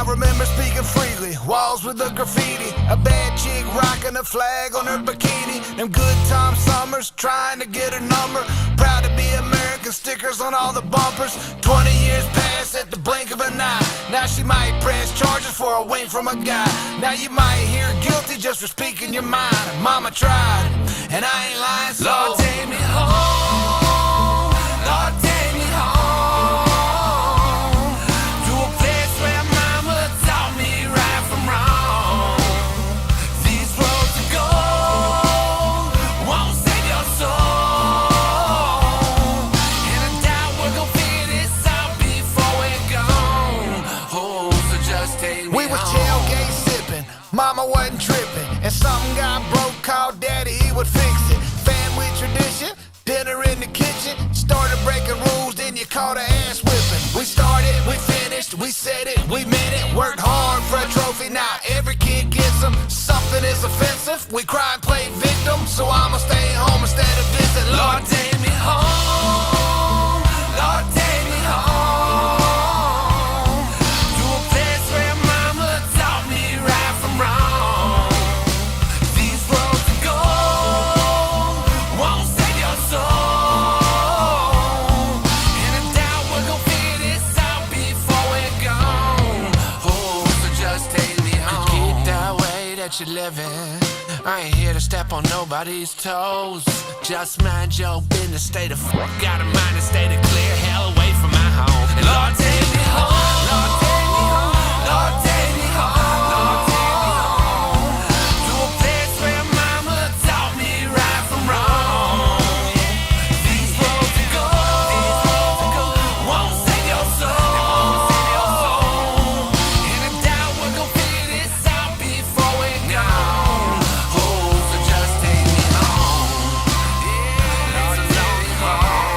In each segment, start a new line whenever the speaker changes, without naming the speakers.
remember speaking freely, walls with the graffiti, a bad chick rocking a flag on her bikini. Them good Tom Summers trying to get her number. Proud to be American, stickers on all the bumpers. 20 years past at the blink of an eye. Now she might press charges for a wink from a guy. Now you might hear guilty just for speaking your mind. Mama tried, and I ain't lying, so Lord, take me home. Lord, take me home to a place where mama taught me right from wrong. These roads to gold won't save your soul, and I doubt we're gonna figure this out before we're gone. Oh, so just take me home. We was tailgate sipping, mama wasn't tripping, and something got broke, called daddy, he would fix it. Family tradition, dinner in the kitchen. Started breaking rules, then you caught an ass whipping. We started, we finished, we said it, we meant it. Worked hard for a trophy, now every kid gets them. Something is offensive, we cry and play victim. So I'ma stay home instead of visit. Lord, take me home. Lord, take me home to a place where mama taught me right from wrong. These roads to gold won't save your soul, and I doubt we're gonna figure this out before we're gone. Oh, so just take me home. Keep that way that you're living. I ain't here to step on nobody's toes. Just mind your business, stay the fuck out of mind and stay the clear hell away from my home. And Lord, take me home. Lord, take me home. Lord, take me home. Lord, take me home to a place where mama taught me right from wrong. These roads to gold won't save your soul, and I doubt we're gonna figure this out before we're gone. Oh, so just take me home. Yeah, Lord, take me home.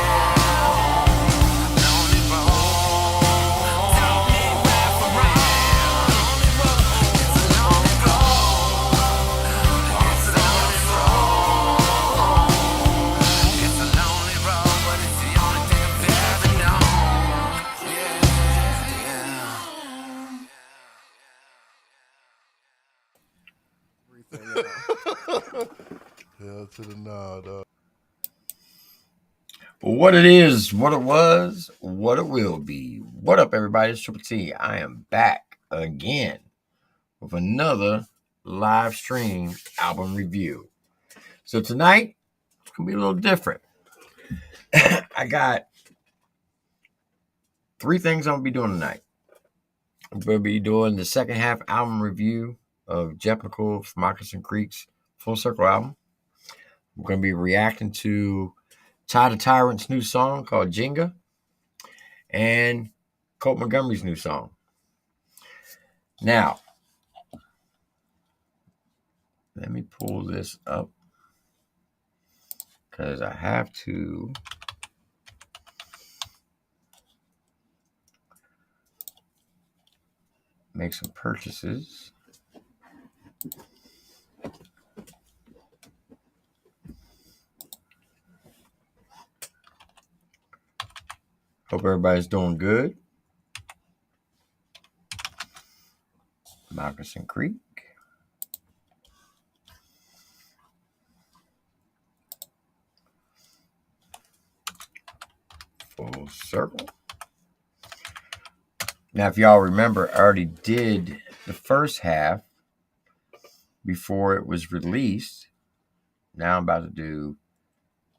Lonely road, taught me right from wrong. It's a lonely road. It's a lonely road. It's a lonely road, but it's the only thing I've ever known. Yeah,
Hell to the nah, dog.
What it is, what it was, what it will be. What up, everybody? It's Triple T. I am back again with another live stream album review. So tonight, it's going to be a little different. I got 3 things I'm going to be doing tonight. I'm going to be doing the second half album review of Jeff McCool's Moccasin Creek's Full Circle album. I'm going to be reacting to Tyrant's new song called Jenga and Colt Montgomery's new song. Now, let me pull this up because I have to make some purchases. Hope everybody's doing good. Moccasin Creek. Full Circle. Now, if y'all remember, I already did the first half before it was released. Now I'm about to do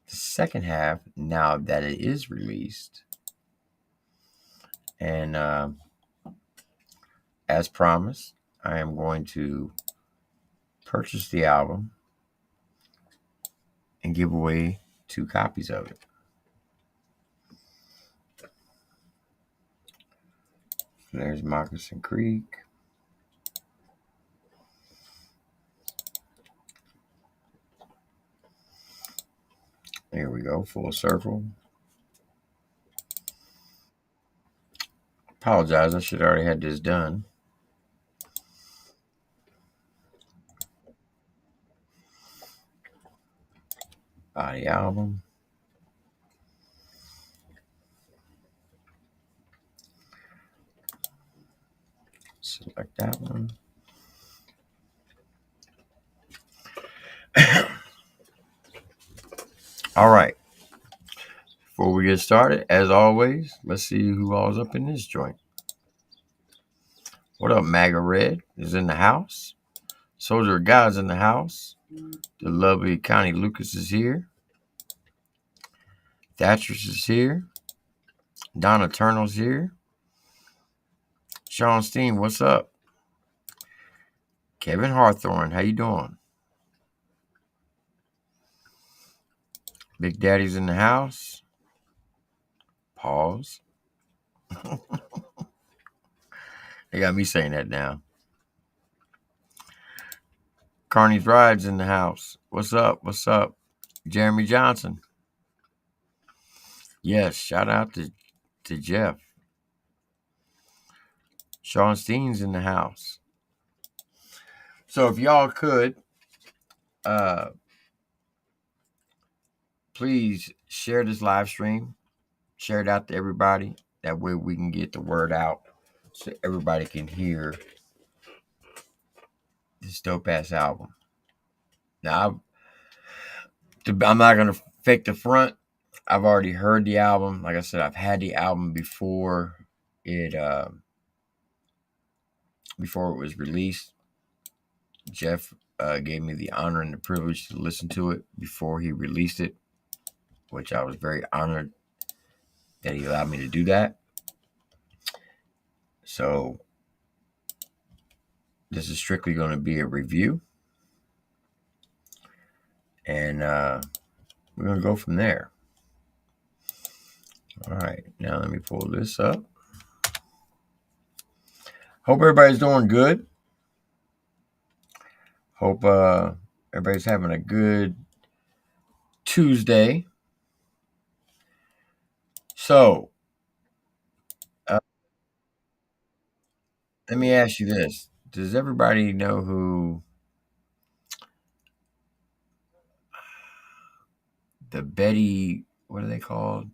the second half now that it is released. And as promised, I am going to purchase the album and give away 2 copies of it. There's Moccasin Creek. There we go, Full Circle. Apologize, I should have already had this done. Body album. Select that one. All right. Before we get started, as always, let's see who all's up in this joint. What up, MAGA Red is in the house. Soldier of God's in the house. The lovely Connie Lucas is here. Thatcher's is here. Donna Turnell's here. Sean Steen, what's up? Kevin Hawthorne, how you doing? Big Daddy's in the house. Pause. They got me saying that now. Carney's Rides in the house. What's up? What's up? Jeremy Johnson. Yes, shout out to Jeff. Sean Steen's in the house. So if y'all could, please share this live stream. Share it out to everybody. That way we can get the word out so everybody can hear this dope ass album. Now, I'm not going to fake the front. I've already heard the album. Like I said, I've had the album before it was released. Jeff gave me the honor and the privilege to listen to it before he released it, which I was very honored that he allowed me to do that. So this is strictly going to be a review. And we're going to go from there. All right. Now let me pull this up. Hope everybody's doing good. Hope everybody's having a good Tuesday. So, let me ask you this. Does everybody know who the Betty, what are they called?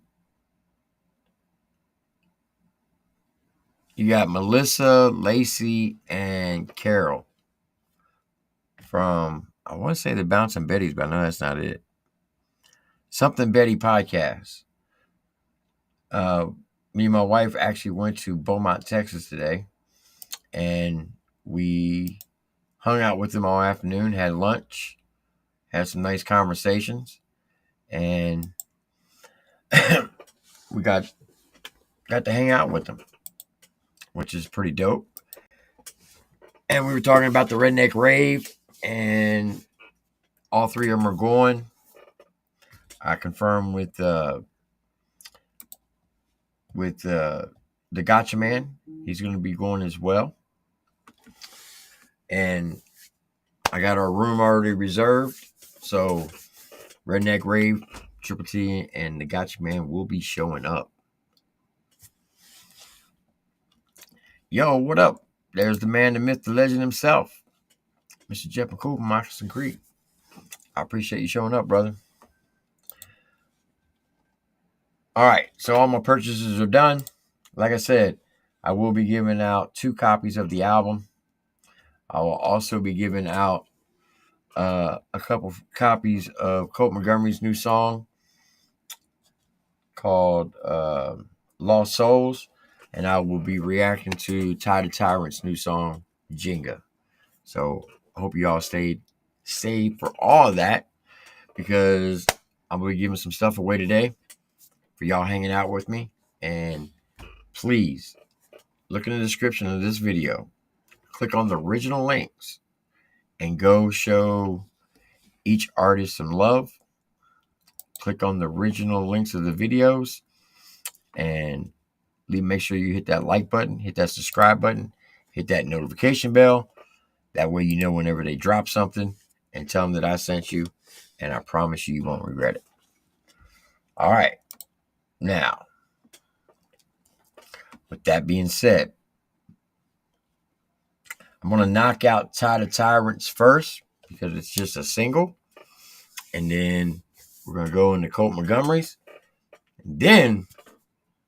You got Melissa, Lacey, and Carol from, I want to say the Bouncing Betties, but I know that's not it. Something Betty podcast. Me and my wife actually went to Beaumont, Texas today, and we hung out with them all afternoon, had lunch, had some nice conversations, and we got to hang out with them, which is pretty dope. And we were talking about the Redneck Rave, and all three of them are going. I confirmed with the Gotcha Man. He's going to be going as well. And I got our room already reserved. So Redneck Rave, Triple T, and the Gotcha Man will be showing up. Yo, what up? There's the man, the myth, the legend himself, Mr. Jeff McCool from Moccasin Creek. I appreciate you showing up, brother. All right, so all my purchases are done. Like I said, I will be giving out 2 copies of the album. I will also be giving out a couple of copies of Colt Montgomery's new song called Lost Souls. And I will be reacting to Tyrant's new song, Jenga. So I hope you all stayed safe for all of that, because I'm going to be giving some stuff away today for y'all hanging out with me. And please look in the description of this video, click on the original links, and go show each artist some love. Click on the original links of the videos, and make sure you hit that like button, hit that subscribe button, hit that notification bell. That way you know whenever they drop something, and tell them that I sent you, and I promise you won't regret it. All right. Now, with that being said, I'm going to knock out Tyrants first, because it's just a single. And then we're going to go into Colt Montgomery's. And then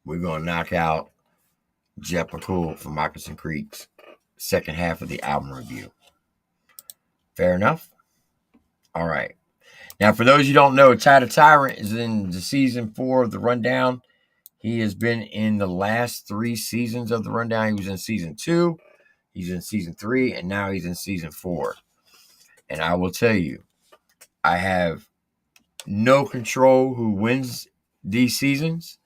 we're going to knock out Jeff McCool from Moccasin Creeks. second half of the album review. Fair enough? All right. Now, for those you don't know, Tyrant is in the season 4 of the Rundown. He has been in the last 3 seasons of the Rundown. He was in season 2, he's in season 3, and now he's in season 4. And I will tell you, I have no control who wins these seasons.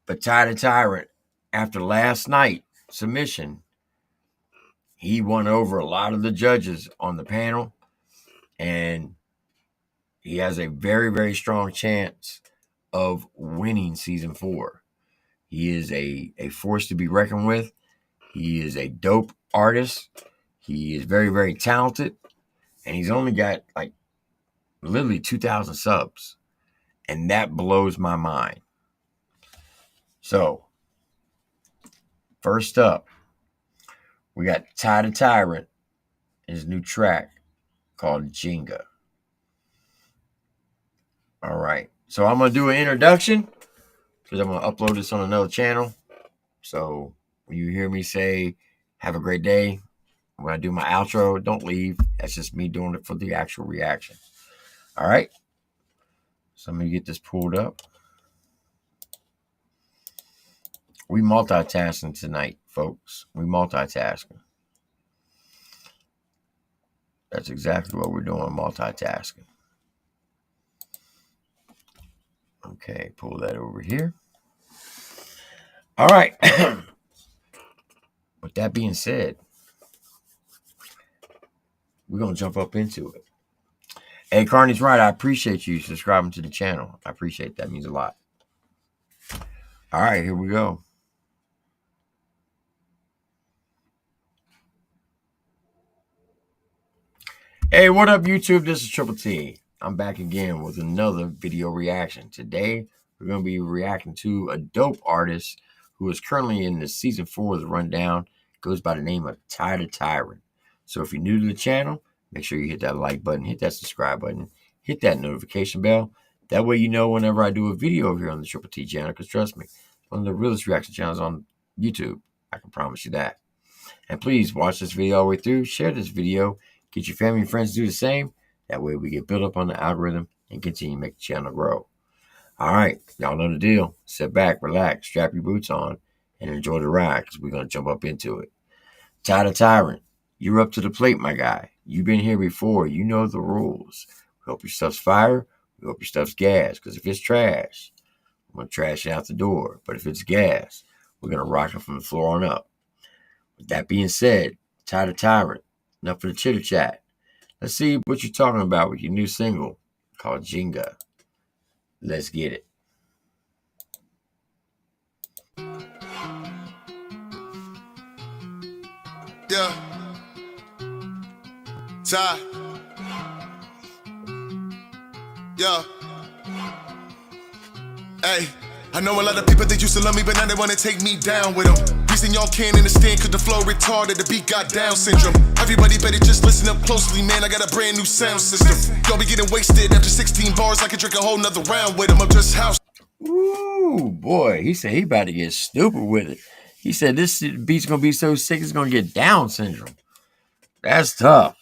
But Tyrant, after last night's submission, he won over a lot of the judges on the panel. And he has a very, very strong chance of winning season 4. He is a force to be reckoned with. He is a dope artist. He is very, very talented. And he's only got like literally 2,000 subs. And that blows my mind. So, first up, we got Tyrant, his new track called Jenga. All right. So I'm going to do an introduction because I'm going to upload this on another channel. So when you hear me say, have a great day, when I do my outro, don't leave. That's just me doing it for the actual reaction. All right. So I'm going to get this pulled up. We multitasking tonight, folks. We multitasking. That's exactly what we're doing, multitasking. Okay, pull that over here. All right. With that being said, we're going to jump up into it. Hey, Carney's right. I appreciate you subscribing to the channel. I appreciate that. It means a lot. All right, here we go. Hey, what up, YouTube? This is Triple T. I'm back again with another video reaction. Today, we're going to be reacting to a dope artist who is currently in the season 4 of the Rundown. Goes by the name of Tyrant. So if you're new to the channel, make sure you hit that like button, hit that subscribe button, hit that notification bell. That way you know whenever I do a video over here on the Triple T channel, because trust me, it's one of the realest reaction channels on YouTube. I can promise you that. And please watch this video all the way through. Share this video. Get your family and friends to do the same. That way we get built up on the algorithm and continue to make the channel grow. All right, y'all know the deal. Sit back, relax, strap your boots on, and enjoy the ride because we're going to jump up into it. Tyrant, you're up to the plate, my guy. You've been here before. You know the rules. We hope your stuff's fire. We hope your stuff's gas, because if it's trash, I'm going to trash it out the door. But if it's gas, we're going to rock it from the floor on up. With that being said, Tyrant, enough for the chitter chat. Let's see what you're talking about with your new single called Jenga. Let's get it.
Yeah. Ty. Yeah. Hey, I know a lot of people that used to love me, but now they wanna take me down with them. Reason y'all can't understand, cause the flow retarded, the beat got Down syndrome. Everybody better just listen up closely, man, I got a brand new sound system. Y'all be getting wasted after 16 bars, I could drink a whole nother round with them. I'm just house.
Ooh, boy, he said he about to get stupid with it. He said this beat's gonna be so sick, it's gonna get Down syndrome. That's tough.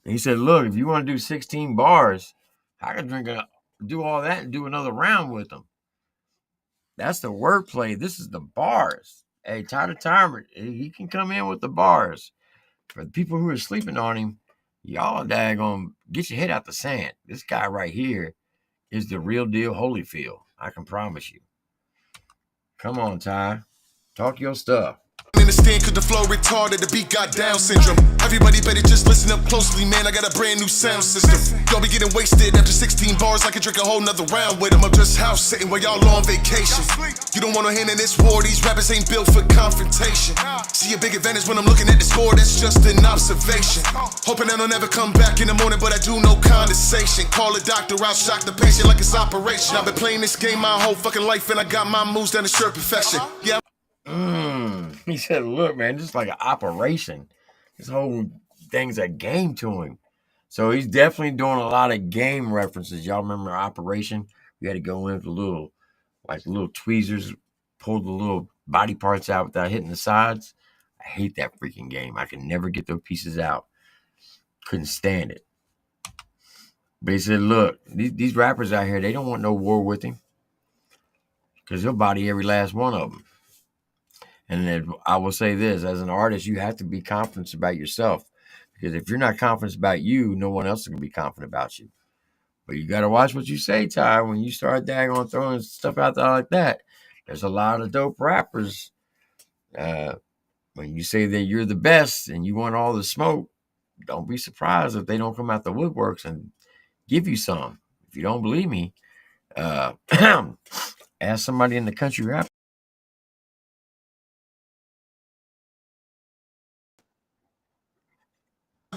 And he said, look, if you want to do 16 bars, I could do all that and do another round with them. That's the wordplay. This is the bars. Hey, Tyrant, he can come in with the bars. For the people who are sleeping on him, y'all daggone get your head out the sand. This guy right here is the real deal Holyfield. I can promise you. Come on, Ty. Talk your stuff.
Understand, cause the flow retarded, the beat got Down syndrome. Everybody better just listen up closely, man, I got a brand new sound system. Y'all be getting wasted after 16 bars, I could drink a whole nother round with them. I'm just house sitting while y'all on vacation. You don't want no hand in this war, these rappers ain't built for confrontation. See a big advantage when I'm looking at the score, that's just an observation. Hoping I don't ever come back in the morning, but I do no condensation. Call a doctor, I'll shock the patient like it's operation. I've been playing this game my whole fucking life, and I got my moves down to shirt perfection. Yeah.
He said, look, man, this is like an operation. This whole thing's a game to him. So he's definitely doing a lot of game references. Y'all remember Operation? We had to go in with little tweezers, pull the little body parts out without hitting the sides. I hate that freaking game. I can never get those pieces out. Couldn't stand it. But he said, look, these rappers out here, they don't want no war with him because he'll body every last one of them. And then I will say this, as an artist, you have to be confident about yourself, because if you're not confident about you, no one else is going to be confident about you. But you got to watch what you say, Ty, when you start daggone throwing stuff out there like that. There's a lot of dope rappers. When you say that you're the best and you want all the smoke, don't be surprised if they don't come out the woodworks and give you some. If you don't believe me, ask somebody in the country rap.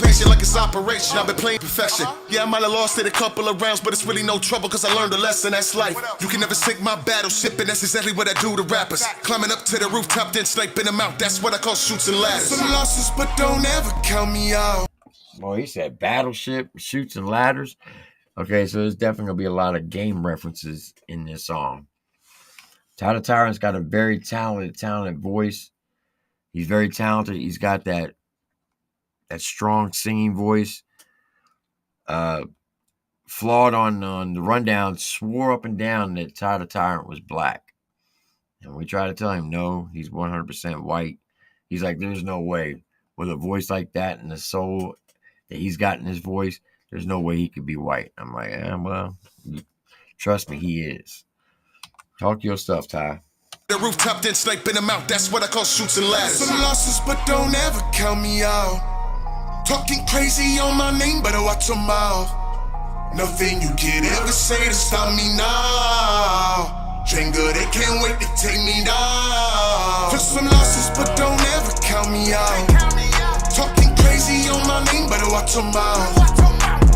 Patient like it's operation. I've been playing perfection. Yeah, I might have lost it a couple of rounds, but it's really no trouble, cause I learned a lesson. That's life. You can never sink my battleship, and that's exactly what I do to rappers. Climbing up to the rooftop, then sniping them out. That's what I call shoots and ladders. Some losses, but don't ever count me out.
Boy, he said battleship, shoots and ladders. Okay, so there's definitely gonna be a lot of game references in this song. Ty Tyrant's got a very talented voice. He's very talented. He's got that strong singing voice. Flawed on the rundown swore up and down that Ty Tyrant was black. And we try to tell him, no, he's 100% white. He's like, there's no way. With a voice like that and the soul that he's got in his voice, there's no way he could be white. I'm like, well, trust me, he is. Talk your stuff, Ty.
The rooftop, then sniping them out. That's what I call shoots and ladders. Some losses, but don't ever count me out. Talking crazy on my name, better watch your mouth. Nothing you can ever say to stop me now. Jenga, they can't wait to take me down. Took some losses, but don't ever count me out. Talking crazy on my name, better watch your mouth.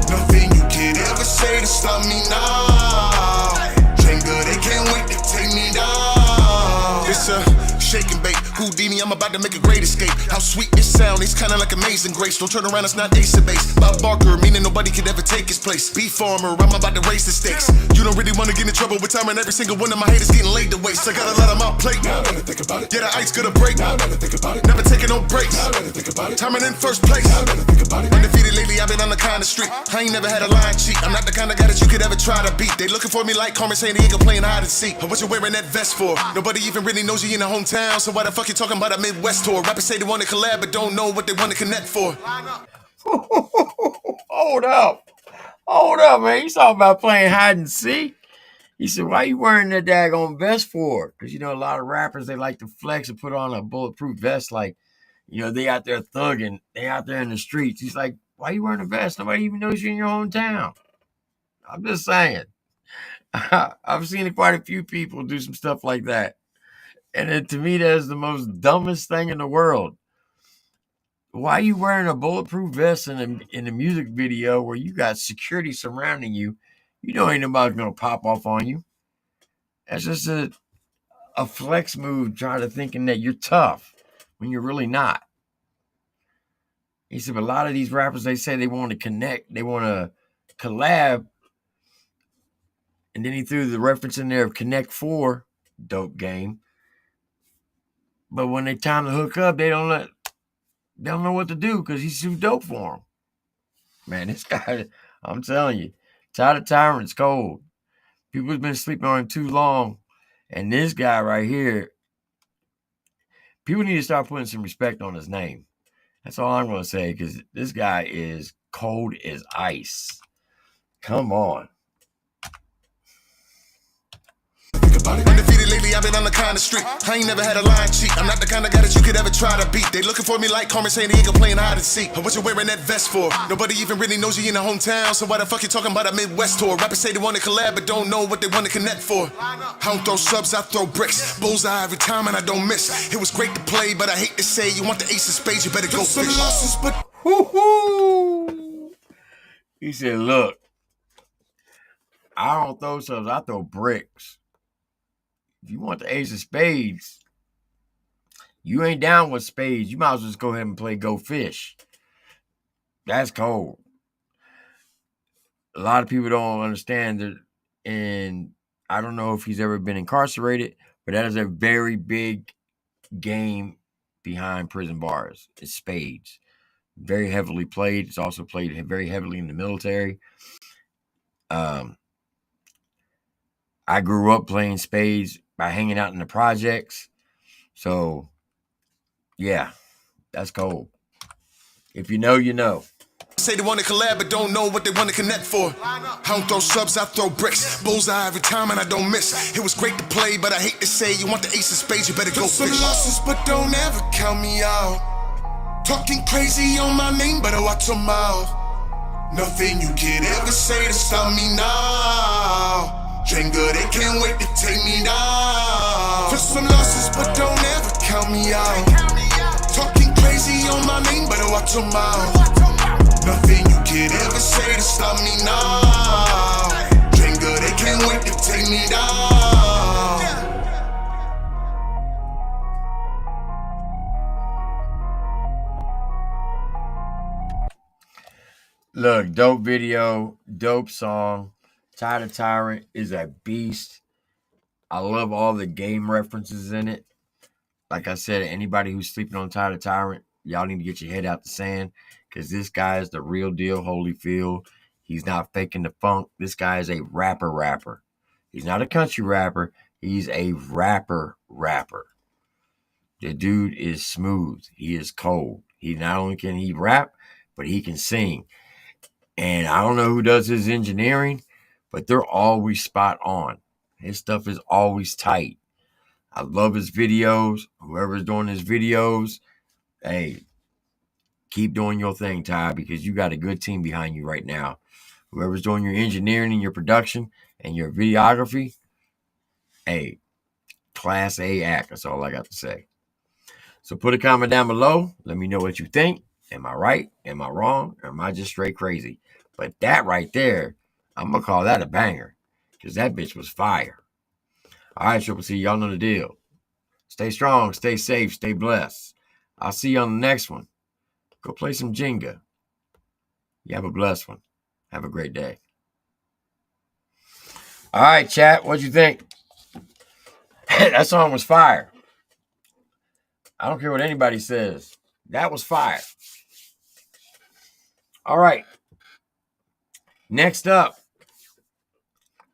Nothing you can ever say to stop me now. Jenga, they can't wait to take me down. It's a shake and bake. Houdini, I'm about to make a great escape. How sweet it sound, it's kinda like Amazing Grace. Don't turn around, it's not Ace of Base. Bob Barker, meaning nobody could ever take his place. Beef farmer, I'm about to raise the stakes. You don't really wanna get in trouble with time, and every single one of my haters getting laid to waste. I got a lot on my plate. Now I gotta think about it. Yeah, the ice gonna break. Now I gotta think about it. Never taking no breaks. Now I gotta think about it. Timing in first place. Now I gotta think about it. Undefeated lately, I've been on the kind of street. I ain't never had a line cheat. I'm not the kind of guy that you could ever try to beat. They looking for me like Carmen Sandiego playing hide and seek. What you wearing that vest for? Nobody even really knows you in the hometown, so why the fuck you talking about a Midwest tour? Rappers say they want to collab, but don't know what they want to connect for.
Hold up, man. He's talking about playing hide and seek. He said, why you wearing that daggone vest for? Because, a lot of rappers, they like to flex and put on a bulletproof vest like, they out there thugging. They out there in the streets. He's like, why you wearing a vest? Nobody even knows you in your hometown. I'm just saying. I've seen quite a few people do some stuff like that. And to me, that's the most dumbest thing in the world. Why are you wearing a bulletproof vest in a music video where you got security surrounding you? You know ain't nobody going to pop off on you. That's just a flex move, trying to thinking that you're tough when you're really not. He said, but a lot of these rappers, they say they want to connect, they want to collab. And then he threw the reference in there of Connect 4, dope game. But when they time to hook up, they don't know what to do because he's too dope for them. Man, this guy, I'm telling you, Ty Tyrant's cold. People have been sleeping on him too long. And this guy right here, people need to start putting some respect on his name. That's all I'm going to say, because this guy is cold as ice. Come on.
Undefeated lately, I've been on the kind of street. I ain't never had a line cheat. I'm not the kind of guy that you could ever try to beat. They looking for me like Carmen Sandiego playing hide and seek. What you wearing that vest for? Nobody even really knows you in the hometown, so why the fuck you talking about a Midwest tour? Rappers say they want to collab, but don't know what they want to connect for. I don't throw subs, I throw bricks. Bullseye every time and I don't miss. It was great to play, but I hate to say, you want the ace of spades, you better go fish. Losses, but
He said, look, I don't throw subs, I throw bricks. If you want the ace of spades, you ain't down with spades, you might as well just go ahead and play Go Fish. That's cold. A lot of people don't understand that, and I don't know if he's ever been incarcerated, but that is a very big game behind prison bars. It's spades. Very heavily played. It's also played very heavily in the military. I grew up playing spades by hanging out in the projects. So, yeah, that's cold. If you know, you know.
Say they want to collab but don't know what they want to connect for. I don't throw subs, I throw bricks. Bullseye every time and I don't miss. It was great to play, but I hate to say, you want the ace of spades, you better go fish. Some losses, but don't ever count me out. Talking crazy on my name, better watch your mouth. Nothing you can ever say to stop me now. Jenga, they can't wait to take me down. For some losses, but don't ever count me out. Talking crazy on my name, better watch your mouth. Nothing you can ever say to stop me now. Jenga, they can't wait to take me down.
Look, dope video, dope song. Tyrant is a beast. I love all the game references in it. Like I said, anybody who's sleeping on Tyrant, y'all need to get your head out the sand, because this guy is the real deal, Holyfield. He's not faking the funk. This guy is a rapper. He's not a country rapper. He's a rapper. The dude is smooth. He is cold. He not only can he rap, but he can sing. And I don't know who does his engineering, but they're always spot on. His stuff is always tight. I love his videos. Whoever's doing his videos, hey, keep doing your thing, Ty, because you got a good team behind you right now. Whoever's doing your engineering and your production and your videography, hey, class A act. That's all I got to say. So put a comment down below. Let me know what you think. Am I right? Am I wrong? Or am I just straight crazy? But that right there, I'm going to call that a banger, because that bitch was fire. All right, Triple C, y'all know the deal. Stay strong, stay safe, stay blessed. I'll see you on the next one. Go play some Jenga. You have a blessed one. Have a great day. All right, chat, what'd you think? That song was fire. I don't care what anybody says. That was fire. All right. Next up,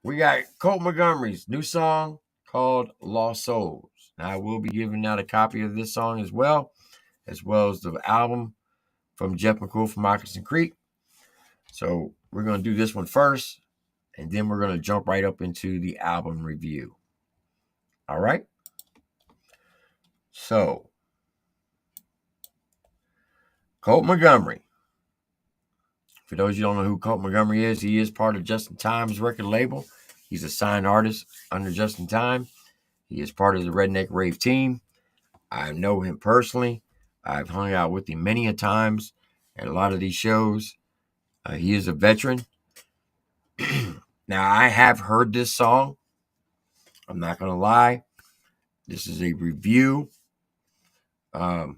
we got Colt Montgomery's new song called Lost Souls. Now, I will be giving out a copy of this song as well as the album from Jeff McCool from Moccasin Creek. So we're going to do this one first, and then we're going to jump right up into the album review. All right? So, Colt Montgomery. For those of you who don't know who Colt Montgomery is, he is part of Just in Time's record label. He's a signed artist under Just in Time. He is part of the Redneck Rave team. I know him personally. I've hung out with him many a times at a lot of these shows. He is a veteran. Now, I have heard this song. I'm not going to lie. This is a review. But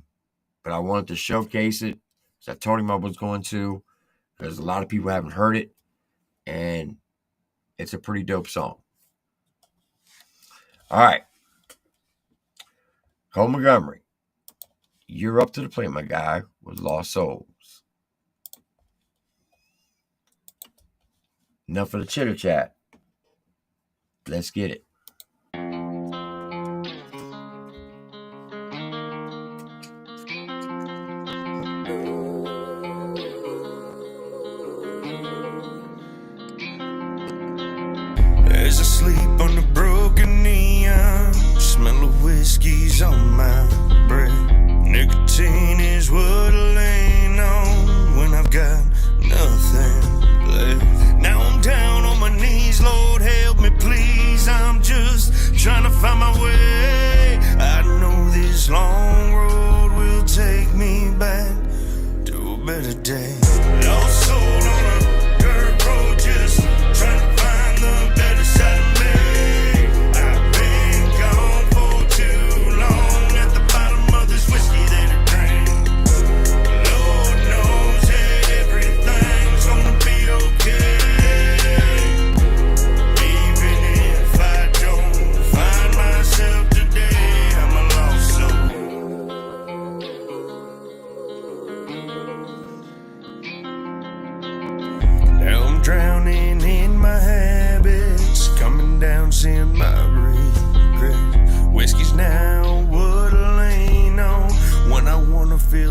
I wanted to showcase it, because I told him I was going to, because a lot of people haven't heard it, and it's a pretty dope song. All right. Colt Montgomery, you're up to the plate, my guy, with Lost Souls. Enough of the chitter chat. Let's get it.
As I sleep on the broken neon, smell of whiskey's on my breath. Nicotine is what I lean on when I've got nothing left. Now I'm down on my knees, Lord help me please. I'm just trying to find my way. I know this long road will take me back to a better day. Lost soul on a dirt road, just trying to find the better side of me. I've been gone for too long, at the bottom of this whiskey that I drank.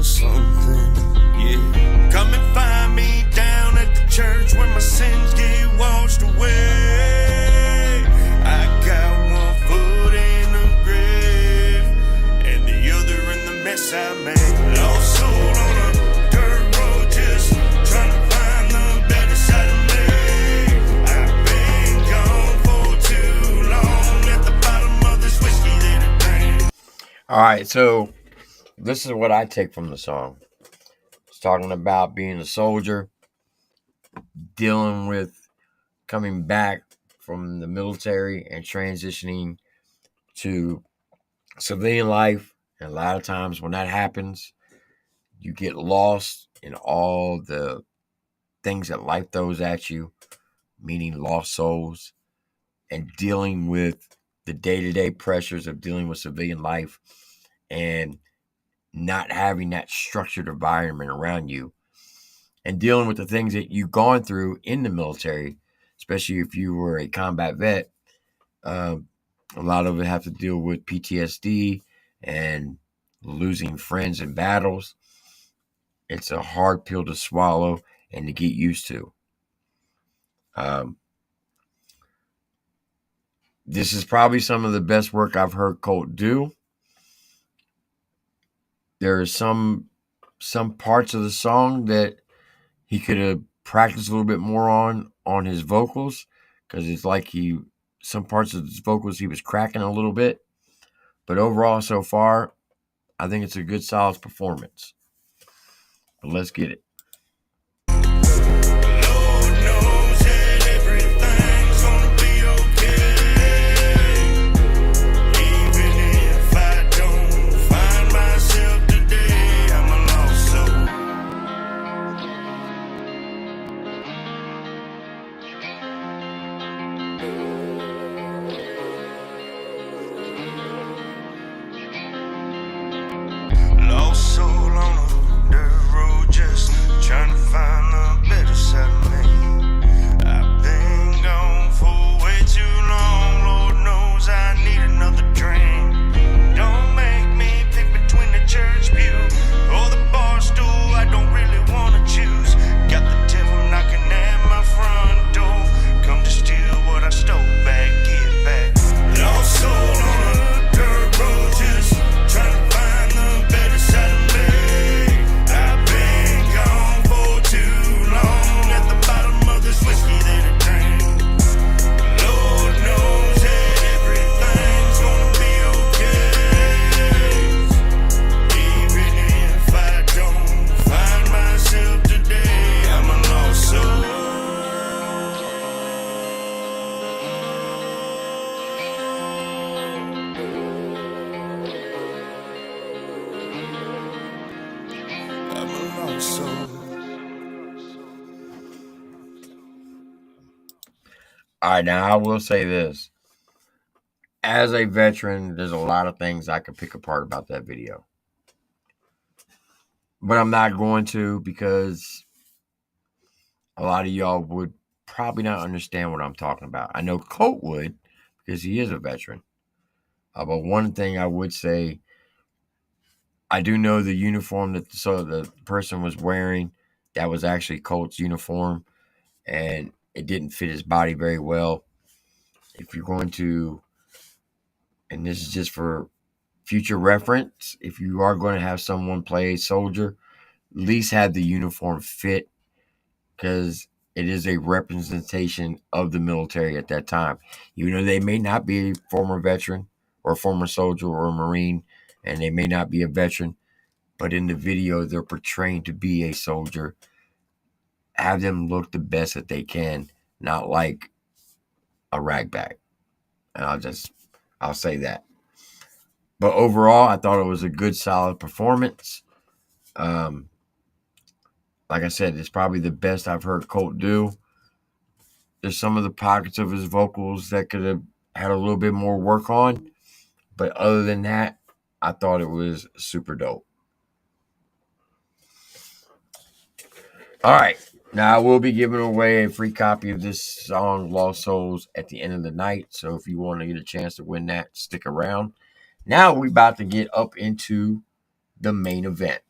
something, yeah. Come and find me down at the church where my sins get washed away. I got one foot in the grave and the other in the mess I made. Lost soul on a dirt road, just trying to find the better side of me. I've been gone for too long at the bottom of this whiskey that I drank.
All right, so this is what I take from the song. It's talking about being a soldier, dealing with coming back from the military and transitioning to civilian life. And a lot of times when that happens, you get lost in all the things that life throws at you, meaning lost souls, and dealing with the day-to-day pressures of dealing with civilian life and not having that structured environment around you, and dealing with the things that you've gone through in the military, especially if you were a combat vet. A lot of it have to deal with PTSD and losing friends in battles. It's a hard pill to swallow and to get used to. This is probably some of the best work I've heard Colt do. There are some parts of the song that he could have practiced a little bit more on his vocals, because it's like some parts of his vocals he was cracking a little bit. But overall, so far, I think it's a good, solid performance. But let's get it.
Lord knows that everything's gonna be okay. Even if I don't find myself today, I'm a lost soul. Lost soul on a dirt road, just trying to find the better side of me. I've been gone for way too long. Lord knows I need another drink. Don't make me pick between the church pew or the bar stool. I don't really wanna choose. Got the devil knocking at my front door. Come to steal what I stole back, get back. Lost soul on a dirt road, just trying to find the better side of me. I've been gone for too long at the bottom of this whiskey that I drink. Lord knows that everything's gonna be okay. Even if I don't find myself today, I'm a lost soul. I'm a lost soul.
All right, now I will say this. As a veteran, there's a lot of things I could pick apart about that video. But I'm not going to, because a lot of y'all would probably not understand what I'm talking about. I know Colt would, because he is a veteran. But one thing I would say, I do know the uniform that the person was wearing, that was actually Colt's uniform, and it didn't fit his body very well. If you're going to, and this is just for future reference, if you are going to have someone play a soldier, at least have the uniform fit, because it is a representation of the military at that time. Even though they may not be a former veteran or a former soldier or a Marine, and they may not be a veteran, but in the video they're portraying to be a soldier. Have them look the best that they can, not like a ragbag. And I'll say that. But overall, I thought it was a good, solid performance. Like I said, it's probably the best I've heard Colt do. There's some of the pockets of his vocals that could have had a little bit more work on. But other than that, I thought it was super dope. All right. Now, I will be giving away a free copy of this song, Lost Souls, at the end of the night. So if you want to get a chance to win that, stick around. Now we're about to get up into the main event.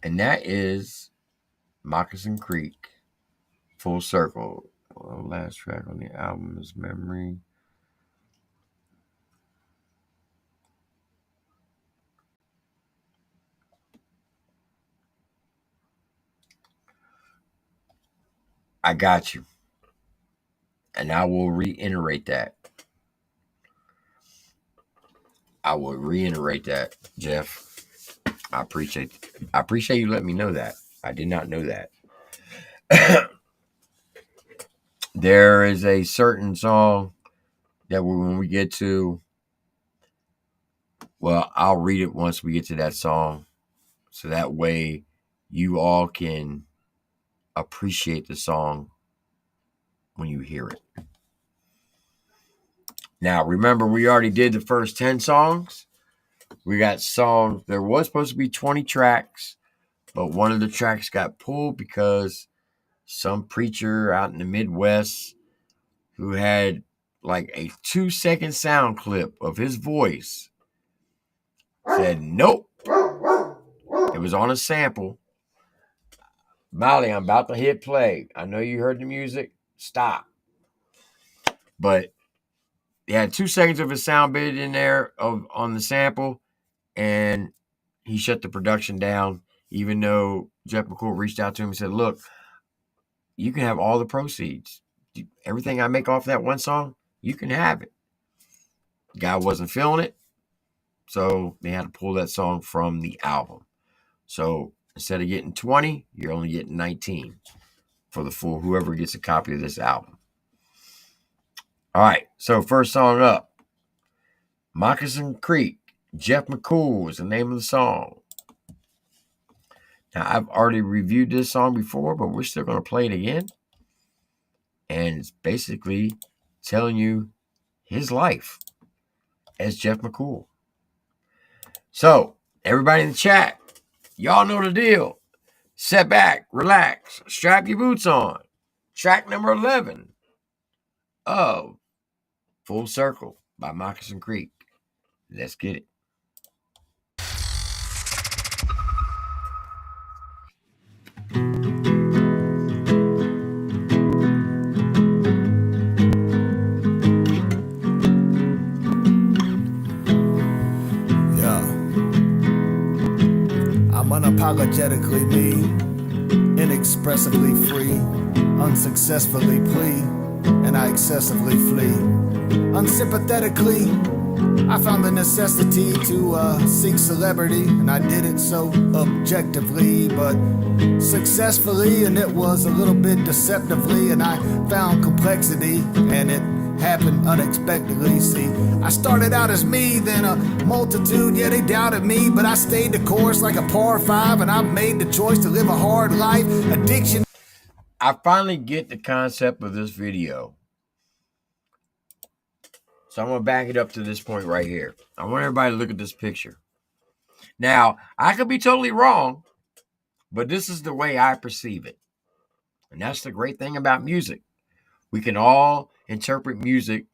And that is Moccasin Creek, Full Circle. Well, last track on the album is Memory. I got you. And I will reiterate that. Jeff. I appreciate you letting me know that. I did not know that. There is a certain song that when we get to, well, I'll read it once we get to that song. So that way you all can appreciate the song when you hear it. Now, remember, we already did the first 10 songs. We got songs. There was supposed to be 20 tracks, but one of the tracks got pulled because some preacher out in the Midwest who had like a 2-second sound clip of his voice said, nope. It was on a sample. Molly, I'm about to hit play. I know you heard the music. Stop. But he had 2 seconds of his sound bit in there on the sample, and he shut the production down, even though Jeff McCool reached out to him and said, look, you can have all the proceeds. Everything I make off that one song, you can have it. The guy wasn't feeling it, so they had to pull that song from the album. So instead of getting 20, you're only getting 19 for the full, whoever gets a copy of this album. All right, so first song up, Moccasin Creek, Jeff McCool is the name of the song. Now, I've already reviewed this song before, but we're still going to play it again. And it's basically telling you his life as Jeff McCool. So, everybody in the chat, y'all know the deal. Sit back, relax, strap your boots on. Track number 11 of Full Circle by Moccasin Creek. Let's get it.
I'm unapologetically me, inexpressively free, unsuccessfully plea, and I excessively flee. Unsympathetically, I found the necessity to seek celebrity, and I did it so objectively, but successfully, and it was a little bit deceptively, and I found complexity, and it happened unexpectedly. See, I started out as me, then a multitude, yeah, they doubted me, but I stayed the course like a par 5, and I made the choice to live a hard life. Addiction.
I finally get the concept of this video. So I'm going to back it up to this point right here. I want everybody to look at this picture. Now, I could be totally wrong, but this is the way I perceive it. And that's the great thing about music. We can all interpret music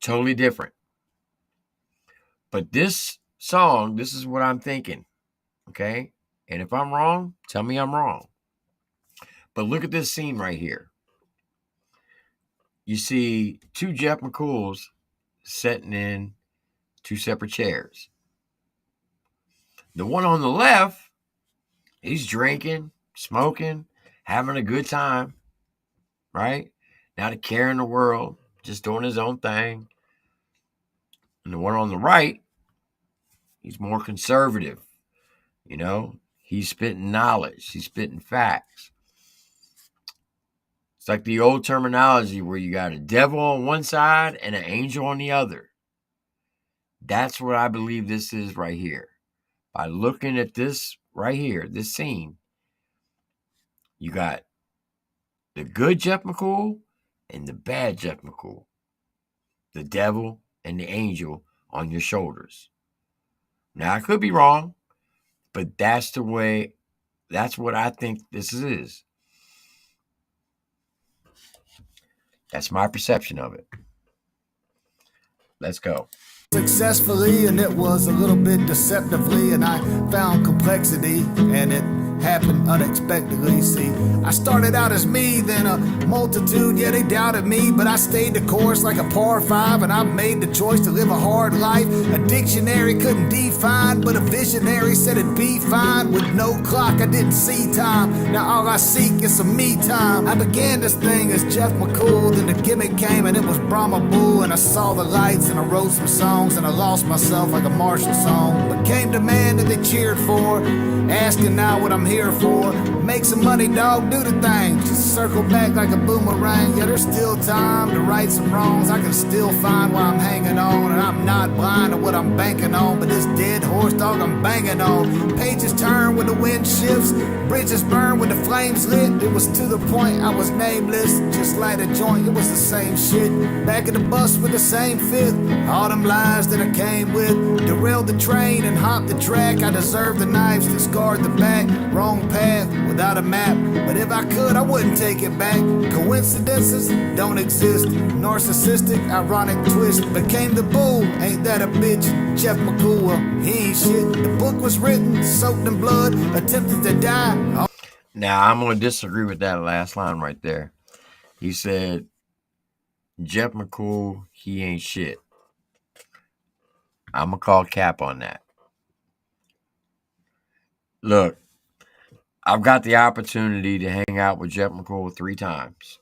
totally different. But this song, this is what I'm thinking. Okay? And if I'm wrong, tell me I'm wrong. But look at this scene right here. You see 2 Jeff McCools sitting in 2 separate chairs. The one on the left, he's drinking, smoking, having a good time, right? Not a care in the world, just doing his own thing. And the one on the right, he's more conservative. You know, he's spitting knowledge, he's spitting facts. It's like the old terminology where you got a devil on one side and an angel on the other. That's what I believe this is right here. By looking at this right here, this scene, you got the good Jeff McCool and the bad Jeff McCool. The devil and the angel on your shoulders. Now, I could be wrong, but that's the way, that's what I think this is. That's my perception of it. Let's go.
successfully, and it was a little bit deceptively, and I found complexity, and it happened unexpectedly. See, I started out as me, then a multitude, yeah, they doubted me, but I stayed the course like a par 5, and I made the choice to live a hard life. A dictionary couldn't define, but a visionary said it'd be fine. With no clock, I didn't see time. Now all I seek is some me time. I began this thing as Jeff McCool, then the gimmick came and it was Brahma Bull, and I saw the lights and I wrote some songs, and I lost myself like a Marshall song. Became the man that they cheered for, asking now what I'm here for. Make some money, dog, do the thing. Just circle back like a boomerang. Yeah, there's still time to right some wrongs. I can still find why I'm hanging on, and I'm not blind to what I'm banking on. But this dead horse, dog, I'm banging on. Pages turn when the wind shifts, bridges burn when the flames lit. It was to the point I was nameless. Just light a joint, it was the same shit. Back in the bus with the same fifth. All them lies that I came with. Derailed the train and hopped the track. I deserved the knives, discard the back. Wrong path without a map, but if I could, I wouldn't take it back. Coincidences don't exist. Narcissistic, ironic twist. Became the bull, ain't that a bitch? Jeff McCool, well, he ain't shit. The book was written, soaked in blood, attempted to die.
Now, I'm going to disagree with that last line right there. He said, Jeff McCool, he ain't shit. I'm going to call cap on that. Look, I've got the opportunity to hang out with Jeff McCool 3 times.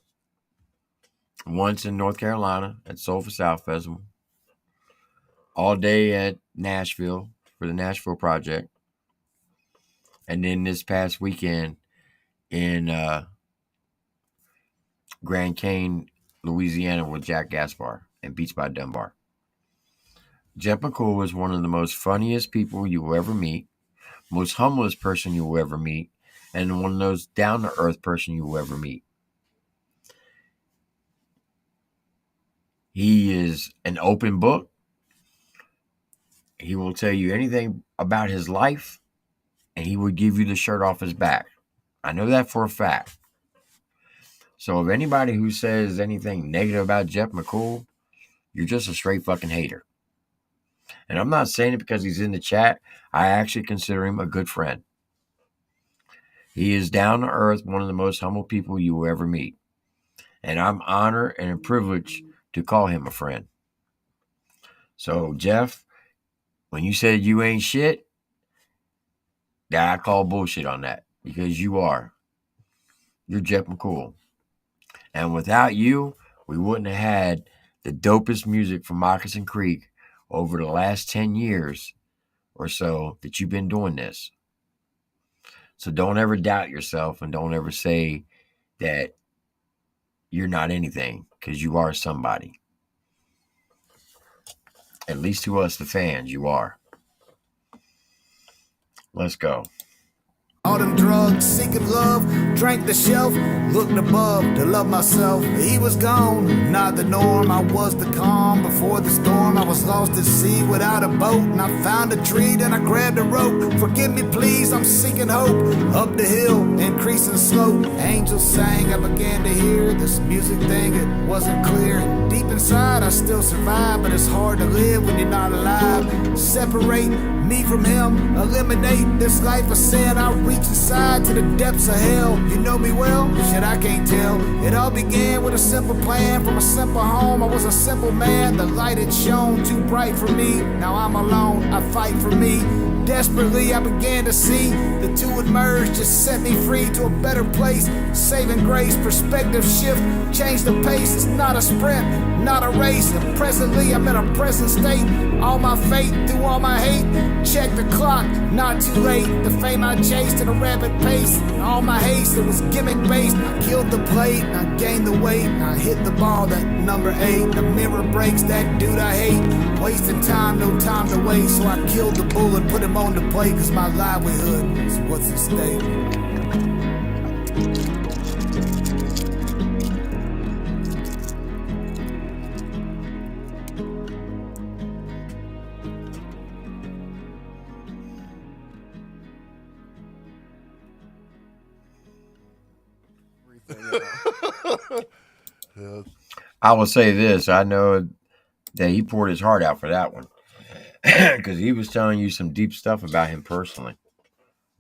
Once in North Carolina at Soul for South Festival. All day at Nashville for the Nashville Project. And then this past weekend in Grand Cane, Louisiana with Jack Gaspar and Beats by Dunbar. Jeff McCool is one of the most funniest people you will ever meet, most humblest person you will ever meet, and one of those down-to-earth person you will ever meet. He is an open book. He will tell you anything about his life, and he will give you the shirt off his back. I know that for a fact. So if anybody who says anything negative about Jeff McCool, you're just a straight fucking hater. And I'm not saying it because he's in the chat. I actually consider him a good friend. He is down to earth, one of the most humble people you will ever meet. And I'm honored and privileged to call him a friend. So, Jeff, when you said you ain't shit, I call bullshit on that. Because you are. You're Jeff McCool. And without you, we wouldn't have had the dopest music from Moccasin Creek over the last 10 years or so that you've been doing this. So don't ever doubt yourself, and don't ever say that you're not anything, because you are somebody. At least to us, the fans, you are. Let's go.
All them drugs, seeking love, drank the shelf, looked above to love myself. He was gone, not the norm. I was the calm before the storm. I was lost at sea without a boat, and I found a tree, then I grabbed a rope. Forgive me, please, I'm seeking hope. Up the hill, increasing slope. Angels sang, I began to hear this music thing. It wasn't clear. And deep inside, I still survive, but it's hard to live when you're not alive. Separate me from him, eliminate this life of sin. I reach inside to the depths of hell. You know me well? Shit, I can't tell. It all began with a simple plan. From a simple home, I was a simple man. The light had shone too bright for me. Now I'm alone, I fight for me. Desperately I began to see the two would merge, just set me free to a better place. Saving grace, perspective shift, change the pace. It's not a sprint, not a race. And presently I'm in a present state. All my fate through all my hate. Check the clock, not too late. The fame I chased at a rapid pace. All my haste, it was gimmick based. I killed the plate, I gained the weight. I hit the ball, that number 8. The mirror breaks, that dude I hate. Wasting time, no time to waste. So I killed the bull and put him on the plate, cause my livelihood is what's at stake.
I will say this. I know that he poured his heart out for that one. because he was telling you some deep stuff about him personally,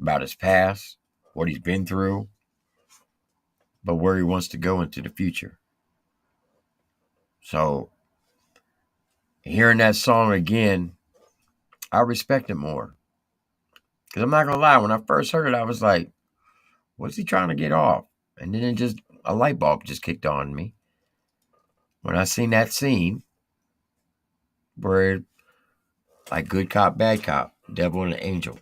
about his past, what he's been through, but where he wants to go into the future. So, hearing that song again, I respect it more. Because I'm not going to lie, when I first heard it, I was like, what's he trying to get off? And then a light bulb just kicked on in me. When I seen that scene where, like, good cop, bad cop, devil and an angel.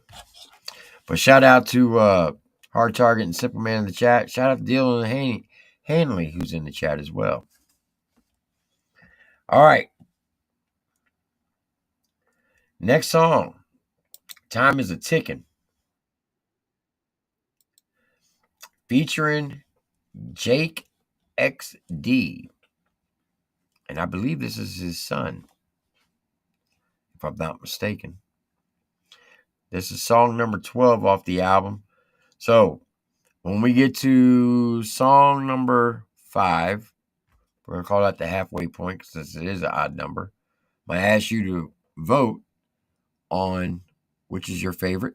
But shout out to Hard Target and Simple Man in the chat. Shout out to Dylan Hanley, who's in the chat as well. All right. Next song. Time is a Tickin. Featuring Jake XD. And I believe this is his son, if I'm not mistaken. This is song number 12 off the album. So, when we get to song number 5, we're going to call that the halfway point since it is an odd number. I'm going to ask you to vote on which is your favorite.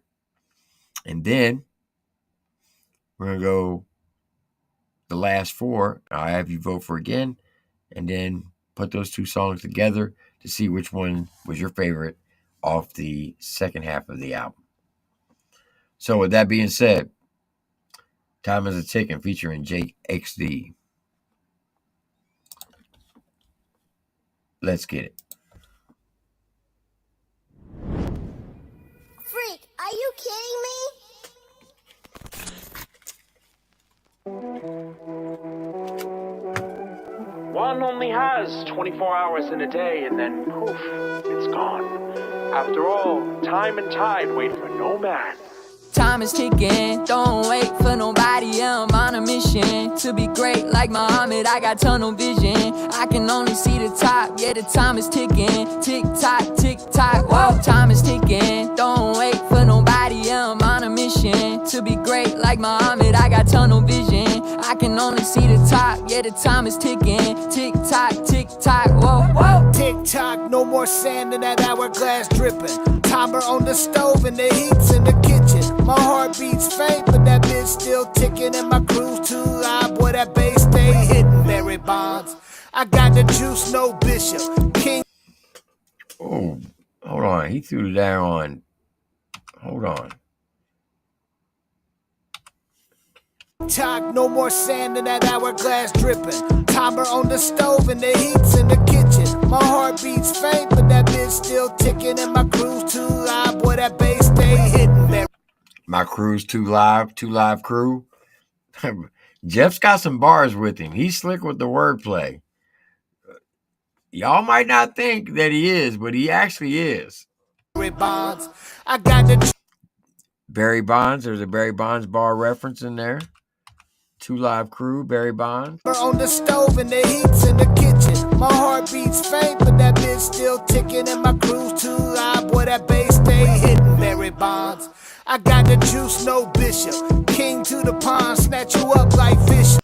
And then we're going to go the last 4. I'll have you vote for again. And then put those 2 songs together to see which one was your favorite off the second half of the album. So with that being said, Time is a Tickin featuring Jake XD. Let's get it.
Freak, are you kidding me?
One only has 24 hours in a day, and then poof, it's gone. After all, time and tide wait for no man.
Time is ticking, don't wait for nobody. I'm on a mission to be great like Muhammad. I got tunnel vision, I can only see the top. Yeah, the time is ticking, tick tock, tick tock. Whoa, time is ticking, don't wait for nobody. I'm on a mission to be great like Muhammad. I got tunnel vision, I can only see the top. Yeah, the time is ticking, tick tock, tick tock. Whoa, whoa.
Tick tock, no more sand in that hourglass dripping. Timer on the stove and the heat's in the kitchen. My heart beats faint, but that bitch still ticking. And my crew's too loud, boy, that bass stay hitting. Barry Bonds, I got the juice, no Bishop. King.
Oh, hold on. He threw it down on. Hold on.
Talk, no more sand in that hourglass dripping. Timer on the stove and the heat's in the kitchen. My heart beats faint, but that bitch still ticking. And my crew's too loud, boy, that bass stay hitting. Barry.
My crew's too live crew. Jeff's got some bars with him. He's slick with the wordplay. Y'all might not think that he is, but he actually is.
Barry Bonds, I got the
Barry Bonds. There's a Barry Bonds bar reference in there. Two Live Crew, Barry Bonds.
On the stove and the heat's in the kitchen. My heart beats faint, but that bitch still ticking. And my crew's too loud, boy, that bass stay hitting. Barry Bonds, I got the juice, no Bishop. King to the pond, snatch you up like fish.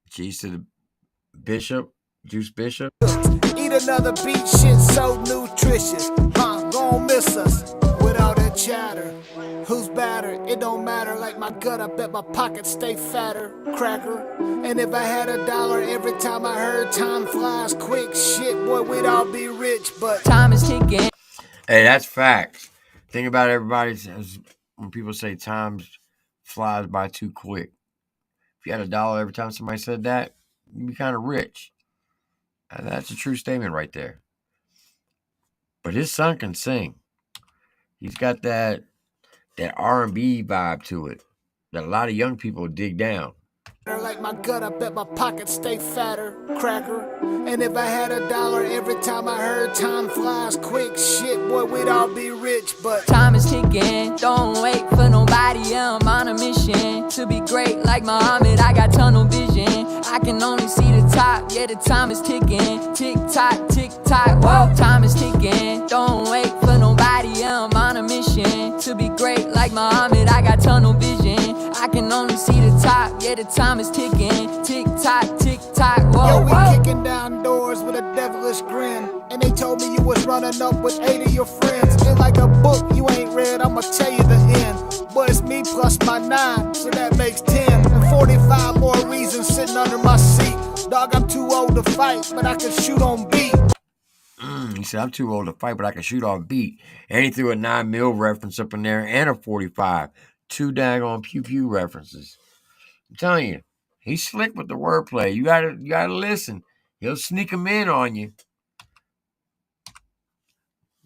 G's to the Bishop, Juice Bishop.
Eat another beat, shit so nutritious. Gon' miss us with all that chatter. Who's better? It don't matter. Like my gut, I bet my pockets stay fatter. Cracker. And if I had $1 every time I heard time flies quick, shit, boy, we'd all be rich. But
time is ticking.
Hey, that's facts. Think about everybody when people say time flies by too quick. If you had $1 every time somebody said that, you'd be kind of rich. And that's a true statement right there. But his son can sing. He's got that R&B vibe to it that a lot of young people dig down.
Like my gut, I bet my pockets stay fatter. Cracker. And if I had $1 every time I heard time flies quick, shit, boy, we'd all be rich. But
time is ticking, don't wait for nobody. I'm on a mission to be great like Muhammad. I got tunnel vision, I can only see the top. Yeah, the time is ticking, tick tock, tick tock. Whoa, time is ticking, don't wait for nobody. I'm on a mission to be great like Muhammad. I got tunnel vision, I can only see the top. Yeah, the time is ticking, tick tock, tick tock. Whoa,
yo, we
whoa.
kicking down doors with a devilish grin. And they told me you was running up with 8 of your friends. And like a book you ain't read, I'ma tell you the end. But it's me plus my 9, so that makes 10. And 45 more reasons sitting under my seat. Dog, I'm too old to fight, but I can shoot on beat.
He said, I'm too old to fight, but I can shoot on beat. And he threw a 9mm reference up in there and a 45. 2 daggone pew-pew references. I'm telling you, he's slick with the wordplay. You gotta listen. He'll sneak them in on you.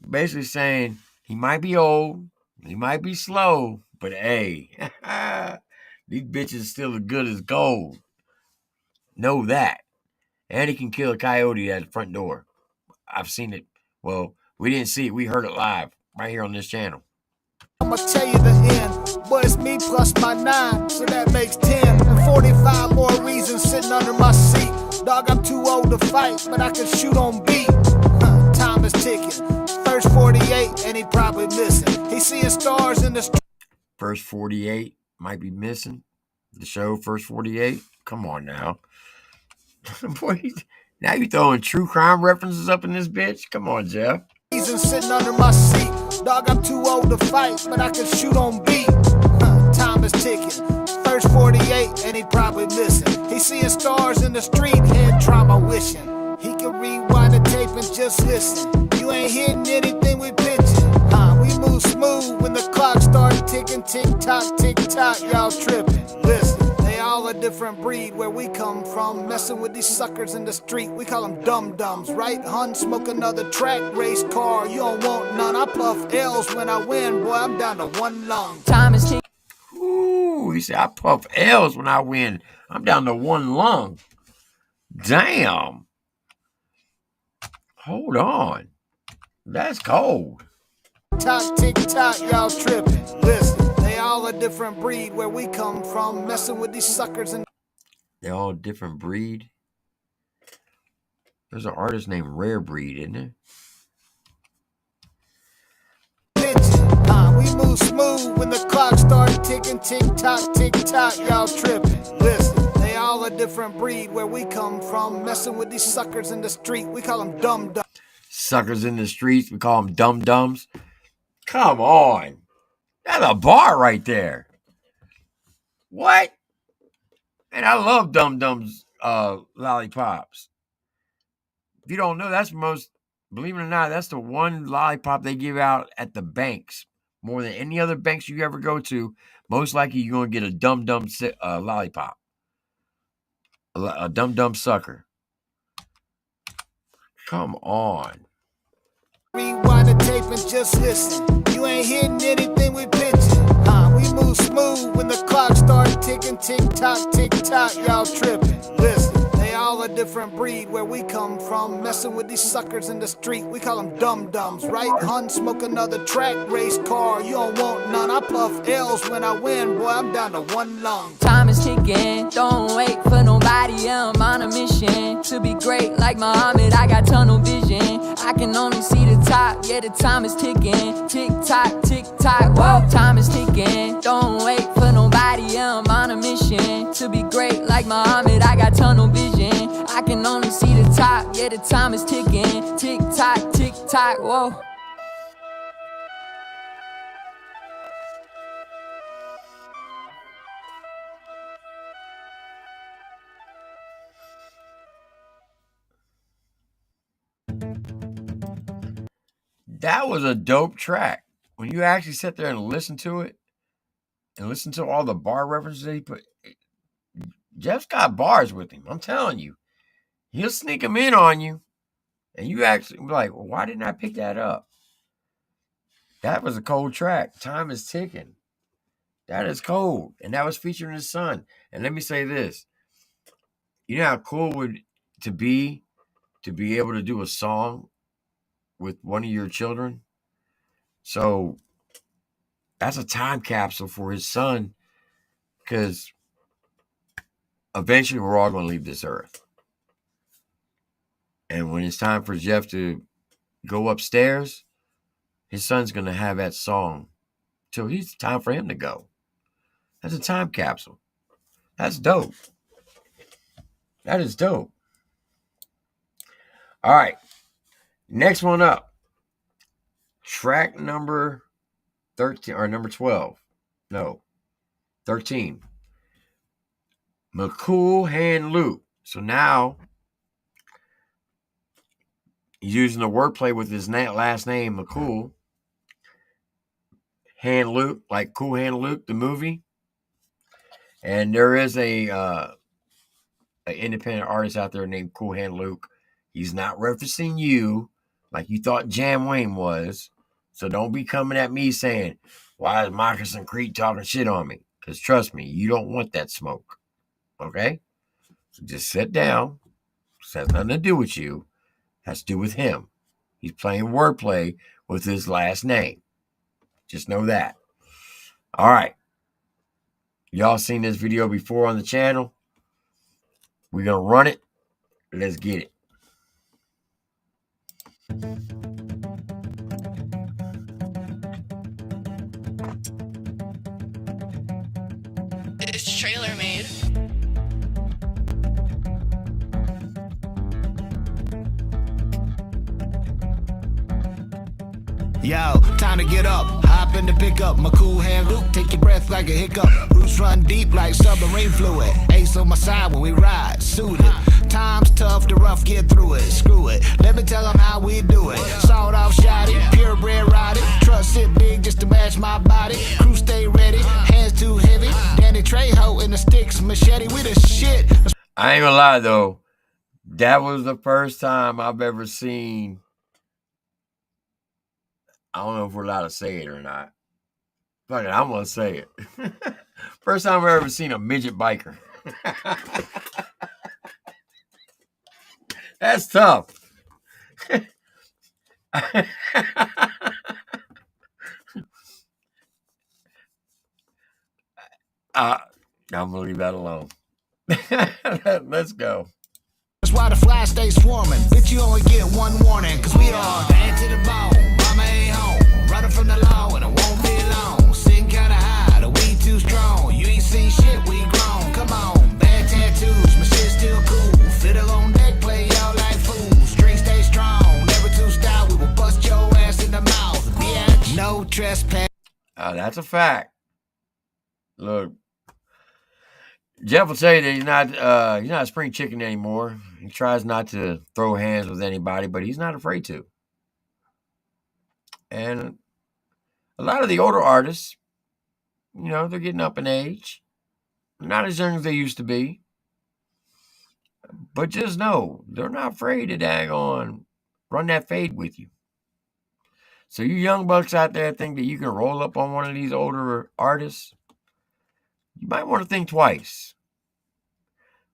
Basically saying he might be old, he might be slow, but hey, these bitches still as good as gold. Know that. And he can kill a coyote at the front door. I've seen it. Well, we didn't see it. We heard it live right here on this channel.
I'ma tell you the end, but it's me plus my 9, so that makes 10. And 45 more reasons sitting under my seat. Dog, I'm too old to fight, but I can shoot on beat. Time is ticking. First 48, and he probably missing. He's seeing stars in the street.
First 48 might be missing. The show First 48. Come on now. Boy, now you throwing true crime references up in this bitch? Come on, Jeff.
Reasons sitting under my seat. Dog, I'm too old to fight, but I can shoot on beat. Time is ticking. First 48, and he probably missing. He's seeing stars in the street, head trauma wishing. He can rewind the tape and just listen. You ain't hitting anything we pitching. We move smooth when the clock starts ticking. Tick tock, y'all tripping. Listen, they all a different breed where we come from. Messing with these suckers in the street, we call them dum-dums, right? Hun, smoke another track, race car, you don't want none. I puff L's when I win, boy, I'm down to 1 lung.
Time is ticking.
Ooh, he said, I puff L's when I win. I'm down to 1 lung. Damn. Hold on. That's cold.
Tick tock, y'all tripping. Listen, they all a different breed where we come from. Messing with these suckers and
They're all different breed. There's an artist named Rare Breed, isn't there?
we move smooth when the clock starts ticking. Tick tock, y'all tripping. Listen, they all a different breed where we come from. Messing with these suckers in the street, we call them dum-dums.
Suckers in the streets, we call them dum-dums. Come on. That's a bar right there. What? Man, I love dum-dums lollipops. If you don't know, that's believe it or not, that's the one lollipop they give out at the banks. More than any other banks you ever go to, most likely you're going to get a dum-dum lollipop. A dum-dum sucker. Come on.
Rewind the tape and just listen. You ain't hitting anything we pitching. We move smooth when the clock starts ticking. Tick tock, y'all tripping. Listen, they all a different breed where we come from. Messing with these suckers in the street, we call them dum-dums, right? Hun, smoke another track, race car, you don't want none. I puff L's when I win, boy, I'm down to 1 lung.
Time is ticking, don't wait for nobody. I'm on a mission to be great like Muhammad. I got tunnel vision. I can only see the top. Yeah, the time is ticking. Tick tock. Whoa, time is ticking. Don't wait for nobody. I'm on a mission to be great like Muhammad. I got tunnel vision. I can only see the top. Yeah, the time is ticking. Tick tock. Whoa.
That was a dope track. When you actually sit there and listen to it, and listen to all the bar references that he put, Jeff's got bars with him. I'm telling you. He'll sneak them in on you, and you actually be like, well, why didn't I pick that up? That was a cold track. Time is ticking. That is cold. And that was featuring his son. And let me say this. You know how cool would to be able to do a song with one of your children? So that's a time capsule for his son, because eventually we're all going to leave this earth. And when it's time for Jeff to go upstairs, his son's going to have that song till it's time for him to go. That's a time capsule. That's dope. That is dope. All right. Next one up. track number 13 or number 12. No, 13. McCool hand loop. So now he's using the wordplay with his last name, McCool. Hand Luke, like Cool Hand Luke, the movie. And there is an independent artist out there named Cool Hand Luke. He's not referencing you like you thought Jam Wayne was. So don't be coming at me saying, why is Moccasin Creek talking shit on me? Because trust me, you don't want that smoke. Okay? So just sit down. This has nothing to do with you. It has to do with him. He's playing wordplay with his last name. Just know that. All right. Y'all seen this video before on the channel. We're going to run it. Let's get it.
It's trailer made.
Yo, time to get up, hop in the pickup. McCool hand Luke, take your breath like a hiccup. Roots run deep like submarine fluid. Ace on my side when we ride, suited. Time's tough, the rough get through it. Screw it, let me tell them how we do it. Sawed off shotty, purebred rotted. Trust sit big just to match my body. Crew stay ready, hands too heavy. Danny Trejo in the sticks, machete, we the shit.
I ain't gonna lie though. That was the first time I've ever seen. I don't know if we're allowed to say it or not. Fuck it, I'm going to say it. First time I've ever seen a midget biker. That's tough. I'm going to leave that alone. Let's go.
That's why the fly stays swarming. Bitch, you only get one warning. Cause we are bad to the bone. Mama ain't home. Running from the law and it won't be long. Sitting kinda high, the weed too strong. You ain't seen shit, we grown. Come on, bad tattoos, my shit still cool. Fiddle on deck, play y'all like fools. Strings stay strong, never too stout. We will bust your ass in the mouth. Bitch, no trespass.
That's a fact. Look, Jeff will tell you that he's not a spring chicken anymore. He tries not to throw hands with anybody, but he's not afraid to. And a lot of the older artists, you know, they're getting up in age. Not as young as they used to be. But just know, they're not afraid to daggone run that fade with you. So you young bucks out there think that you can roll up on one of these older artists, you might want to think twice.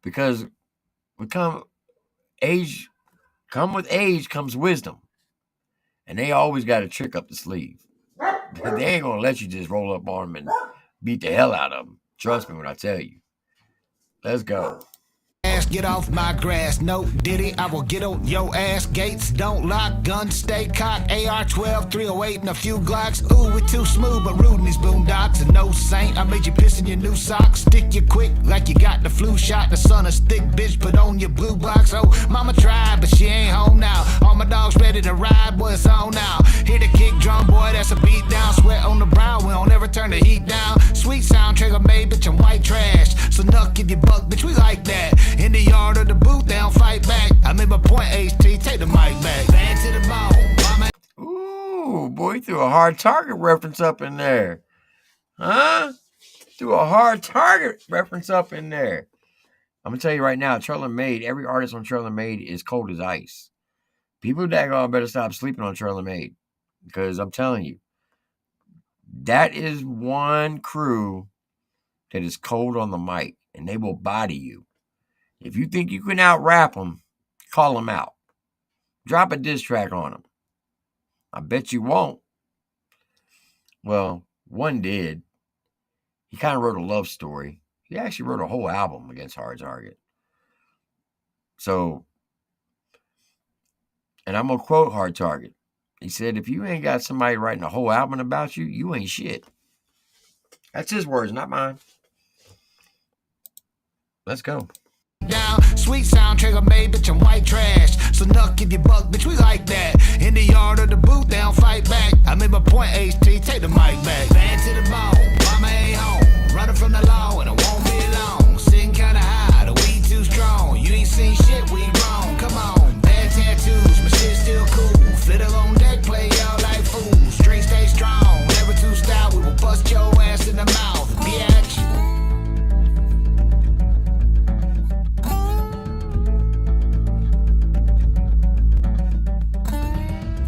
Because come with age comes wisdom. And they always got a trick up the sleeve. They ain't going to let you just roll up on them and beat the hell out of them. Trust me when I tell you. Let's go.
Get off my grass, no diddy, I will get on your ass. Gates don't lock, guns stay cocked. AR-12, 308 and a few Glocks. Ooh, we too smooth, but rude in these boondocks. And no saint, I made you piss in your new socks. Stick you quick like you got the flu shot. The sun is thick, bitch, put on your blue box. Oh, mama tried, but she ain't home now. All my dogs ready to ride, boy, it's on now. Hear the kick drum, boy, that's a beat down. Sweat on the brown, we don't ever turn the heat down. Sweet sound, trigger made, bitch, I'm white trash. So nuck, give you buck, bitch, we like that. In the yard or the booth, they don't fight back. I made my point, HT, take the mic back. Bad to the bone. Mama.
Ooh, boy, threw a hard target reference up in there. Huh? Threw a hard target reference up in there. I'm going to tell you right now, Trailer Made, every artist on Trailer Made is cold as ice. People daggone better stop sleeping on Trailer Made. Because I'm telling you, that is one crew that is cold on the mic. And they will body you. If you think you can out-rap them, call them out. Drop a diss track on them. I bet you won't. Well, one did. He kind of wrote a love story. He actually wrote a whole album against Hard Target. So, and I'm going to quote Hard Target. He said, if you ain't got somebody writing a whole album about you, you ain't shit. That's his words, not mine. Let's go.
Down, sweet sound, trigger made, bitch, I'm white trash. So nuck, give you buck, bitch, we like that. In the yard or the booth, they don't fight back. I'm in Point HT, take the mic back. Bad to the bone, mama ain't home. Running from the law and it won't be long. Sitting kinda high, the weed too strong. You ain't seen shit, we grown. Come on, bad tattoos, my shit still cool. Fiddle on deck, play y'all like fools. Straight stay strong, never too stout. We will bust your ass in the mouth, bitch.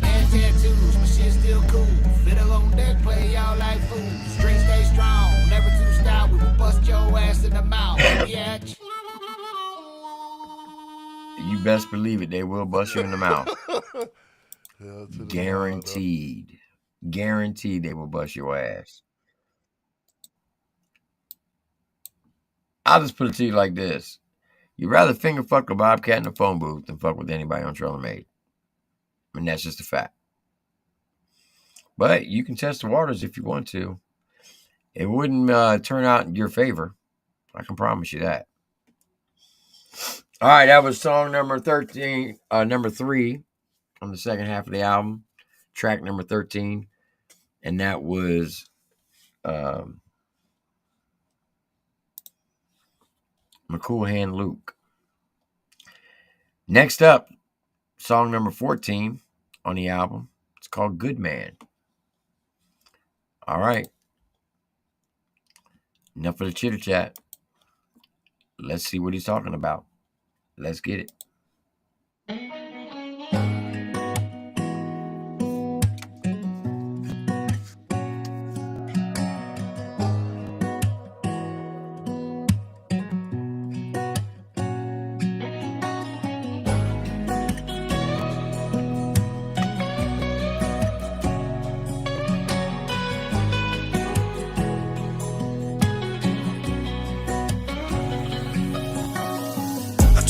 Bad tattoos, my shit still cool. Fiddle on deck, play y'all like fools. Straight stay strong, never too stout. We will bust your ass in the mouth, bitch.
You best believe it, they will bust you in the mouth. Guaranteed. Guaranteed they will bust your ass. I'll just put it to you like this. You'd rather finger fuck a bobcat in the phone booth than fuck with anybody on Trailer Made. And that's just a fact. But you can test the waters if you want to. It wouldn't turn out in your favor. I can promise you that. All right, that was song number 3 on the second half of the album, track number 13, and that was McCool Hand Luke. Next up, song number 14 on the album. It's called Good Man. All right. Enough of the chitter chat. Let's see what he's talking about. Let's get it.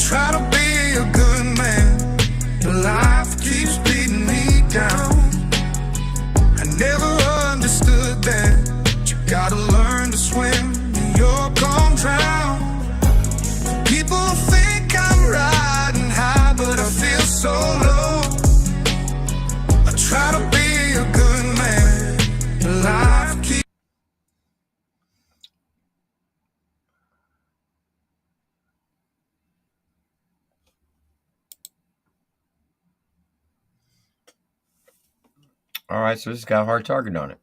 Try to be a good man, but life keeps beating me down. I never understood that you gotta learn to swim, you're gonna drown. People think I'm riding high, but I feel so low. I try to be a good man, but life keeps.
All right, so this got a hard target on it.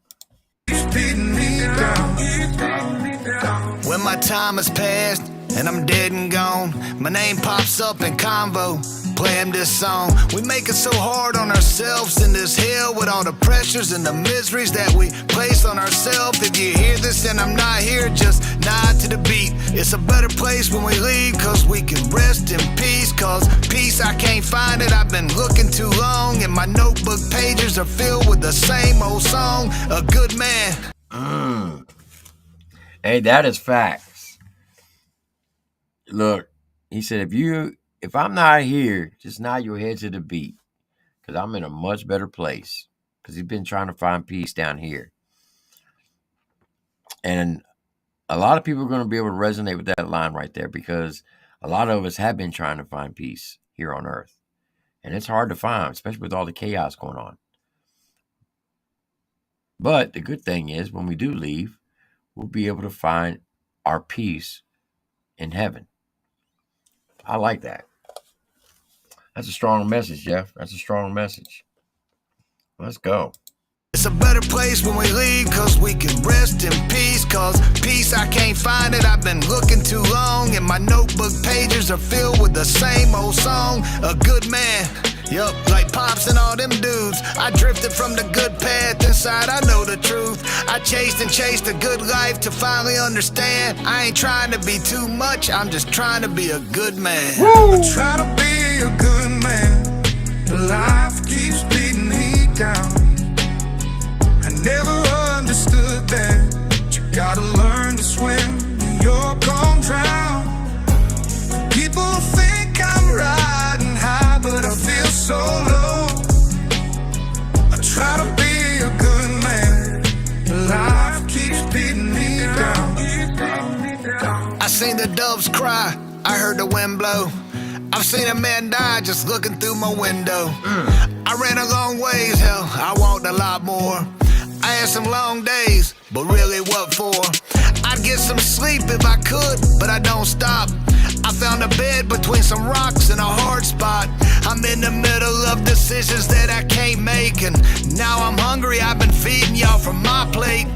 When my time has passed and I'm dead and gone, my name pops up in convo, playing this song. We make it so hard on ourselves in this hell with all the pressures and the miseries that we place on ourselves. If you hear this and I'm not here, just nod to the beat. It's a better place when we leave, cause we can rest in peace. Cause peace, I can't find it, I've been looking too long, and my notebook pages are filled with the same old song, A Good Man.
Hey, that is facts. Look, he said, if I'm not here, just nod your head to the beat, because I'm in a much better place, because he's been trying to find peace down here. And a lot of people are going to be able to resonate with that line right there, because a lot of us have been trying to find peace here on earth. And it's hard to find, especially with all the chaos going on. But the good thing is, when we do leave, we'll be able to find our peace in heaven. I like that. That's a strong message, Jeff. That's a strong message. Let's go.
It's a better place when we leave, cause we can rest in peace. Cause peace, I can't find it, I've been looking too long, and my notebook pages are filled with the same old song, A Good Man. Yup, like Pops and all them dudes, I drifted from the good path, inside I know the truth. I chased and chased a good life to finally understand. I ain't trying to be too much, I'm just trying to be a good man.
I try to be a good man, but life keeps beating me down. I never understood that you gotta learn to swim, you're gonna drown. People think I'm riding high, but I feel so low. I try to be a good man, but life keeps beating me down.
I seen the doves cry, I heard the wind blow. I've seen a man die just looking through my window. I ran a long ways, hell, I walked a lot more.
I had some long days, but really what for? I'd get some sleep if I could, but I don't stop. I found a bed between some rocks in a hard spot. I'm in the middle of decisions that I can't make, and now I'm hungry. I've been feeding y'all from my plate.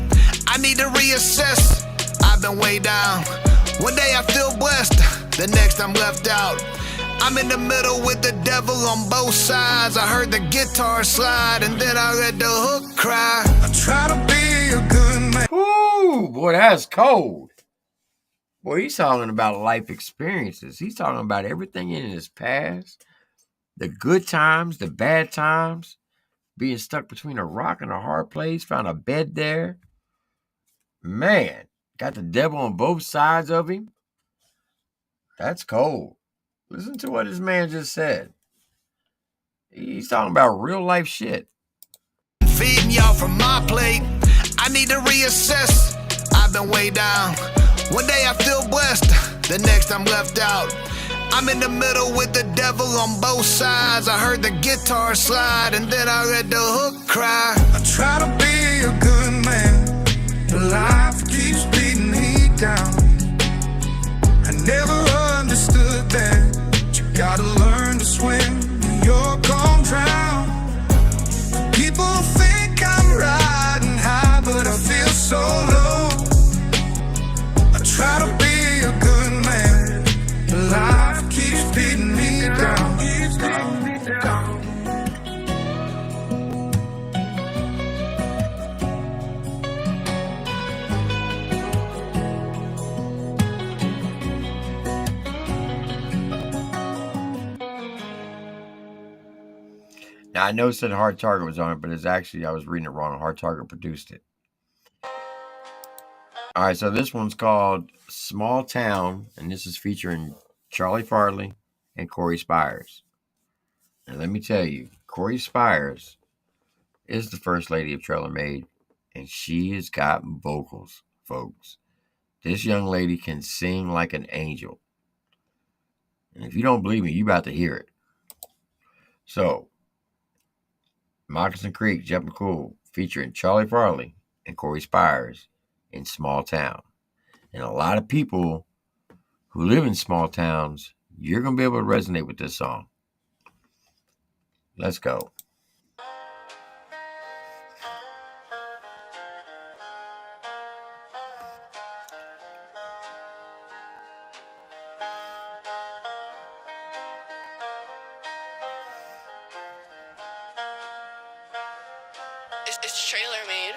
I need to reassess. I've been way down. One day I feel blessed, the next I'm left out. I'm in the middle with the devil on both sides. I heard the guitar slide, and then I let the hook cry. I try to be a good man.
Ooh, boy, that's cold. Boy, he's talking about life experiences. He's talking about everything in his past, the good times, the bad times, being stuck between a rock and a hard place, found a bed there. Man, got the devil on both sides of him. That's cold. Listen to what this man just said. He's talking about real life shit.
Feeding y'all from my plate. I need to reassess. I've been way down. One day I feel blessed, the next I'm left out. I'm in the middle with the devil on both sides. I heard the guitar slide, and then I let the hook cry. I try to be a good man, but life keeps beating me down. I never understood that you gotta learn to swim, or you're gon' drown. People think I'm riding high, but I feel so low. I try to be a good man, but life keeps beating me down.
Now, I noticed that Hard Target was on it, but it's actually, I was reading it wrong. Hard Target produced it. All right, so this one's called Small Town, and this is featuring Charlie Farley and Corey Spires. And let me tell you, Corey Spires is the first lady of Trailer Made, and she has got vocals, folks. This young lady can sing like an angel. And if you don't believe me, you about to hear it. So, Moccasin Creek, Jeff McCool, featuring Charlie Farley and Corey Spires in Small Town. And a lot of people who live in small towns, you're going to be able to resonate with this song. Let's go.
It's Trailer Made.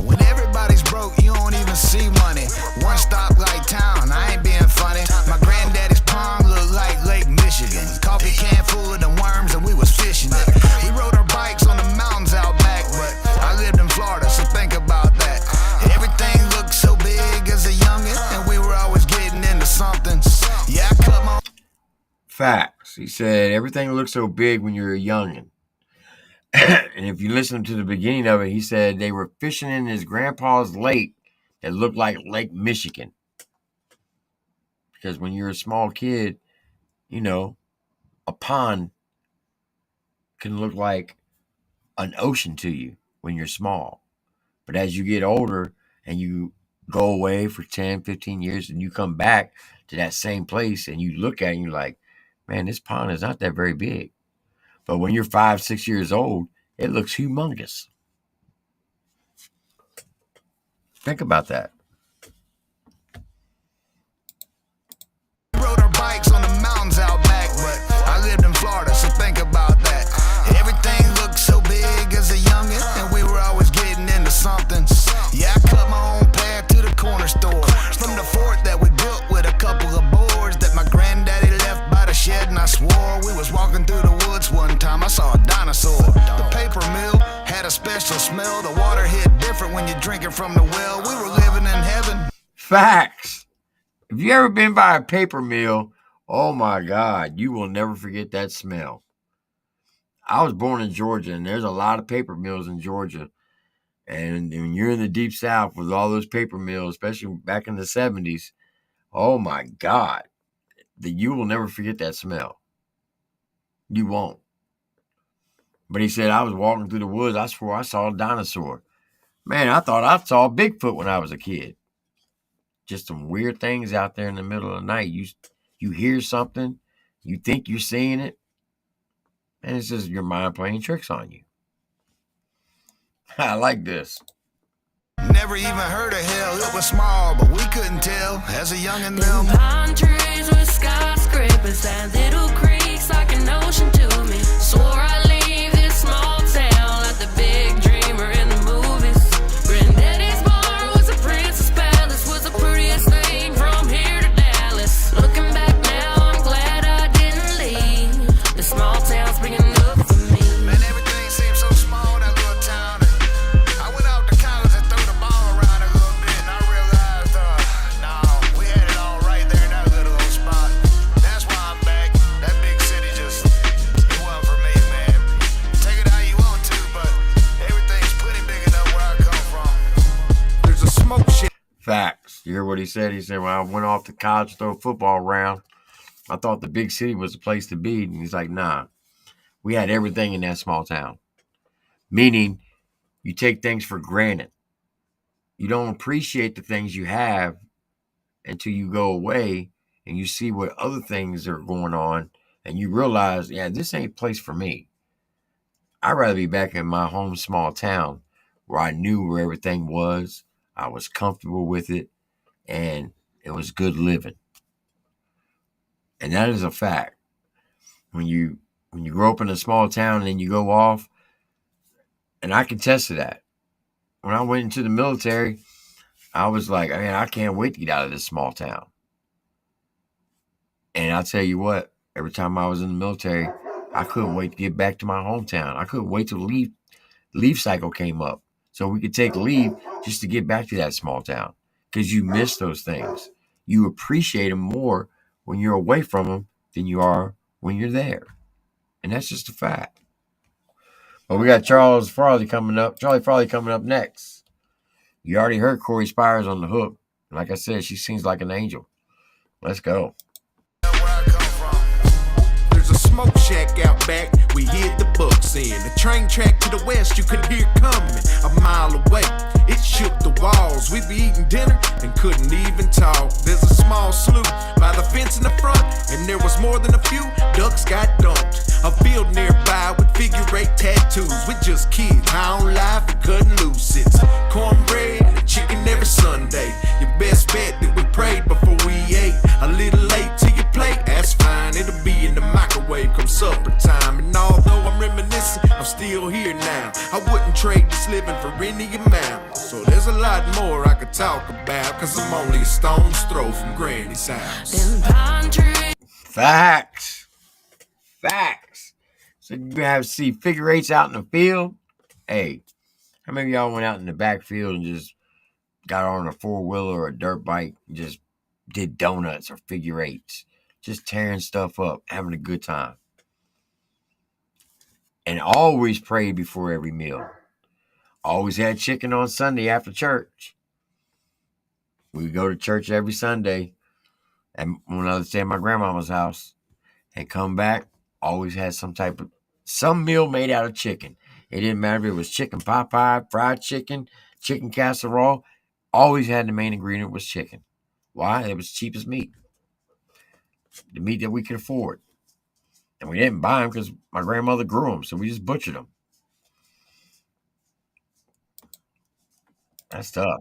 When everybody's broke, you don't even see money. One stop like town, I ain't being funny. My granddaddy's pond looked like Lake Michigan. Coffee can full of the worms and we was fishing it. We rode our bikes on the mountains out back, but I lived in Florida, so think about that. Everything looked so big as a youngin', and we were always getting into something. Yeah, I cut my...
Facts. He said everything looks so big when you're a youngin'. And if you listen to the beginning of it, he said they were fishing in his grandpa's lake that looked like Lake Michigan. Because when you're a small kid, you know, a pond can look like an ocean to you when you're small. But as you get older and you go away for 10, 15 years and you come back to that same place and you look at it and you're like, man, this pond is not that very big. But when you're 5, 6 years old, it looks humongous. Think about that.
We rode our bikes on the mountains out back, but I lived in Florida, so think about that. Everything looked so big as a youngin', and we were always getting into something. Yeah, I cut my own path to the corner store. From the fort that we built with a couple of boards that my granddaddy left by the shed, and I swore we was walking through the woods one time. I saw a dinosaur. The paper mill had a special smell. The water hit different when you're drinking from the well. We were living in heaven.
Facts. If you ever been by a paper mill, oh my God, you will never forget that smell. I was born in Georgia, and there's a lot of paper mills in Georgia. And when you're in the deep South with all those paper mills, especially back in the 70s, oh my God, you will never forget that smell. You won't. But he said, I was walking through the woods. I swore I saw a dinosaur. Man, I thought I saw Bigfoot when I was a kid. Just some weird things out there in the middle of the night. You hear something, you think you're seeing it, and it's just your mind playing tricks on you. I like this.
Never even heard of hell, it was small, but we couldn't tell as a youngin' them.
Pine trees with skyscrapers and little creeks like an ocean to me. Swore I'd leave this small town like the big dreamer in the movies. Granddaddy's barn was a princess palace, was the prettiest thing from here to Dallas. Looking back now, I'm glad I didn't leave. The small town's big enough for me.
Man, everything seems so small in that little town. And I went out to college and threw the ball around a little bit, and I realized, no, we had it all right there in that little old spot. That's why I'm back. That big city just, it wasn't for me, man. Take it how you want to, but everything's pretty big enough where I come from. There's a smoke shit.
Facts. You hear what he said? He said, when I went off to college to throw a football around, I thought the big city was the place to be. And he's like, nah, we had everything in that small town. Meaning, you take things for granted. You don't appreciate the things you have until you go away and you see what other things are going on and you realize, yeah, this ain't a place for me. I'd rather be back in my home small town where I knew where everything was. I was comfortable with it, and it was good living. And that is a fact. When you grow up in a small town and then you go off, and I can attest to that. When I went into the military, I was like, man, I can't wait to get out of this small town. And I'll tell you what, every time I was in the military, I couldn't wait to get back to my hometown. I couldn't wait till the leave cycle came up so we could take leave just to get back to that small town, because you miss those things. You appreciate them more when you're away from them than you are when you're there. And that's just a fact. But we got Charlie Farley coming up next. You already heard Corey Spires on the hook. Like I said, she sings like an angel. Let's go.
There's a smoke shack out back, we hid the books in. The train track to the west you could hear coming a mile away. It shook the walls, we'd be eating dinner and couldn't even talk. There's a small slough by the fence in the front, and there was more than a few ducks got dumped. A field nearby with figure eight tattoos. We're just kids, high on life and cutting loose. It's cornbread and chicken every Sunday. Your best bet that we prayed before we ate. A little late to your plate, that's fine. It'll be in the microwave come supper time. And although I'm reminiscing, I'm still here now. I wouldn't trade this living for any amount. So there's a lot more I could talk about, cause I'm only a stone's throw from Granny's house.
Facts. So you have to see figure eights out in the field. Hey, how many of y'all went out in the backfield and just got on a four-wheeler or a dirt bike and just did donuts or figure eights? Just tearing stuff up, having a good time. And always prayed before every meal. Always had chicken on Sunday after church. We would go to church every Sunday. And when I would stay at my grandmama's house and come back, always had some meal made out of chicken. It didn't matter if it was chicken pot pie, fried chicken, chicken casserole. Always had the main ingredient was chicken. Why? It was cheapest meat. The meat that we could afford. And we didn't buy them because my grandmother grew them, so we just butchered them. That's tough.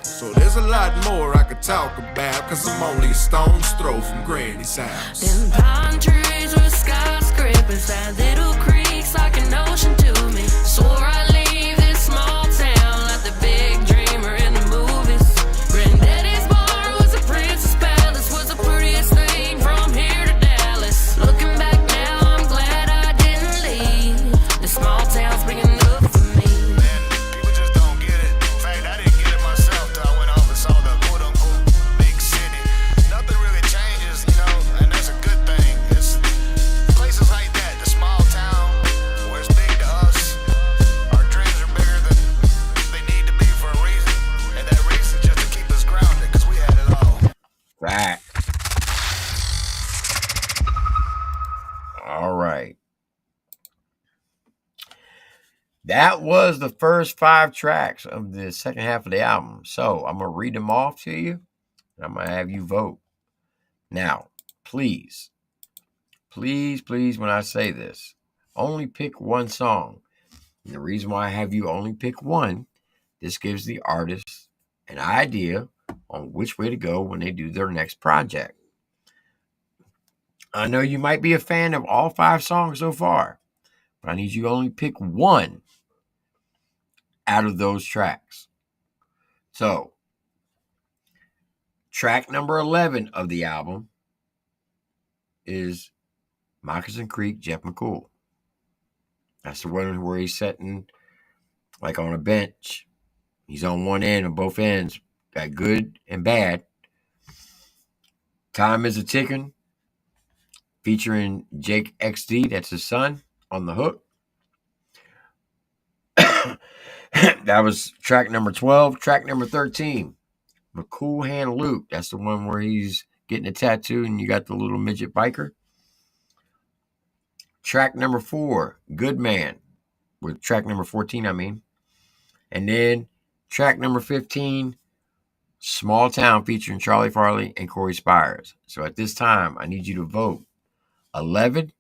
So there's a lot more I could talk about, cause I'm only a stone's throw from Granny's house.
Them pine trees with skyscrapers and little creeks like an ocean to me. Swore I'd leave this small town like the big dreamer in the movies. Granddaddy's barn was a princess palace, was the prettiest thing from here to Dallas. Looking back now, I'm glad I didn't leave. The small town's big enough for me.
Man, people just don't get it. In fact, I didn't get it myself till I went off and saw the quote-unquote big city. Nothing really changes, and that's a good thing. It's places like that, the small town,
That was the first 5 tracks of the second half of the album. So I'm going to read them off to you. And I'm going to have you vote. Now, please, when I say this, only pick one song. And the reason why I have you only pick one, this gives the artist an idea on which way to go when they do their next project. I know you might be a fan of all 5 songs so far, but I need you to only pick one out of those tracks. So, track number 11 of the album is Moccasin Creek, Jeff McCool. That's the one where he's sitting like on a bench. He's on one end and both ends, got good and bad. Time is a Tickin, featuring Jake XD, that's his son, on the hook. That was track number 12. Track number 13, McCool Hand Luke. That's the one where he's getting a tattoo and you got the little midget biker. Track number 4, Good Man, with track number 14, I mean. And then track number 15, Small Town, featuring Charlie Farley and Corey Spires. So at this time, I need you to vote 11,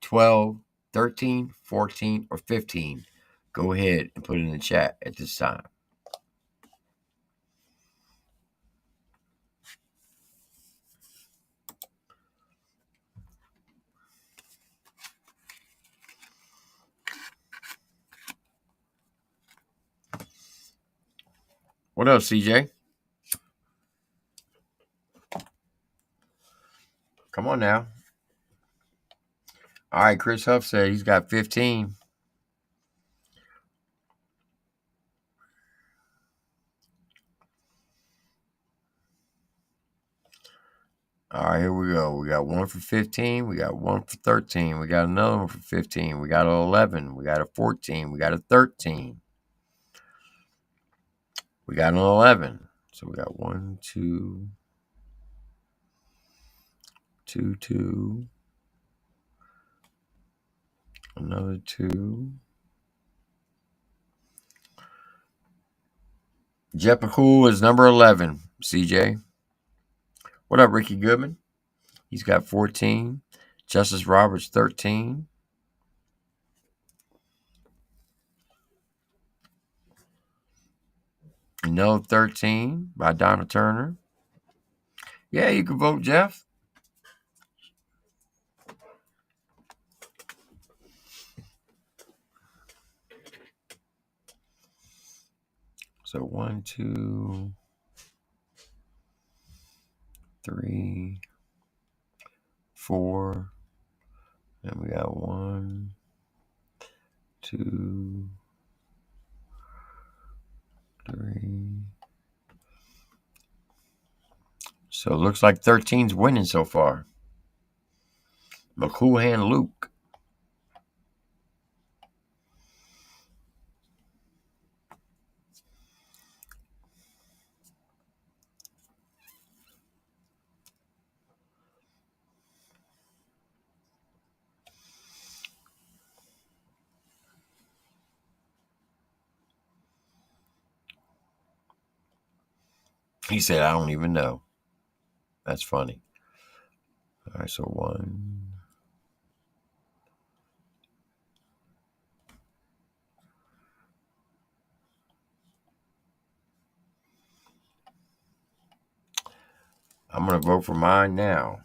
12, 13, 14, or 15. Go ahead and put it in the chat at this time. What else, CJ? Come on now. All right, Chris Huff said he's got 15. All right, here we go. We got one for 15. We got one for 13. We got another one for 15. We got an 11. We got a 14. We got a 13. We got an 11. So we got 1, 2, 2, 2. Another 2. Jeff McCool is number 11, CJ. What up, Ricky Goodman? He's got 14. Justice Roberts, 13. Another 13 by Donna Turner. Yeah, you can vote, Jeff. So 1, 2, 3, 4. Then we got 1, 2, 3. So it looks like 13's winning so far. McCool Hand Luke. He said, I don't even know. That's funny. All right, so 1. I'm going to vote for mine now.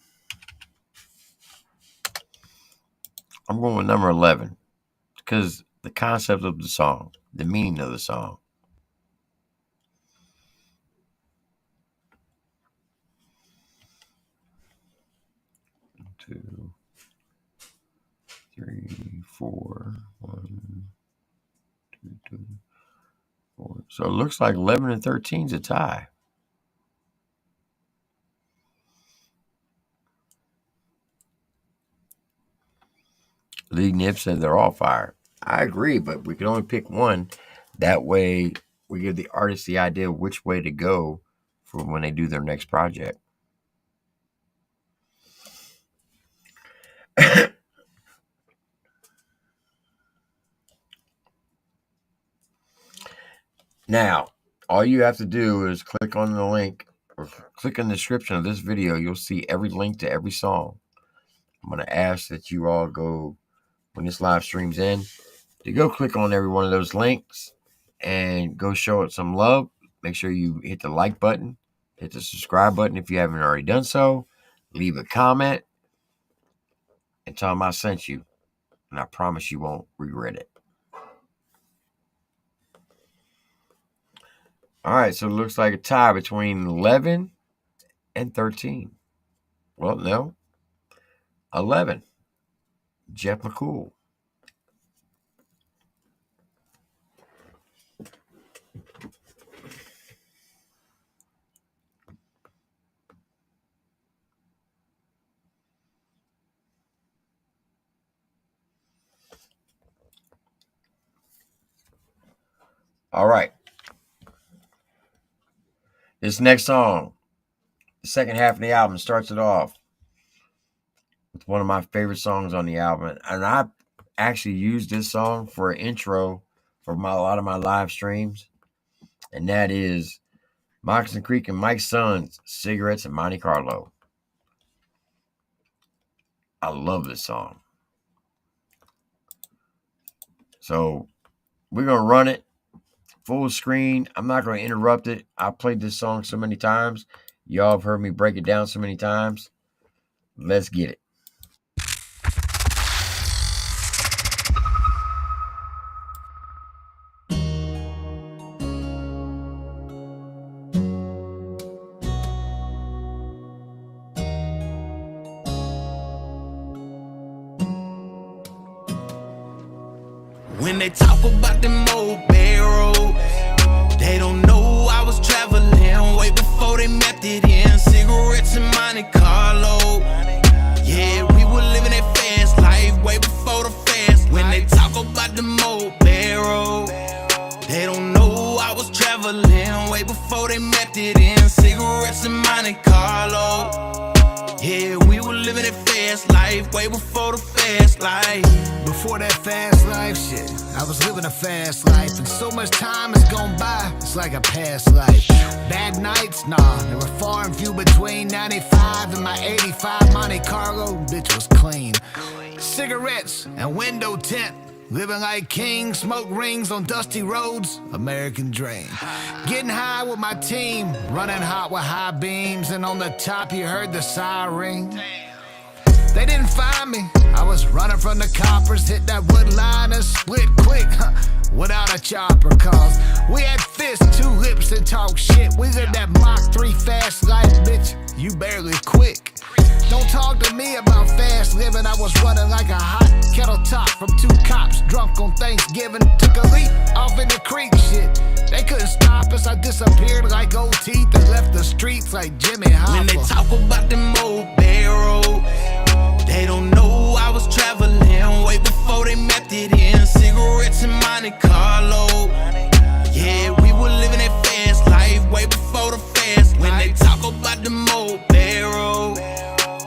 I'm going with number 11 because the concept of the song, the meaning of the song. Two, 3, 4. 1, 2, 2, 4. So it looks like 11 and 13 is a tie. Lee Nip said they're all fire. I agree, but we can only pick one. That way, we give the artist the idea of which way to go for when they do their next project. Now, all you have to do is click on the link or click in the description of this video. You'll see every link to every song. I'm going to ask that you all go, when this live stream's in, to go click on every one of those links and go show it some love. Make sure you hit the like button, hit the subscribe button if you haven't already done so. Leave a comment and tell them I sent you. And I promise you won't regret it. All right, so it looks like a tie between 11 and 13. Well, no. 11. Jeff McCool. All right. This next song, the second half of the album, starts it off with one of my favorite songs on the album. And I actually used this song for an intro for a lot of my live streams. And that is Moccasin Creek and Mike's Sons, Cigarettes and Monte Carlo. I love this song. So we're going to run it full screen. I'm not going to interrupt it. I played this song so many times. Y'all have heard me break it down so many times. Let's get it.
When they talk about them old barrels, they don't know I was traveling way before they mapped it in. Cigarettes and Monte Carlo. Yeah, we were living that fast life way before the fast. When they talk about them old barrels, they don't know I was traveling way before they mapped it in. Cigarettes and Monte Carlo. Yeah, we were living that fast life way before the fast life.
Before that fast life shit, I was living a fast life, and so much time has gone by, it's like a past life. Bad nights, nah, they were far and few between. 95 and my 85 Monte Carlo, bitch was clean. Cigarettes and window tint, living like kings, smoke rings on dusty roads, American dream. Getting high with my team, running hot with high beams, and on the top you heard the siren. They didn't find me, I was running from the coppers, hit that wood line and split quick, without a chopper, cause we had fists, 2 lips and talk shit. We lived that Mach 3 fast life, bitch, you barely quick. Don't talk to me about fast living, I was running like a hot kettle top from 2 cops, drunk on Thanksgiving. Took a leap off in the creek, shit, they couldn't stop us, I disappeared like old teeth and left the streets like Jimmy Hoffa.
When they talk about them old barrels, they don't know I was traveling way before they mapped it in. Cigarettes and Monte Carlo. Yeah, we were living that fast life way before the fast. When they talk about them old barrels,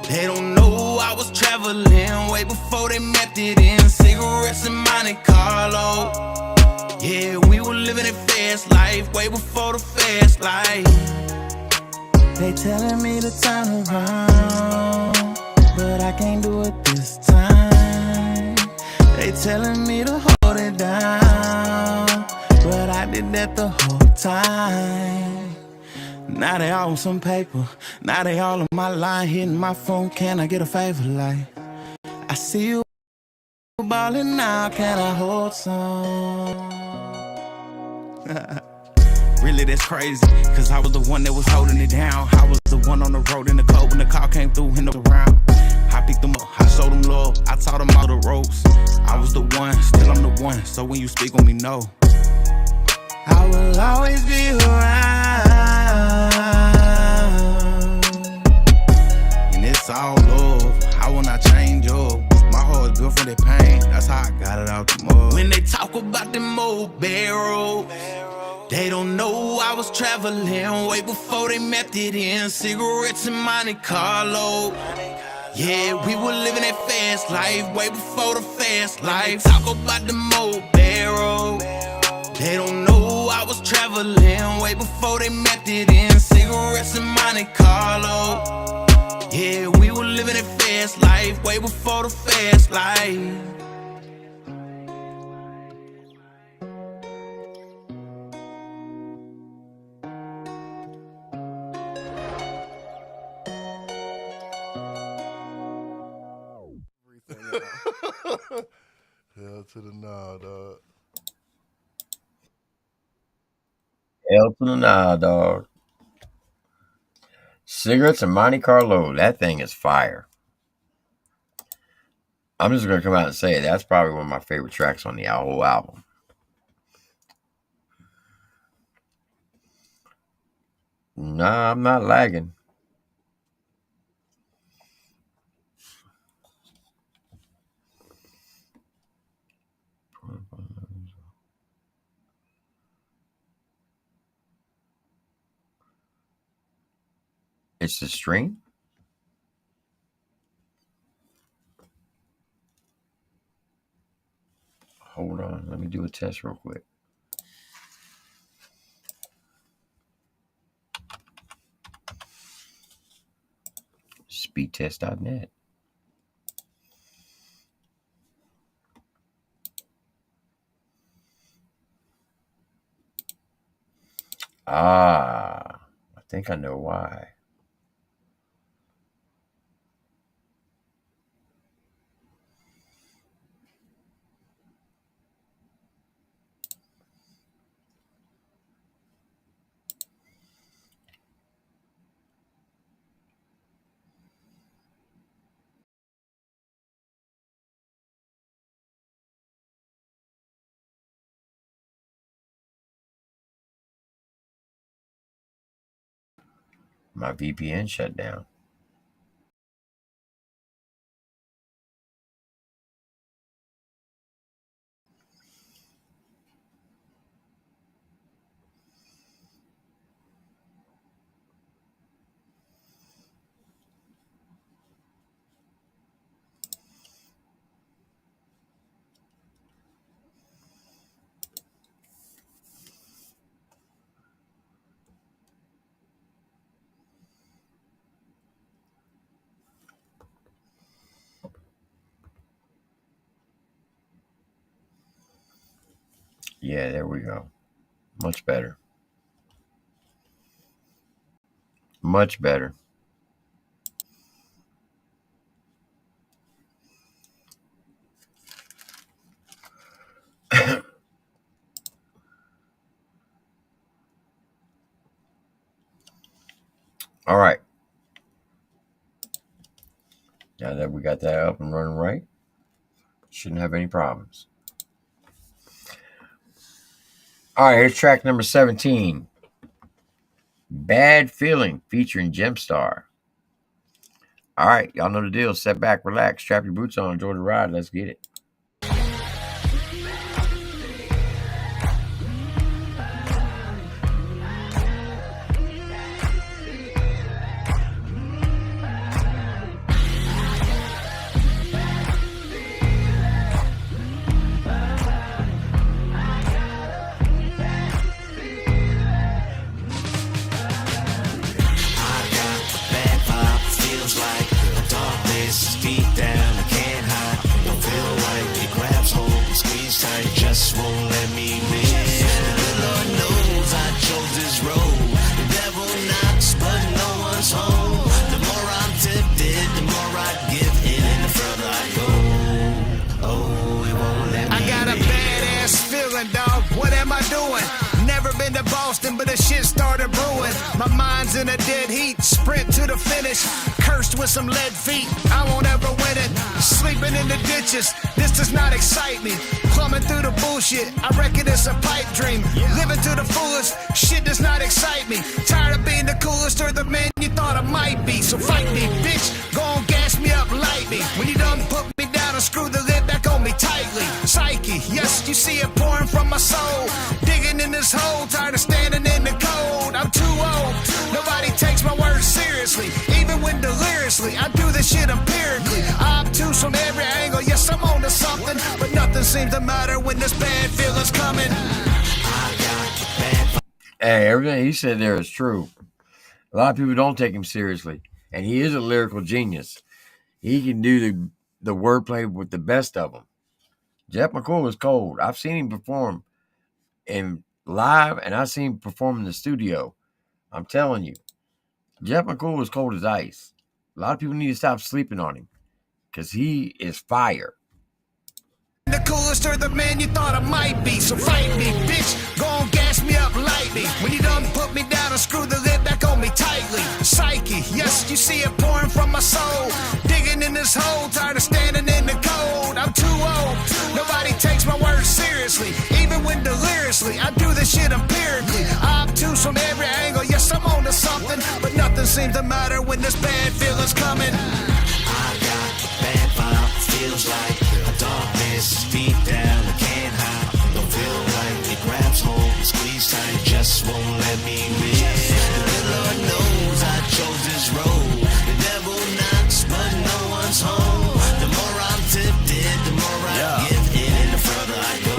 they don't know I was traveling way before they mapped it in. Cigarettes and Monte Carlo. Yeah, we were living that fast life way before the fast life. They telling me to turn around, but I can't do it this time. They telling me to hold it down, but I did that the whole time. Now they all on some paper, now they all on my line, hitting my phone. Can I get a favor? Like, I see you ballin' now, can I hold some? Really, that's crazy, cause I was the one that was holding it down. I was the one on the road in the cold when the car came through and looked around. I picked them up, I showed them love, I taught them all the ropes. I was the one, still I'm the one, so when you speak on me, no. I will always be around, and it's all love, I will not change up. My heart is built for that pain, that's how I got it out the mud. When they talk about them old barrels, they don't know I was traveling way before they mapped it in. Cigarettes and Monte Carlo. Yeah, we were living that fast life way before the fast life. Talk about them old barrels, they don't know I was
Traveling way before they method in cigarettes in Monte Carlo. Yeah, we were living a fast life way before the fast life.
Hell to the nah, dog.
Hell to the nah, dog. Cigarettes and Monte Carlo. That thing is fire. I'm just going to come out and say that's probably one of my favorite tracks on the whole album. Nah, I'm not lagging. It's the string? Hold on. Let me do a test real quick. Speedtest.net. I think I know why. My VPN shut down. Yeah, there we go. Much better. Much better. All right. Now that we got that up and running right, shouldn't have any problems. All right, here's track number 17. Bad Feeling featuring Gemstar. All right, y'all know the deal. Sit back, relax, strap your boots on, enjoy the ride. Let's get it.
But the shit started brewing. My mind's in a dead heat. Sprint to the finish. Cursed with some lead feet. I won't ever win it. Sleeping in the ditches. This does not excite me. Plumbing through the bullshit. I reckon it's a pipe dream. Living to the fullest. Shit does not excite me. Tired of being the coolest or the man you thought I might be. So fight me, bitch. Go on, gas me up lightly. When you done put me down and screw the lid back on me tightly. Psyche, yes, you see it pouring from my soul. Digging in this hole. Tired of standing in the cold. I'm too old. Nobody takes my words seriously. Even when deliriously, I do this shit empirically. I'm obtuse from every angle. Yes, I'm on to something. But nothing seems to matter when this bad feeling's coming. I got the bad
Hey, everything he said there is true. A lot of people don't take him seriously, and he is a lyrical genius. He can do the wordplay with the best of them. Jeff McCool is cold. I've seen him perform in live, and I've seen him perform in the studio. I'm telling you, Jeff McCool is cold as ice. A lot of people need to stop sleeping on him because he is fire.
The coolest or the man you thought I might be. So fight me, bitch. Go on, gas me up lightly. When you done put me down and screw the lid back on me tightly. Psyche, yes, you see it pouring from my soul. Digging in this hole, tired of standing in the cold. I'm too old. Nobody takes my words seriously. Even when deliriously, I do this shit empirically. I'm obtuse from every angle. Yes, I'm on to something. But nothing seems to matter when this bad feeling's coming.
I got a bad vibe, feels like a darkness deep down, I can't hide. Don't feel like it grabs hold and squeeze tight, just won't let me live. The Lord knows I chose this road. The devil knocks, but no one's home. The more I'm tempted, the more I give in, and the further I go.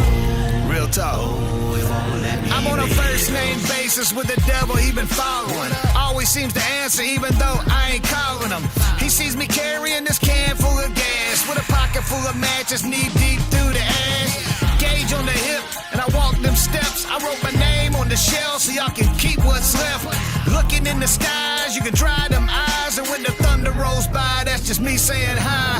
Real talk.
Oh, it won't let me
I'm on a
live.
first name basis with the devil he been following. Always seems to answer even though I ain't calling him. He sees me carrying this can full of gas with a pocket full of matches knee deep through the ash. Gauge on the hip and I walk them steps. I wrote my name on the shell so y'all can keep what's left. Looking in the skies, you can dry them eyes, and when the thunder rolls by, that's just me saying hi.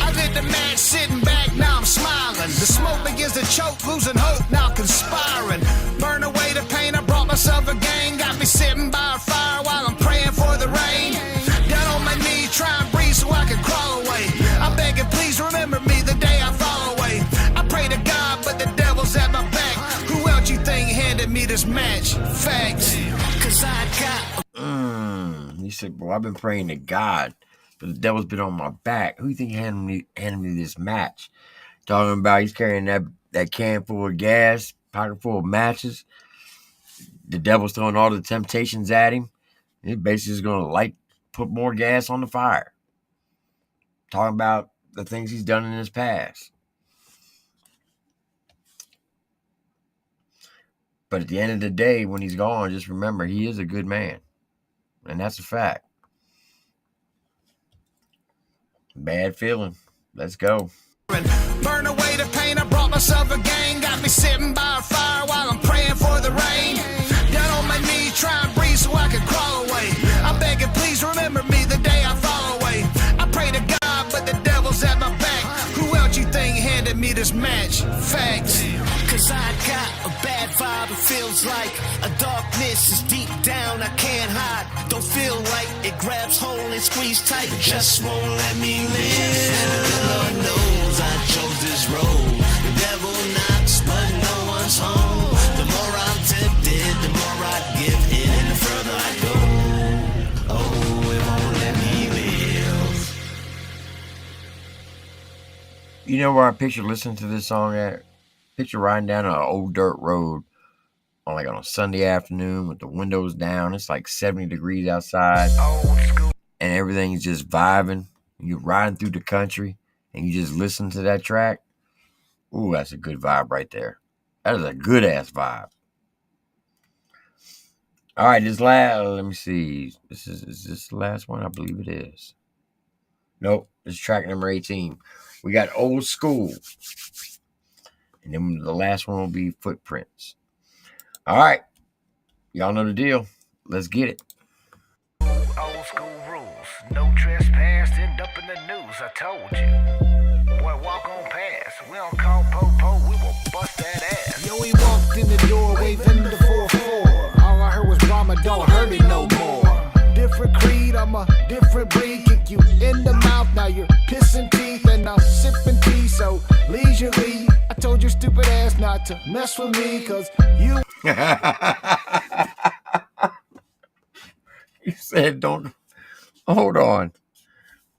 I lit the match sitting back, now I'm smiling. The smoke begins to choke, losing hope, now conspiring. Burn away the pain, I brought myself a gang. Got me sitting by a fire while I'm praying for the rain. Down on my knees, try and breathe so I can crawl away. I'm begging, please remember me the day I fall away. I pray to God, but the devil's at my back. Who else you think handed me this match? Facts. Cause I got
He said, "Boy, I've been praying to God, but the devil's been on my back. Who you think handed me this match?" Talking about he's carrying that can full of gas, pocket full of matches. The devil's throwing all the temptations at him. He's basically just going to put more gas on the fire. Talking about the things he's done in his past. But at the end of the day, when he's gone, just remember, he is a good man. And that's a fact. Bad feeling. Let's go.
burn away the pain. I brought myself a gang. Got me sitting by a fire while I'm praying for the rain. Down on my knees, try and breathe so I can crawl away. I'm begging, please remember me the day I fall away. I pray to God, but the devil's at my back. Who else you think handed me this match? Facts. Cause I got a bad vibe, it feels like a darkness is deep down, I can't hide. Don't feel like it grabs hold and squeeze tight, it just won't let me live. The Lord knows I chose this road. The devil knocks, but no one's home. The more I'm tempted, the more I give in, and the further I go. Oh, it won't let me live.
You know where I picture listening to this song at? Picture riding down an old dirt road on a Sunday afternoon with the windows down. It's like 70 degrees outside. And everything's just vibing. You're riding through the country and you just listen to that track. Ooh, that's a good vibe right there. That is a good ass vibe. All right, let me see. Is this the last one? I believe it is. Nope, it's track number 18. We got Old School. And then the last one will be Footprints. All right. Y'all know the deal. Let's get it.
Old school rules. No trespass. End up in the news. I told you. Boy, walk on past. We don't call po-po. We will bust that ass.
Yo, he walked in the door waving the 4-4. All I heard was Brahma, don't hurt me no more. Different creed, I'm a different breed. Kick you in the mouth, now you're pissing teeth. And I'm sipping tea, so leisurely. I told your stupid ass not to mess with me, cause you...
You said don't... Hold on.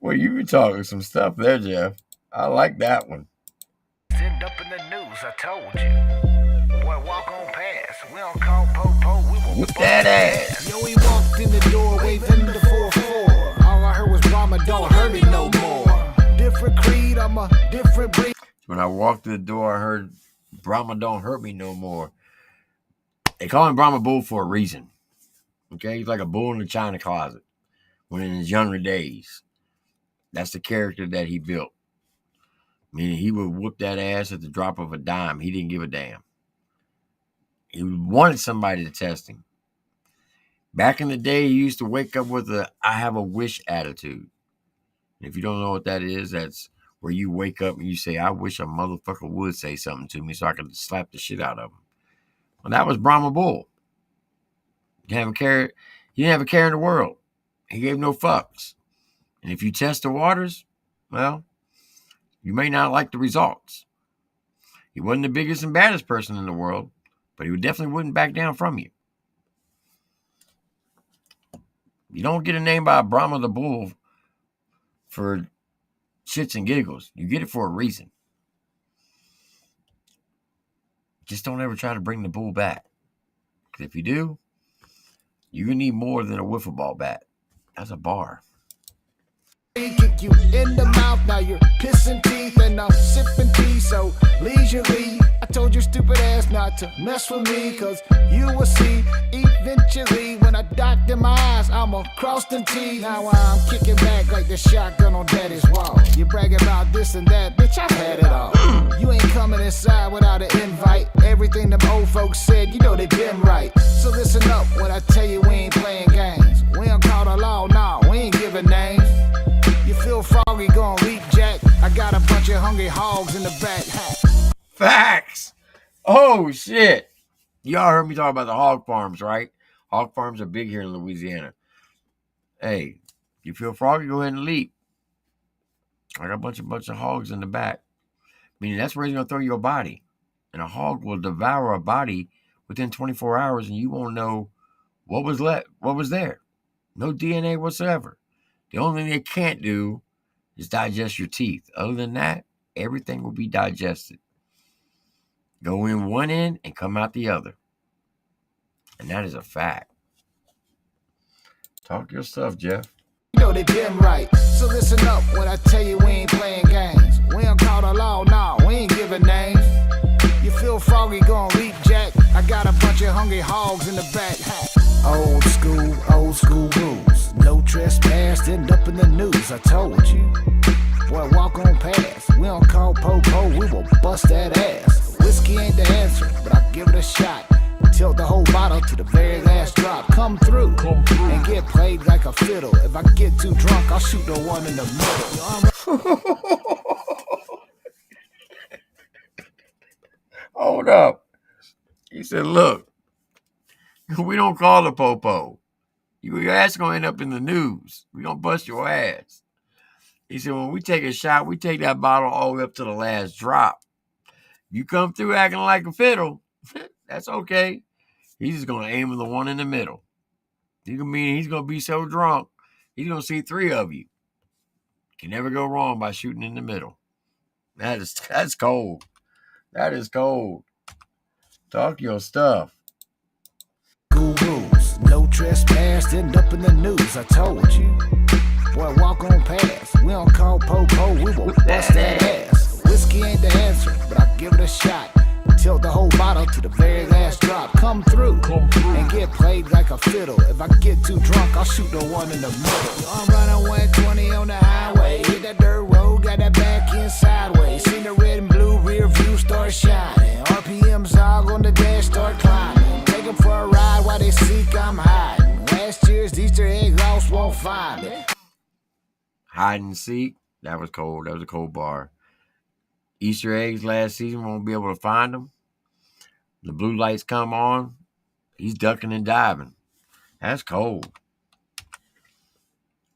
Well, you were talking some stuff there, Jeff. I like that one.
End up in the news, I told you. Boy, walk on past. We don't call po-po. We will
With that ass.
Yo, he walked in the door waving the 4-4. All I heard was Brahma, don't hurt me no more. Different creed, I'm a different breed.
When I walked through the door, I heard Brahma don't hurt me no more. They call him Brahma Bull for a reason. Okay, he's like a bull in the china closet. When in his younger days, that's the character that he built. Meaning he would whoop that ass at the drop of a dime. He didn't give a damn. He wanted somebody to test him. Back in the day, he used to wake up with a I have a wish attitude. If you don't know what that is, that's where you wake up and you say, I wish a motherfucker would say something to me so I could slap the shit out of him. Well, that was Brahma Bull. He didn't have a care in the world. He gave no fucks. And if you test the waters, well, you may not like the results. He wasn't the biggest and baddest person in the world, but he definitely wouldn't back down from you. You don't get a name by Brahma the Bull for shits and giggles. You get it for a reason. Just don't ever try to bring the bull back. Because if you do, you're going to need more than a wiffle ball bat. That's a bar.
Kick you in the mouth, now you're pissing teeth and I'm sipping tea so leisurely. I told your stupid ass not to mess with me, cause you will see eventually when I dot them eyes, I'ma cross them T's. Now I'm kicking back like the shotgun on daddy's wall. You bragging about this and that, bitch, I've had it all. You ain't coming inside without an invite. Everything them old folks said, you know they been right. So listen up when I tell you we ain't playing games. We don't call the law, nah, we ain't giving names. You feel froggy gon' leap, Jack. I got a bunch of hungry hogs in the back.
Facts. Oh, shit. Y'all heard me talk about the hog farms, right? Hog farms are big here in Louisiana. Hey, you feel froggy, go ahead and leap. I got a bunch of hogs in the back. Meaning that's where he's going to throw your body. And a hog will devour a body within 24 hours and you won't know what was there. No DNA whatsoever. The only thing they can't do is digest your teeth. Other than that, everything will be digested. Go in one end and come out the other. And that is a fact. Talk your stuff, Jeff.
You know they been right. So listen up when I tell you we ain't playing games. We don't call the law, nah, we ain't giving names. You feel froggy gon' leap, Jack. I got a bunch of hungry hogs in the back. Old school rules. No trespass, end up in the news. I told you. Boy, walk on past. We don't call po-po, we will bust that ass. Whiskey ain't the answer, but I'll give it a shot. Tilt the whole bottle to the very last drop. Come through and get played like a fiddle. If I get too drunk, I'll shoot the one in the middle.
Hold up. He said, look, we don't call it po-po. Your ass going to end up in the news. We don't bust your ass. He said, when we take a shot, we take that bottle all the way up to the last drop. You come through acting like a fiddle, that's okay. He's just going to aim at the one in the middle. He's going to be so drunk, he's going to see three of you. Can never go wrong by shooting in the middle. That's cold. That is cold. Talk your stuff.
School rules, no trespass, end up in the news. I told you. Boy, walk on past. We don't call po-po, we will bust that ass. Whiskey ain't the answer, but I'll give it a shot. Tilt the whole bottle to the very last drop. Come through and get played like a fiddle. If I get too drunk, I'll shoot the one in the middle. I'm running 120 on the highway. Hit that dirt road, got that back end sideways. Seen the red and blue rear view start shining. RPMs all on the dash start climbing. Take them for a ride while they seek I'm hiding. Last year's Easter egg lost won't find it.
Hide and seek. That was cold. That was a cold bar. Easter eggs last season, won't be able to find them. The blue lights come on. He's ducking and diving. That's cold.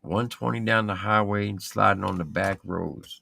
120 down the highway and sliding on the back roads.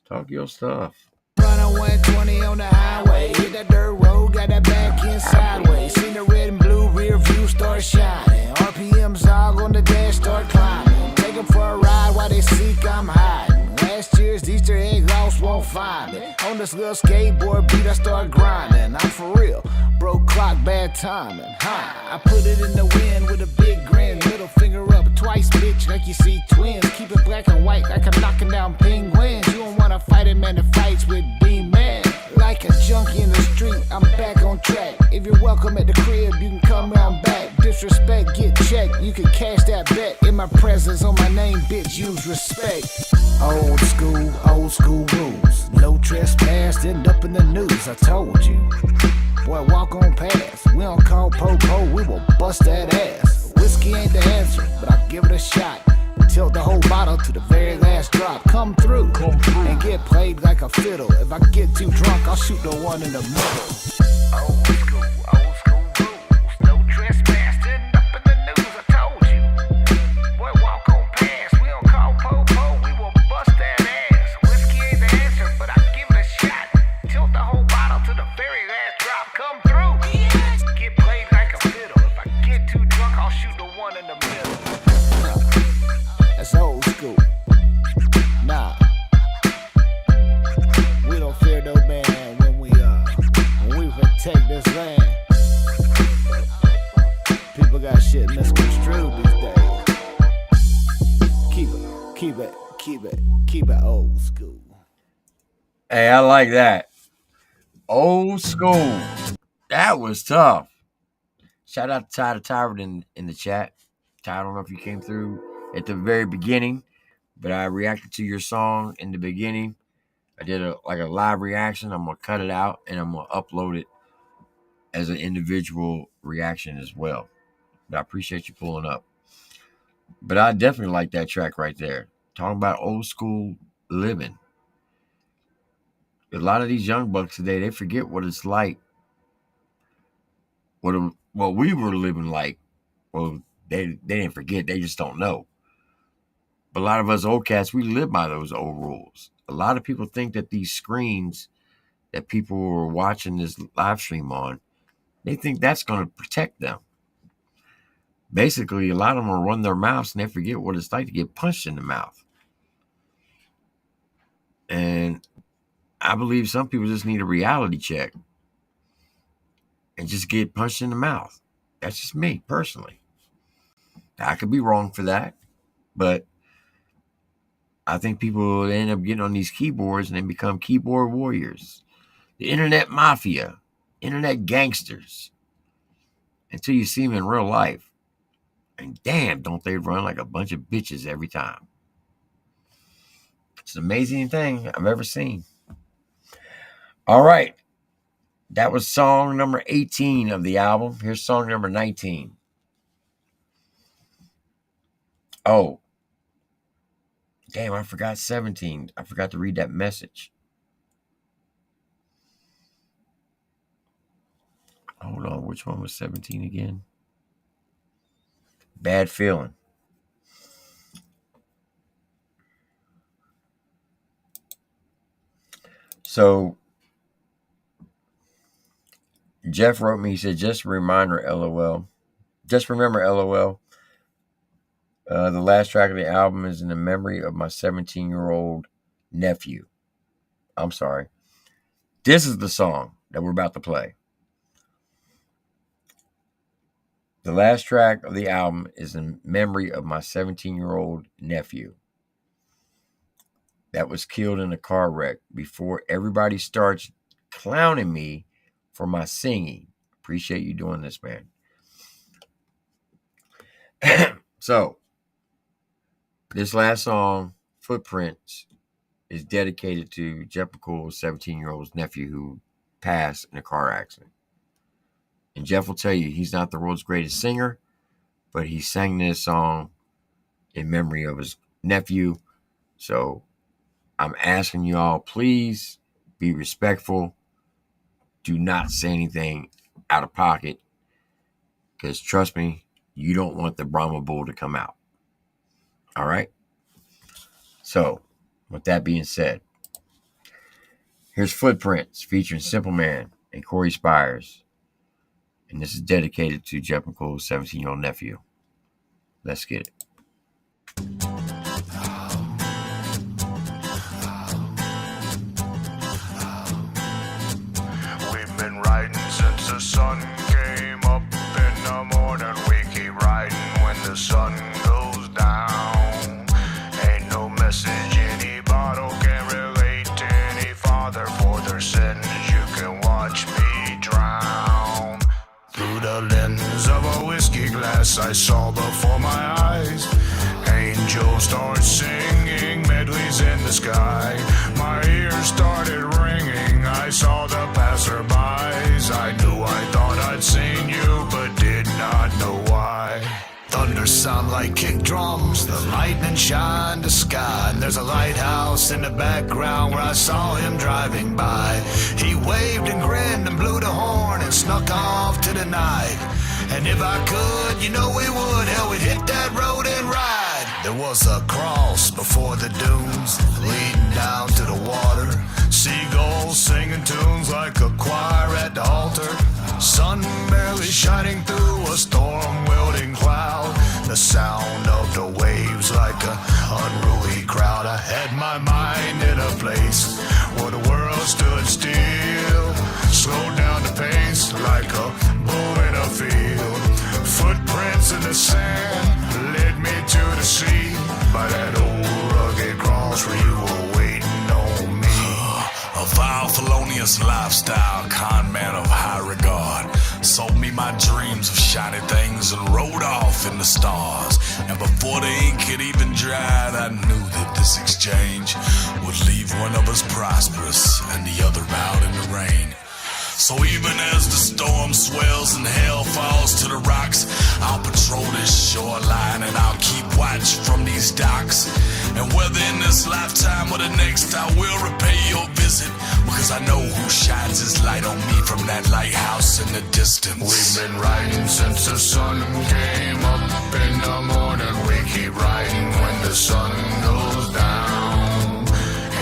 Talk your stuff.
Running 120 on the highway. Hit that dirt road, got that back end sideways. Seen the red and blue rear view start shining. RPMs all on the dash start climbing. Take them for a ride while they seek I'm hiding. Last year's Easter egg lost won't find it. On this little skateboard beat I start grinding. I'm for real. Broke clock, bad timing. I put it in the wind with a big grin. Middle finger up twice, bitch, like you see twins. Keep it black and white like I'm knocking down penguins. You don't wanna fight a man that fights with D-man. Like like a junkie in the street, I'm back on track. If you're welcome at the crib, you can come round back. Disrespect, get checked, you can cash that bet. In my presence, on my name, bitch, use respect. Old school rules. No trespass, end up in the news, I told you. Boy, walk on past, we don't call po-po, we will bust that ass. Whiskey ain't the answer, but I'll give it a shot. Tilt the whole bottle to the very last drop. Come through and get played like a fiddle. If I get too drunk, I'll shoot the one in the middle. Old school rules. No trespass, end up in the news, I told you. Boy, walk on past, we don't call po-po, we will bust that ass. Whiskey ain't the answer, but I'll give it a shot. Tilt the whole bottle to the very last drop. Come through, get played like a fiddle. If I get too drunk, I'll shoot the one in the middle. That's old school. Nah, we don't fear no man when we protect this land. People got shit misconstrued these days. Keep it old school.
Hey, I like that. Old school. That was tough. Shout out to Tyrant in the chat. Ty, I don't know if you came through at the very beginning, but I reacted to your song in the beginning. I did a live reaction. I'm going to cut it out and I'm going to upload it as an individual reaction as well. But I appreciate you pulling up. But I definitely like that track right there. Talking about old school living. A lot of these young bucks today, they forget what it's like. What we were living like. Well, they didn't forget. They just don't know. But a lot of us old cats, we live by those old rules. A lot of people think that these screens that people were watching this live stream on, they think that's going to protect them. Basically, a lot of them will run their mouths and they forget what it's like to get punched in the mouth. And I believe some people just need a reality check and just get punched in the mouth. That's just me, personally. I could be wrong for that, but I think people end up getting on these keyboards and they become keyboard warriors. The internet mafia, internet gangsters, until you see them in real life. And damn, don't they run like a bunch of bitches every time. It's an amazing thing I've ever seen. All right. That was song number 18 of the album. Here's song number 19. Oh. Damn, I forgot 17. I forgot to read that message. Hold on. Which one was 17 again? Bad Feeling. So, Jeff wrote me, he said, just a reminder, LOL. Just remember, LOL. The last track of the album is in the memory of my 17-year-old nephew. I'm sorry. This is the song that we're about to play. The last track of the album is in memory of my 17-year-old nephew that was killed in a car wreck before everybody starts clowning me for my singing. Appreciate you doing this, man. So, this last song, Footprints, is dedicated to Jeff McCool's 17-year-old nephew who passed in a car accident. And Jeff will tell you he's not the world's greatest singer, but he sang this song in memory of his nephew. So I'm asking you all, please be respectful. Do not say anything out of pocket. Because trust me, you don't want the Brahma Bull to come out. All right? So, with that being said, here's Footprints featuring Simple Man and Corey Spires. And this is dedicated to Jeff McCool's 17-year-old nephew. Let's get it.
We've been riding since the sun came up in the morning. We keep riding when the sun goes down. Ain't no message any bottle can relate to any father for their sins. You lens of a whiskey glass I saw before my eyes. Angels start singing medleys in the sky. My ears started ringing, I saw the passerbys. I knew I thought I'd seen you, but did not know why.
Thunder sound like kick drums, the lightning shine the sky. And there's a lighthouse in the background where I saw him driving by. He waved and grinned and blew the horn and snuck off to the night. And if I could, you know we would, hell, we'd hit that road and ride. There was a cross before the dunes, leading down to the water. Seagulls singing tunes like a choir at the altar. Sun barely shining through a storm-wielding cloud. The sound of the waves like an unruly crowd. I had my mind in a place where the world stood still. Slowed down the pace like a bull in a field. Footprints in the sand led me to the sea. By that old rugged cross where you were waiting on me.
A vile, felonious lifestyle, con man of high regard, sold me my dreams of shiny things and rode off in the stars. And before the ink had even dried, I knew that this exchange would leave one of us prosperous and the other out in the rain. So even as the storm swells and hell falls to the rocks, I'll patrol this shoreline and I'll keep watch from these docks. And whether in this lifetime or the next, I will repay your visit, because I know who shines his light on me from that lighthouse in the distance.
We've been riding since the sun came up in the morning. We keep riding when the sun goes down.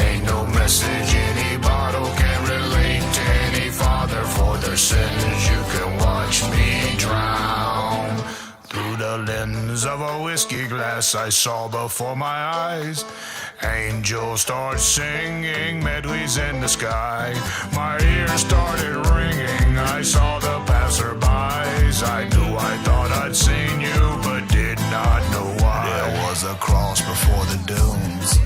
Ain't no message any bottle can relate to any father for their sins. You can watch me drown. Through the lens of a whiskey glass I saw before my eyes. Angels start singing medleys in the sky. My ears started ringing, I saw the passerbys. I knew I thought I'd seen you, but did not know why.
There was a cross before the dunes,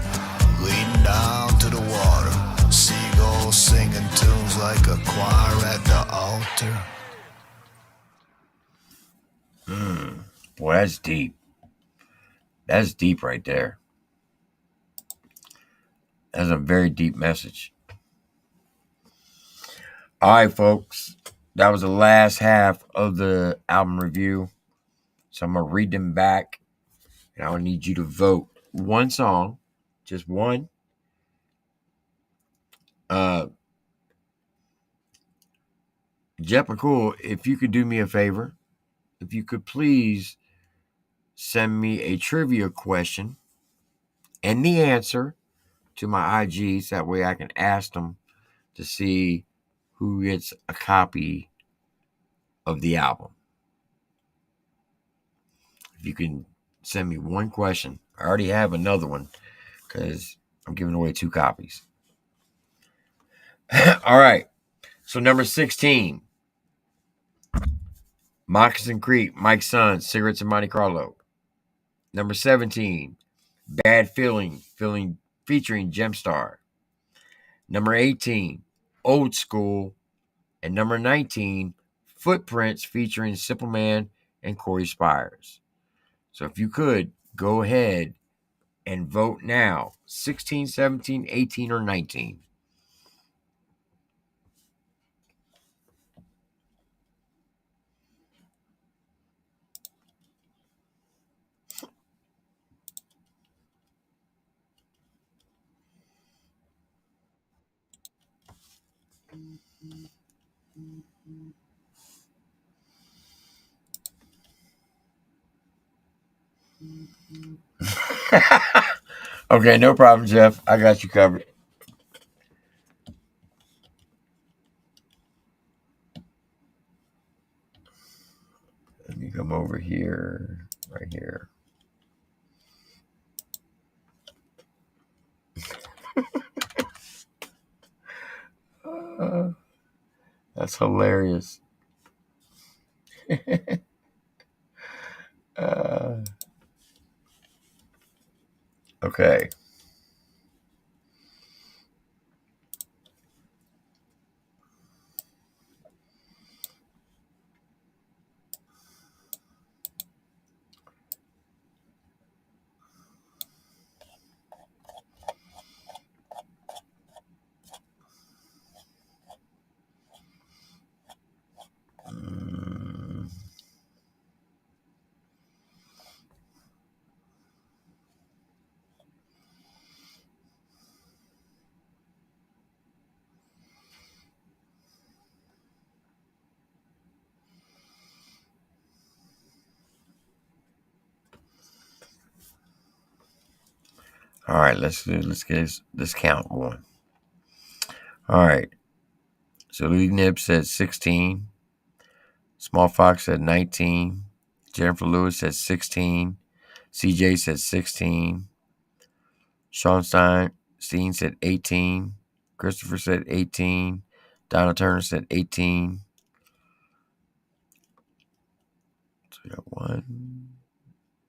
leading down to the water. Seagulls singing tunes like a choir at the altar.
Boy, that's deep. That's deep right there. That's a very deep message. All right, folks. That was the last half of the album review. So I'm going to read them back. And I need you to vote one song. Just one. Jeff McCool, if you could do me a favor, if you could please send me a trivia question and the answer to my IGs. That way I can ask them to see who gets a copy of the album. If you can send me one question. I already have another one because I'm giving away 2 copies. All right. So number 16. Moccasin Creek, Mike's Son, Cigarettes in Monte Carlo. Number 17. Bad Feeling featuring Gemstar. Number 18, Old School. And number 19, Footprints featuring Simple Man and Corey Spires. So if you could, go ahead and vote now. 16, 17, 18, or 19. Okay, no problem, Jeff. I got you covered. Let me come over here, right here. That's hilarious. Okay. All right, let's get this count going. All right. So Lee Nib said 16. Small Fox said 19. Jennifer Lewis said 16. CJ said 16. Sean Steen said 18. Christopher said 18. Donna Turner said 18. So we got 1,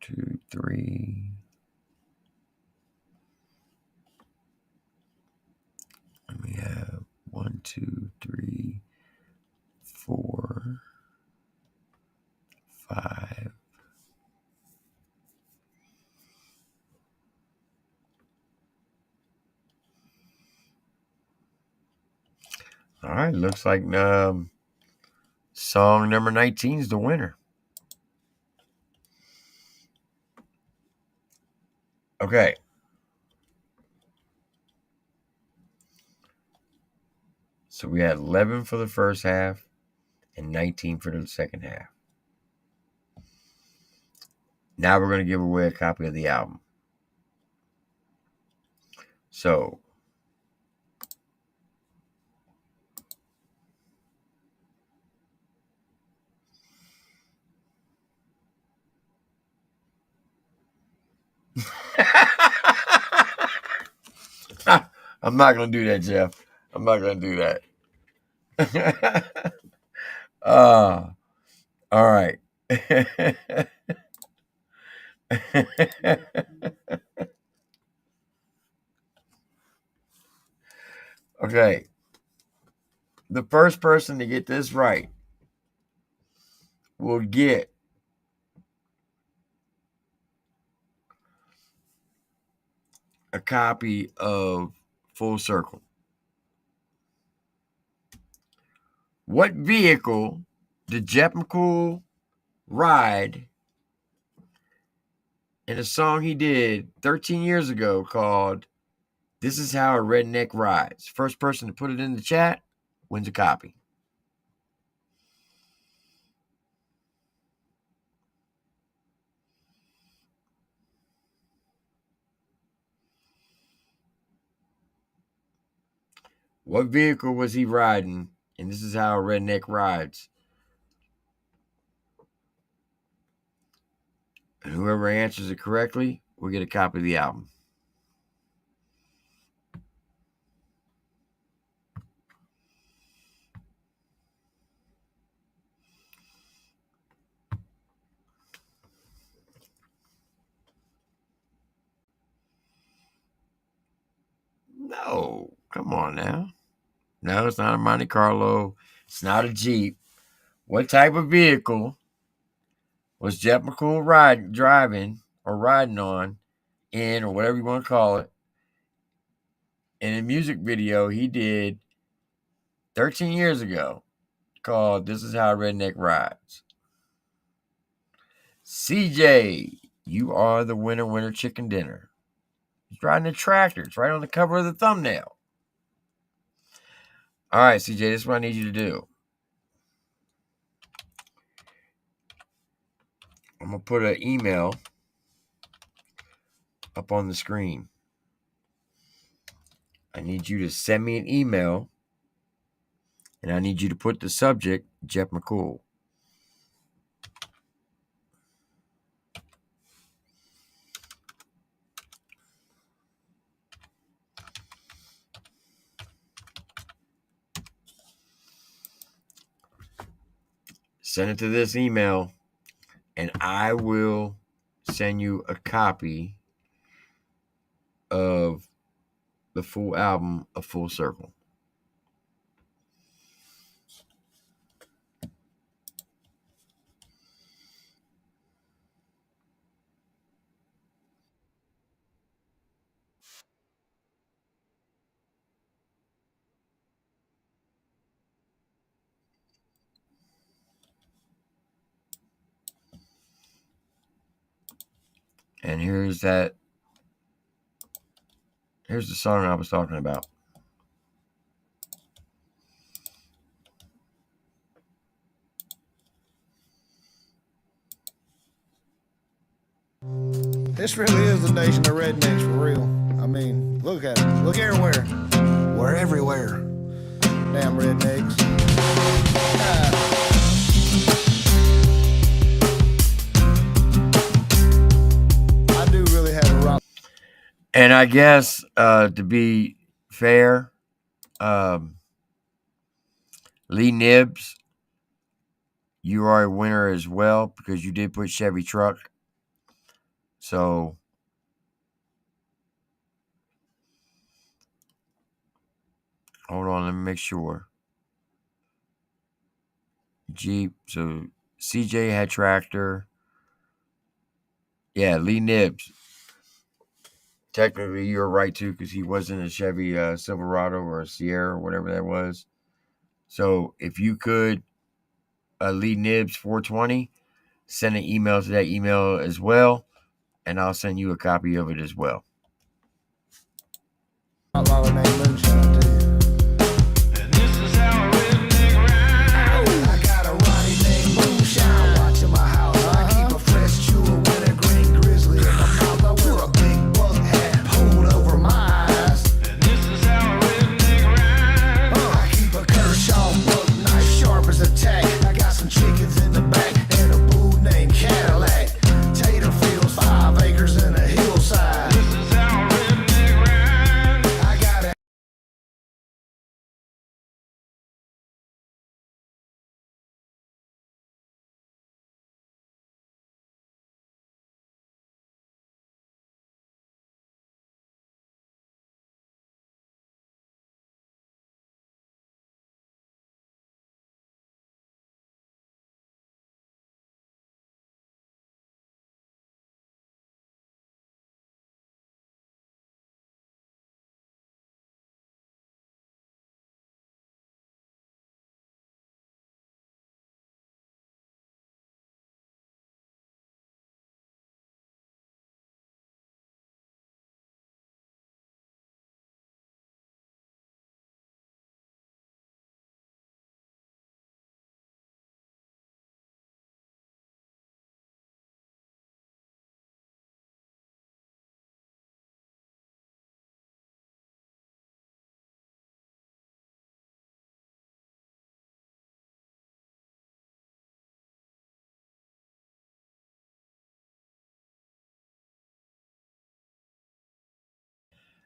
2, 3. And we have 1, 2, 3, 4, 5. All right, looks like song number 19 is the winner. Okay. So we had 11 for the first half and 19 for the second half. Now we're going to give away a copy of the album. So I'm not going to do that, Jeff. I'm not going to do that. All right. Okay. The first person to get this right will get a copy of Full Circle. What vehicle did Jeff McCool ride in a song he did 13 years ago called This Is How a Redneck Rides? First person to put it in the chat wins a copy. What vehicle was he riding? And this is how a redneck rides. And whoever answers it correctly will get a copy of the album. No, come on now. No, it's not a Monte Carlo. It's not a Jeep. What type of vehicle was Jeff McCool driving or riding on in, or whatever you want to call it, in a music video he did 13 years ago called This Is How a Redneck Rides? CJ, you are the winner chicken dinner. He's riding a tractor. It's right on the cover of the thumbnail. All right, CJ, this is what I need you to do. I'm going to put an email up on the screen. I need you to send me an email, and I need you to put the subject, Jeff McCool. Send it to this email, and I will send you a copy of the full album of Full Circle. And here's the song I was talking about.
This really is the nation of rednecks for real. I mean, look at it. Look everywhere. We're everywhere. Damn rednecks. I do really have a rock.
And I guess to be fair, Lee Nibs, you are a winner as well because you did put Chevy truck. So hold on, let me make sure. Jeep. So CJ had tractor. Yeah, Lee Nibs. Technically, you're right too because he wasn't a Chevy Silverado or a Sierra or whatever that was. So if you could, Lee Nibs 420, send an email to that email as well, and I'll send you a copy of it as well.
Outlaw named Moonshine too.
And this is how a redneck ride.
I got a Ronnie named Moonshine watching my house. I keep a fresh chew of wintergreen grizzly in my mouth. I wear a big buck hat pulled over my eyes.
And this is how a redneck ride.
I keep a Kershaw buck knife sharp as a tack. I got some chickens in the back and a boo named Cadillac. Tater fields, 5 acres and a hillside.
This is how a redneck ride.
I got a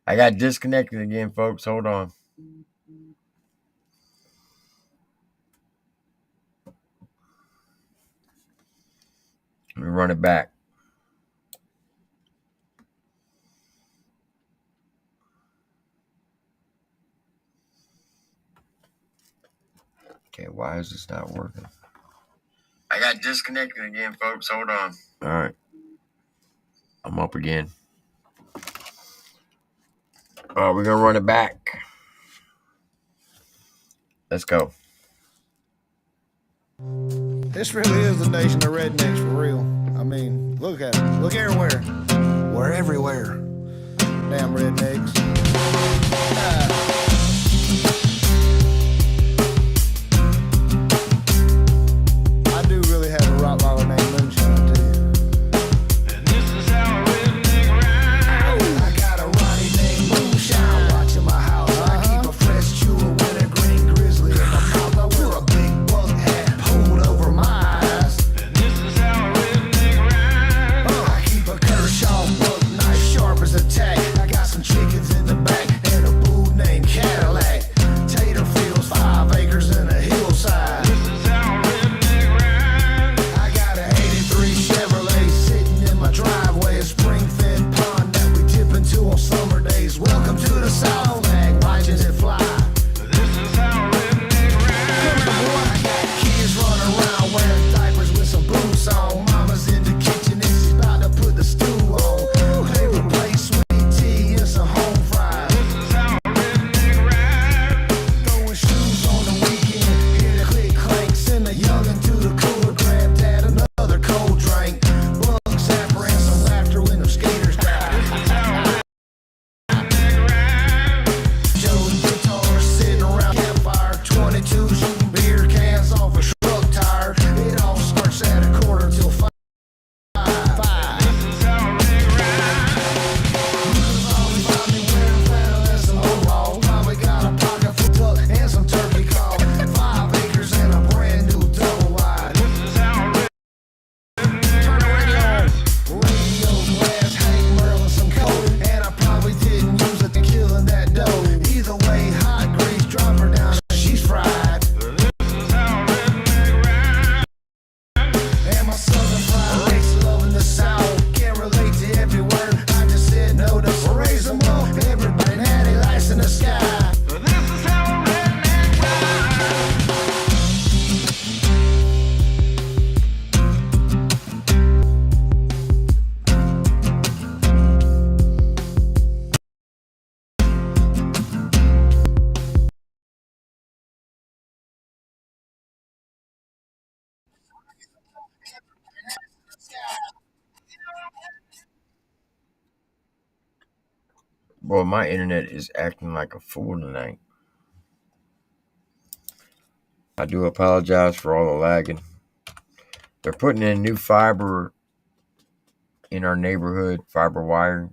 I got disconnected again, folks. Hold on. Let me run it back. Okay, why is this not working? I got disconnected again, folks. Hold on. All right. I'm up again. We're going to run it back. Let's go.
This really is the nation of rednecks for real. I mean, look at it. Look everywhere. We're everywhere. Damn rednecks. I do really have a Rottweiler named Moonshine too.
And this is how a redneck ride.
I got a Ronnie named Moonshine watching my house. I keep a fresh chew of wintergreen grizzly in my mouth. I wear a big buck hat pulled over my eyes.
And this is how a redneck ride.
I keep a Kershaw buck knife sharp as a tack. I got some chickens in the back and a boo named Cadillac.
Boy, my internet is acting like a fool tonight. I do apologize for all the lagging. They're putting in new fiber in our neighborhood, fiber wire,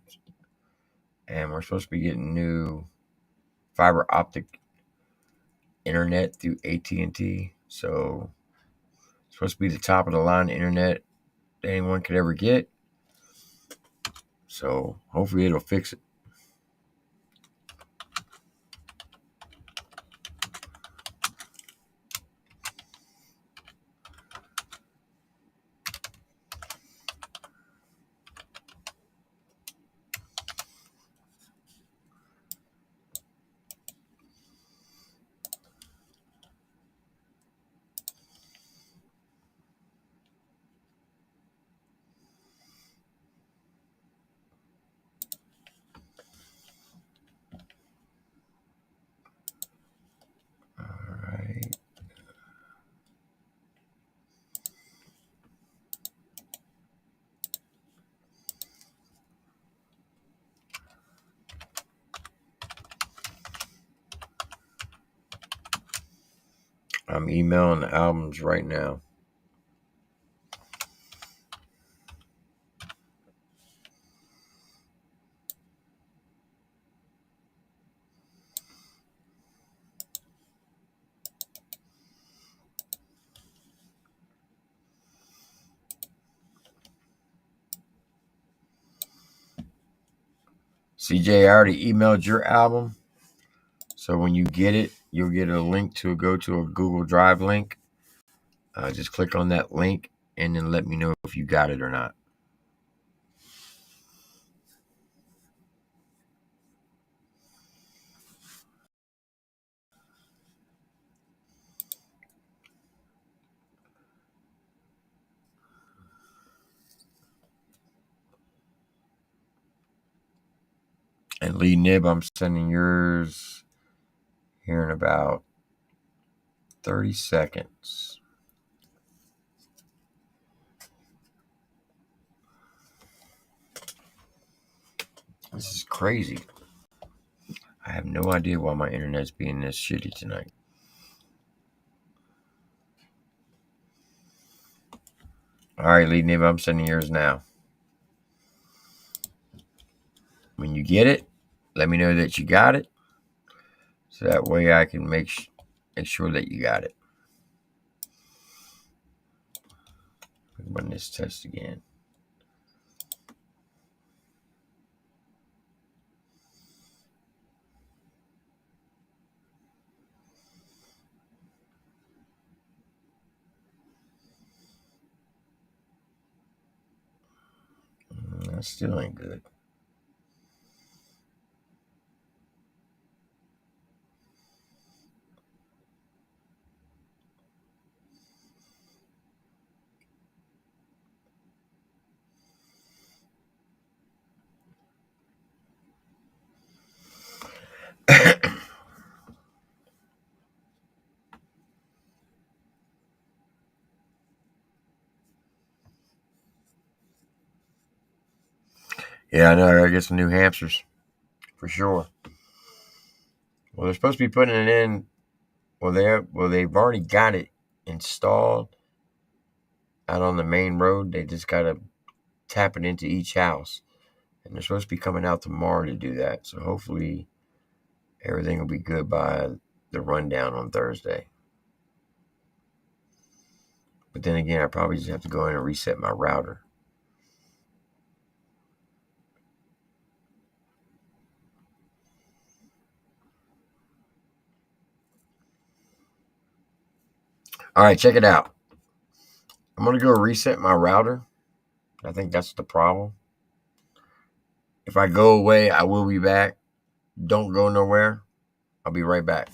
and we're supposed to be getting new fiber optic internet through AT&T. So it's supposed to be the top of the line internet that anyone could ever get. So hopefully it'll fix it. All right. I'm emailing the albums right now. CJ, I already emailed your album. So when you get it, you'll get a link to go to a Google Drive link. Just click on that link and then let me know if you got it or not. And Lee Nib, I'm sending yours here in about 30 seconds. This is crazy. I have no idea why my internet's being this shitty tonight. All right, Lee Nib, I'm sending yours now. When you get it, let me know that you got it. So that way I can make sure that you got it. Run this test again. That still ain't good. Yeah, I know. I gotta get some new hamsters for sure. Well, they're supposed to be putting it in. They've already got it installed out on the main road. They just gotta tap it into each house, and they're supposed to be coming out tomorrow to do that. So hopefully everything will be good by the rundown on Thursday. But then again, I probably just have to go in and reset my router. All right, check it out. I'm going to go reset my router. I think that's the problem. If I go away, I will be back. Don't go nowhere. I'll be right back.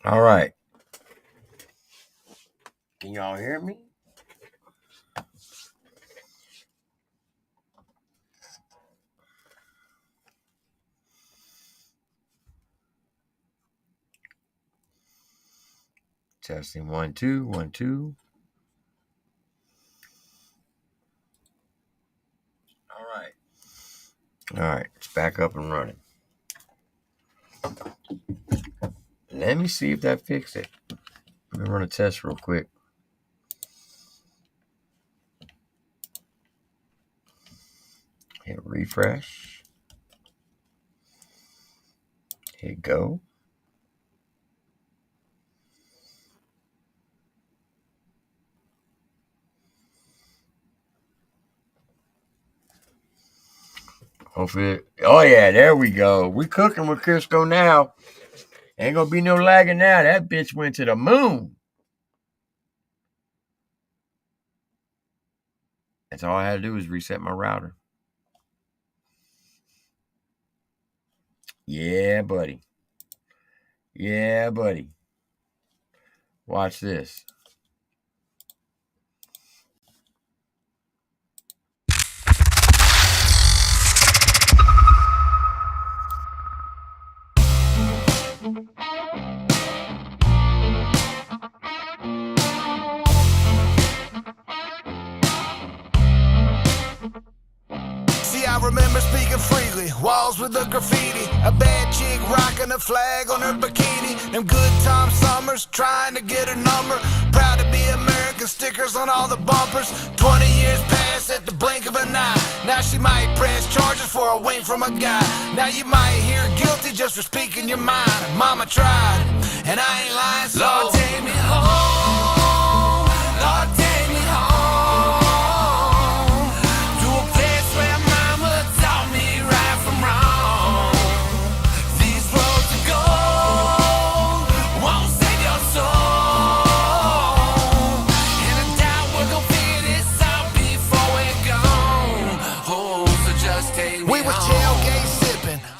All right. Can y'all hear me? Testing 1 2 1 2. All right, it's back up and running. Let me see if that fixed it. Let me run a test real quick. Hit refresh. Hit go. Hopefully, oh yeah, there we go. We cooking with Crisco now. Ain't gonna be no lagging now. That bitch went to the moon. That's all I had to do is reset my router. Yeah, buddy. Yeah, buddy. Watch this.
See, I remember speaking freely, walls with the graffiti, a bad chick rocking a flag on her bikini, them good Tom Summers trying to get her number, proud to be American, stickers on all the bumpers, 20 years past at the blink of an eye, now she might press charges for a wink from a guy, now you might hear guilty just for speaking your mind, mama tried, and I ain't lying, so Lord take me home, Lord take me home.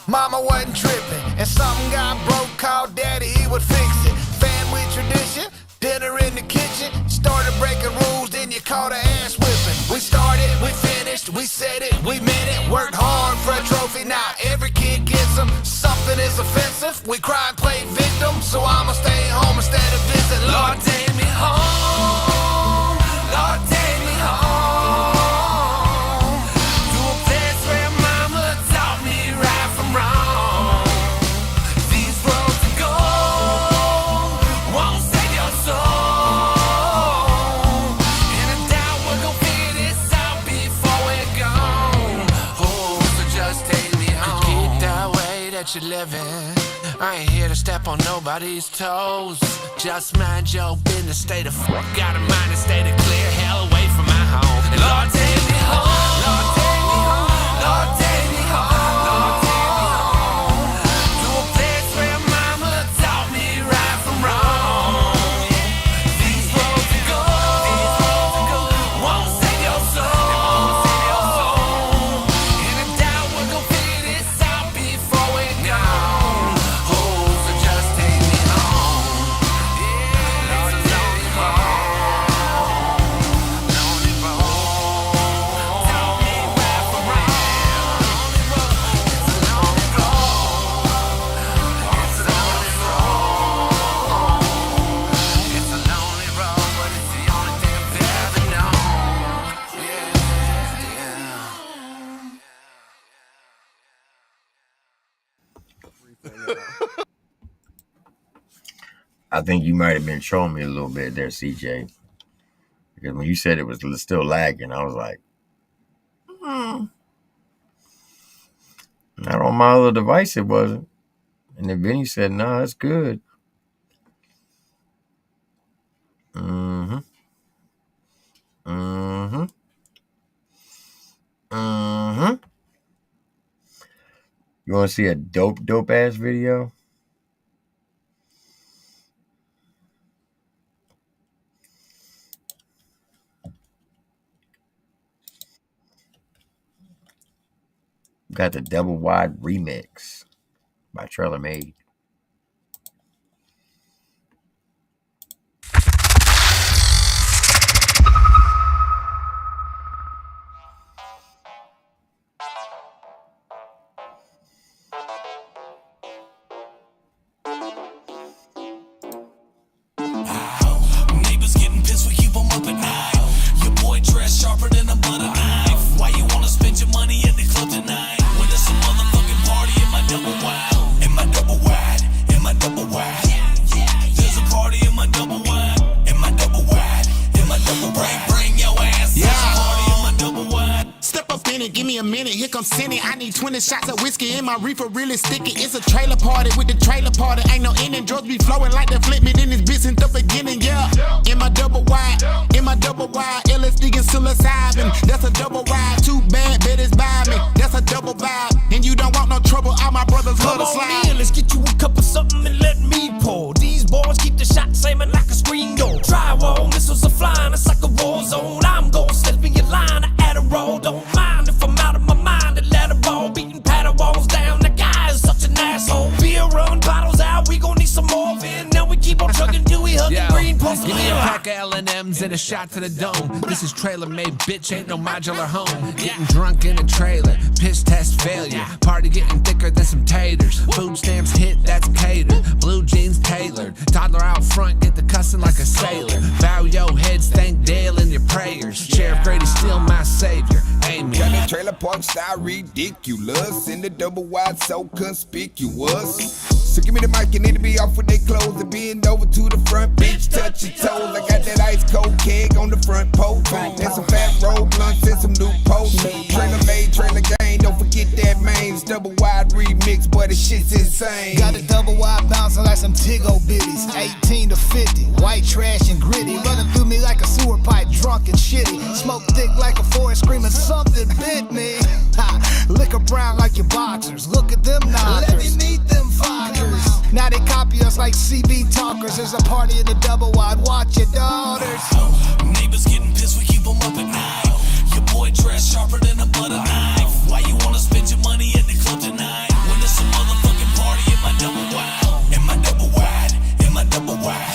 Mama wasn't tripping, and something got broke, called daddy, he would fix it. Family tradition, dinner in the kitchen, started breaking rules, then you caught an ass whipping. We started, we finished, we said it, we meant it, worked hard for a trophy, now every kid gets them. Something is offensive, we cry and play victim, so I'ma stay home instead of visit. Lord, take me home, Lord, take me home. You're living. I ain't here to step on nobody's toes. Just mind your business, stay the fuck out of mind and stay the clear hell away from my home. And Lord, take me home. Lord, take me home. Lord, take me home. Lord, take me home. To a place where mama taught me right from wrong. These roads to go won't save your soul. And in doubt, we're gonna figure this out before we gone. Oh, so just take me home. Yeah, Lord, take me home. Lonely road, tell me right from wrong. Lonely road, it's a lonely road. It's a lonely road. It's a lonely road, but it's the only thing I've ever known. Yeah,
I think you might have been showing me a little bit there, CJ. Because when you said it was still lagging, I was like, not on my other device it wasn't. And then Vinny said, no, it's good. Mm-hmm. Mm-hmm. Mm-hmm. You want to see a dope ass video? Got the double wide remix by Trailer Made.
a minute, here comes Cindy. I need 20 shots of whiskey in my reefer, really sticky. It's a trailer party with the trailer party. Ain't no ending, drugs be flowing like the flip me in this bitch since the beginning, yeah. In my double wide, LSD and psilocybin. That's a double ride, too bad, bitches by me. That's a double vibe, and you don't want no trouble. All my brothers love to slide.
Come on in, let's get you a cup of something and let me pour. These boys keep the shots aiming like a screen door. Drywall, missiles are flying, it's like a war zone. I'm gon' slip in your line, I add a roll. Don't mind if I'm out of my mind and let it roll. Beating paddle walls down, the guy is such an asshole. Beer run, bottles out, we gon' need some more. And then we keep on chugging till we hugging green post.
Give me a pack of L&M's and a shot to the dome. This is trailer made, bitch, ain't no modular home. Getting drunk in a trailer, piss test failure. Party getting thicker than some taters. Food stamps hit, that's catered. Blue jeans tailored. Toddler out front, get the cussing like a sailor. Bow your heads, thank Dale in your prayers. Sheriff Grady's still my savior. Amen.
Got the trailer park style ridiculous, and the double wide so conspicuous. So give me the mic, you need to be off with their clothes and bend over to the front, bitch, touch your toes. I got that ice cold keg on the front porch, and some fat roll blunts and some new posts. Trailer made, trailer gang, don't forget that main. It's double wide remix, but the shit's insane.
Got a double wide bouncing like some Tiggo bitties. 18 to 50, white trash and gritty. Running through me like a sewer pipe, drunk and shitty. Smoke thick like a forest, screaming something bit me. Liquor brown like your boxers. Look at them knockers. Let me meet them fuckers. Now they copy us like CB talkers. There's a party in the double wide. Watch your daughters.
Neighbors getting pissed, we keep them up at night. Your boy dressed sharper than a butter knife. Why you wanna spend your money at the club tonight? When there's a motherfucking party in my double wide. In my double wide. In my double wide.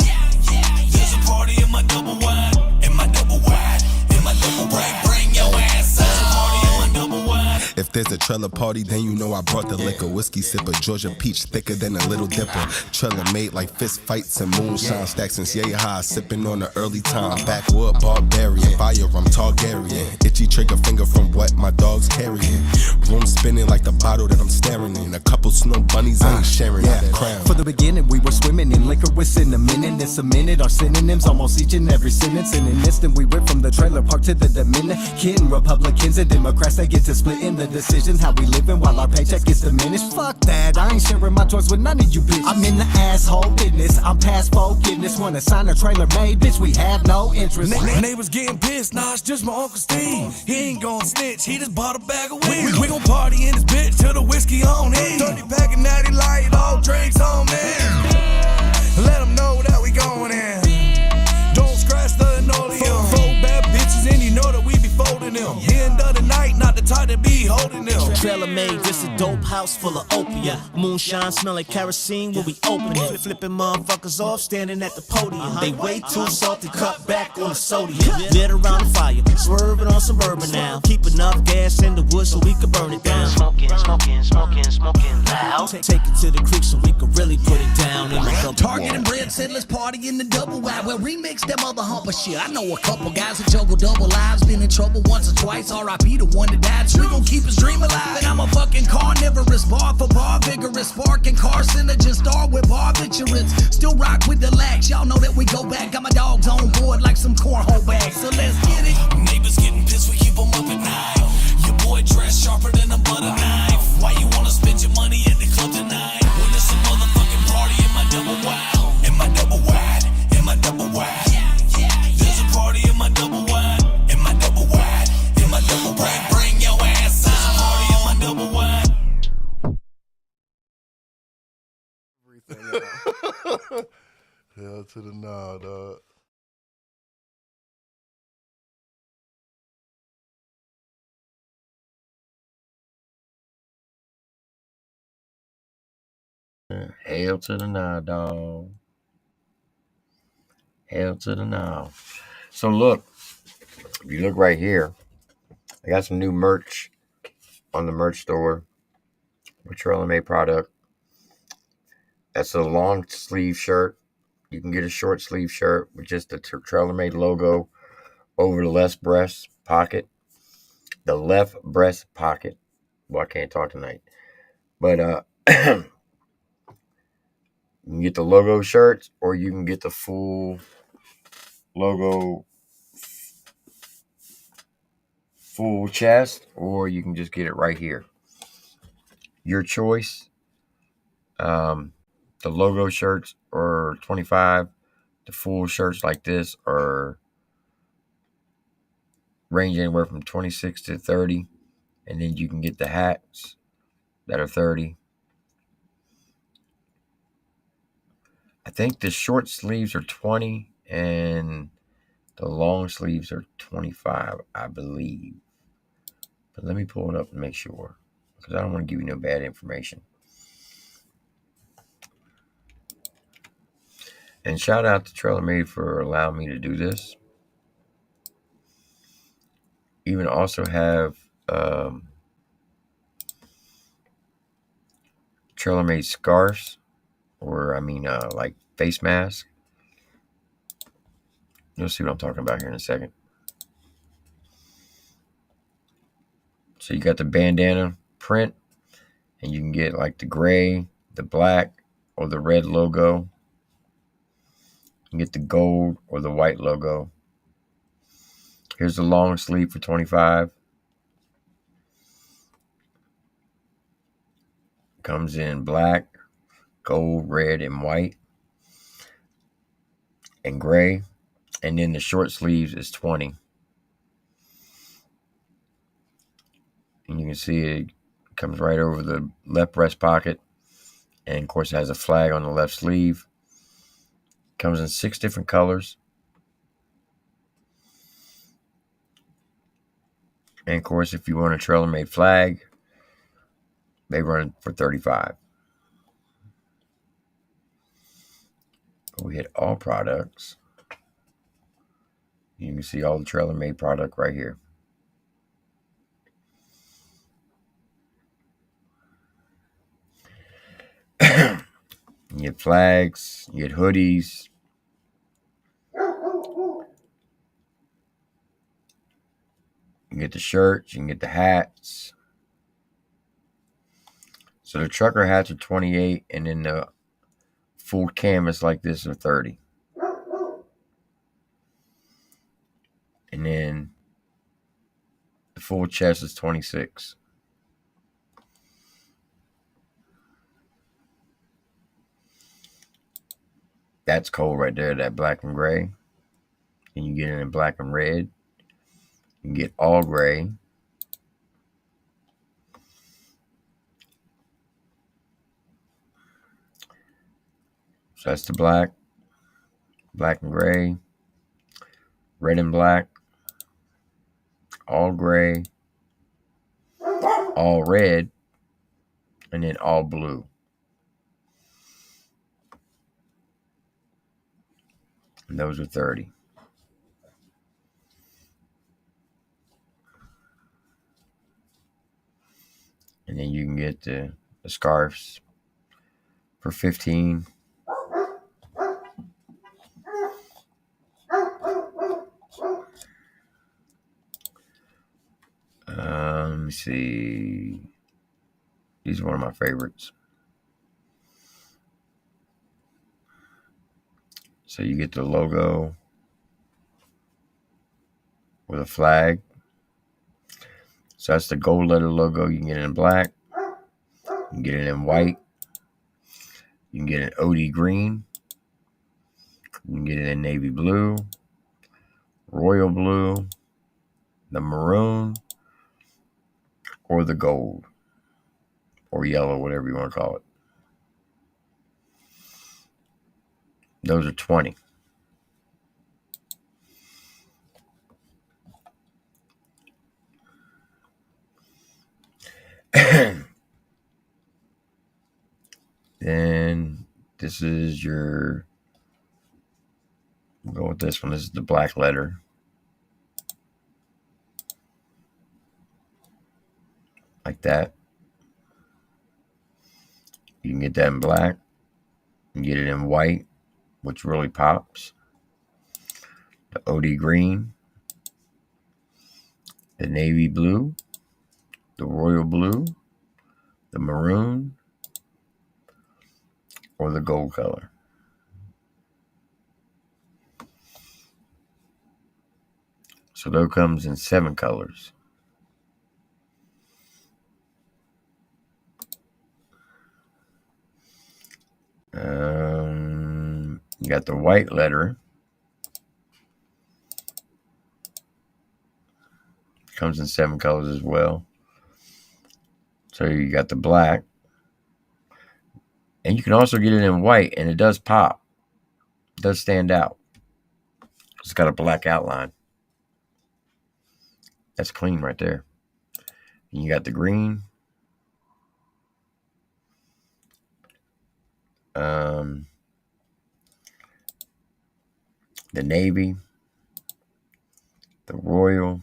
There's a party in my double wide. In my double wide. In my double wide. Bring your ass up. There's a party in my double wide.
If there's a trailer party, then you know I brought the liquor. Whiskey sipper, Georgia peach, thicker than a little dipper. Trailer made like fist fights and moonshine. Stacks since yay high, sipping on the early time. Backwood barbarian, fire, I'm Targaryen. Itchy trigger finger from what my dog's carrying. Room spinning like the bottle that I'm staring in. A couple snow bunnies ain't sharing that crown.
For the beginning, we were swimming in liquor with cinnamon. And it's a minute, our synonyms almost each and every sentence. In an instant, we went from the trailer park to the Dominican. Republicans and Democrats, they get to split in the decisions. How we living while our paycheck gets diminished. Fuck that, I ain't sharing my toys with none of you bitches. I'm in the asshole business, I'm past forgiveness. Wanna sign a trailer made, bitch, we have no interest.
Neighbors getting pissed, nah, it's just my Uncle Steve. He ain't gon' snitch, he just bought a bag of weed. We gon' party in this bitch till the whiskey on E. 30 pack of Natty Light, all drinks on me. Let them know that we going in. Don't scratch the linoleum. Four bad bitches and you know that we be folding them. End of the night, not the type to be holding them.
Trailer made, this a dope house full of opium. Moonshine smell like kerosene when we open it. Flipping motherfuckers off, standing at the podium. They way too salty, cut back on the sodium. Lit around the fire, swerving on suburban now. Keep enough gas in the wood so we can burn it down. Smoking loud. Take it to the creek so we can really put it down in the double
Target and Bread said let's party in the double wide. Well, remix them other humper shit. I know a couple guys that juggle double lives. Been in trouble once or twice. R.I.P. the one that died. So we gon' keep his dream alive. And I'm a fucking carnivorous, bar for bar, vigorous, sparking carcinogen, star with barbiturates. Still rock with the lax. Y'all know that we go back. Got my dogs on board like some cornhole bags. So let's get it.
Neighbors getting pissed, we keep them up at night. Your boy dressed sharper than a butter knife. Why you wanna spend your money at the club tonight? When there's a motherfucking party in my double wide. In my double wide. In my double wide. There's a party in my double wide. In my double wide. In my double wide. Bring your ass up. There's a party in my double wide.
Hell to the nah, dog.
Hail to the nah, dog. Hail to the nah. So look, if you look right here, I got some new merch on the merch store with Trailer Made product. That's a long sleeve shirt. You can get a short sleeve shirt with just the Trailer Made logo over the left breast pocket. The left breast pocket. Well, I can't talk tonight. But you can get the logo shirts or you can get the full logo full chest, or you can just get it right here. Your choice. The logo shirts are $25. The full shirts like this are range anywhere from $26 to $30. And then you can get the hats that are $30. I think the short sleeves are $20 and the long sleeves are $25, I believe. But let me pull it up and make sure, because I don't want to give you no bad information. And shout out to TrailerMade for allowing me to do this. Even also have TrailerMade scarves, or like face masks. You'll see what I'm talking about here in a second. So you got the bandana print, and you can get like the gray, the black, or the red logo. You can get the gold or the white logo. Here's the long sleeve for $25. Comes in black, gold, red, and white, and gray. And then the short sleeves is $20. And you can see it comes right over the left breast pocket. And of course it has a flag on the left sleeve. Comes in 6 different colors. And of course, if you want a TrailerMade flag, they run for $35. We hit all products. You can see all the TrailerMade product right here. You get flags, you get hoodies. You can get the shirts, you can get the hats. So the trucker hats are $28, and then the full canvas like this are $30. And then the full chest is $26. That's cold right there, that black and gray. And you get it in black and red. You can get all gray. So that's the black, black and gray, red and black, all gray, all red, and then all blue. And those are $30. And then you can get the scarves for $15. Let me see. These are one of my favorites. So you get the logo with a flag. So that's the gold letter logo. You can get it in black. You can get it in white. You can get it in OD green. You can get it in navy blue, royal blue, the maroon, or the gold, or yellow, whatever you want to call it. Those are $20. Then this is your, we'll go with this one. This is the black letter. Like that. You can get that in black. You can get it in white, which really pops. The OD green. The navy blue. The royal blue. The maroon. Or the gold color. So those comes in 7 colors. You got the white letter. Comes in 7 colors as well. So you got the black. And you can also get it in white, and it does pop. It does stand out. It's got a black outline. That's clean right there. And you got the green. The navy. The royal.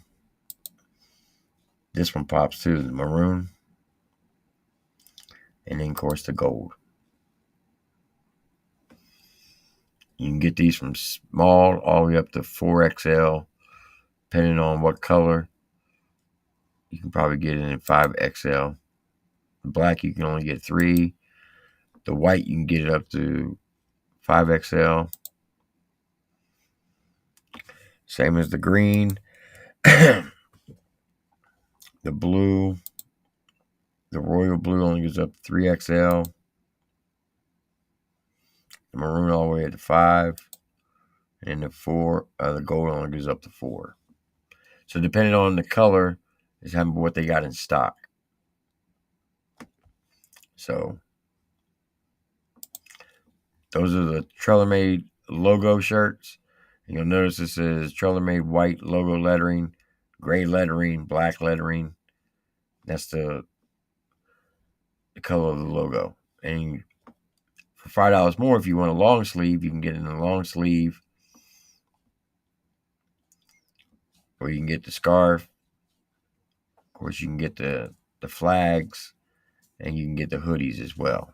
This one pops too, the maroon. And then, of course, the gold. You can get these from small all the way up to 4XL, depending on what color. You can probably get it in 5XL. The black, you can only get 3. The white, you can get it up to 5XL. Same as the green. The blue. The royal blue only goes up to 3XL. The maroon all the way to 5. And the gold only goes up to 4. So depending on the color is what they got in stock. So those are the TrailerMade logo shirts. And you'll notice this is TrailerMade white logo lettering, gray lettering, black lettering. That's the color of the logo. And for $5 more, if you want a long sleeve, you can get it in a long sleeve. Or you can get the scarf. Of course, you can get the flags. And you can get the hoodies as well.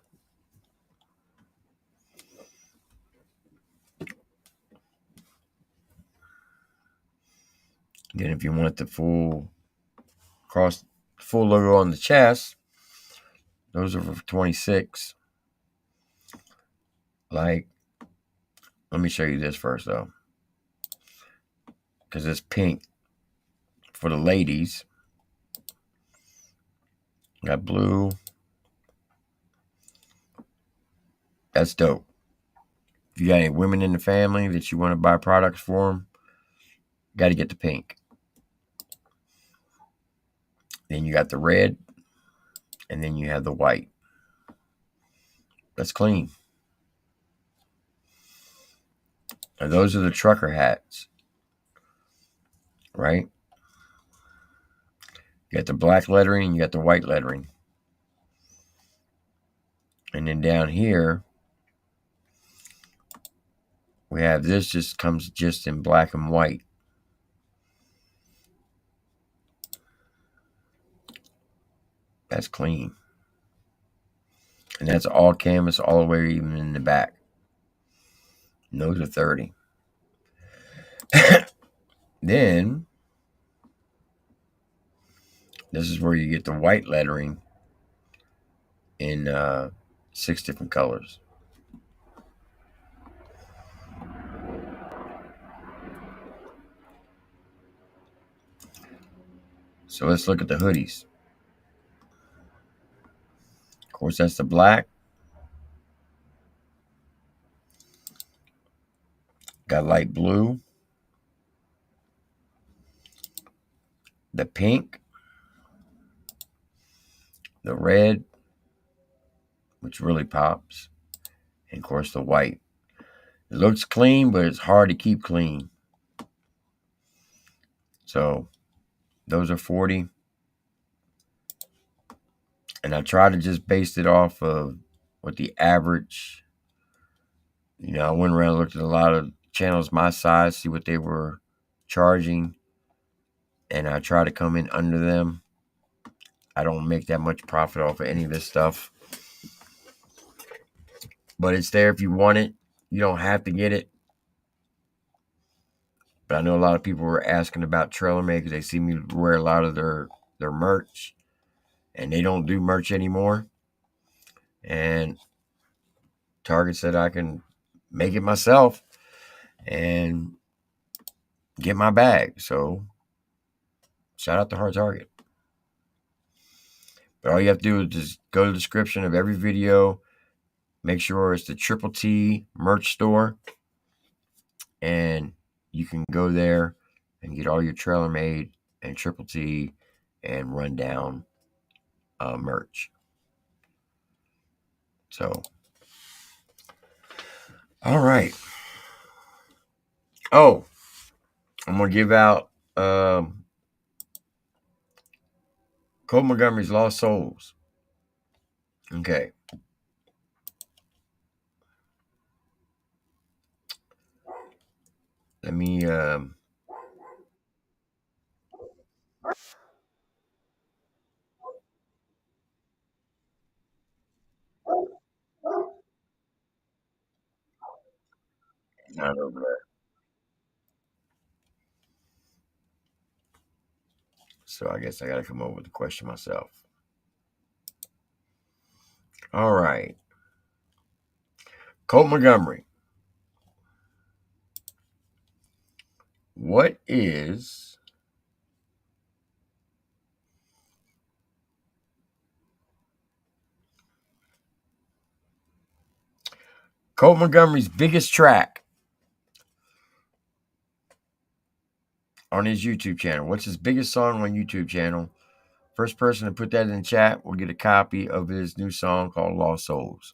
Then if you want the full logo on the chest, those are for $26. Like, let me show you this first though, because it's pink for the ladies. Got blue. That's dope. If you got any women in the family that you want to buy products for them, got to get the pink. Then you got the red, and then you have the white. That's clean. Now those are the trucker hats, right? You got the black lettering, and you got the white lettering. And then down here, we have this just comes just in black and white. That's clean. And that's all canvas all the way even in the back. And those are $30. Then, this is where you get the white lettering in 6 different colors. So let's look at the hoodies. Of course, that's the black. Got light blue. The pink. The red, which really pops. And, of course, the white. It looks clean, but it's hard to keep clean. So, those are $40. And I try to just base it off of what the average, I went around and looked at a lot of channels my size, see what they were charging. And I try to come in under them. I don't make that much profit off of any of this stuff. But it's there if you want it. You don't have to get it. But I know a lot of people were asking about TrailerMade because they see me wear a lot of their merch. And they don't do merch anymore. And Target said I can make it myself and get my bag. So, shout out to Hard Target. But all you have to do is just go to the description of every video, make sure it's the Triple T merch store. And you can go there and get all your Trailer Made and Triple T and Rundown merch. So, all right. Oh, I'm going to give out Colt Montgomery's Lost Souls. Okay. Let me not over there. So I guess I got to come up with the question myself. All right. Colt Montgomery. What is Colt Montgomery's biggest track on his YouTube channel? What's his biggest song on YouTube channel? First person to put that in the chat will get a copy of his new song called Lost Souls.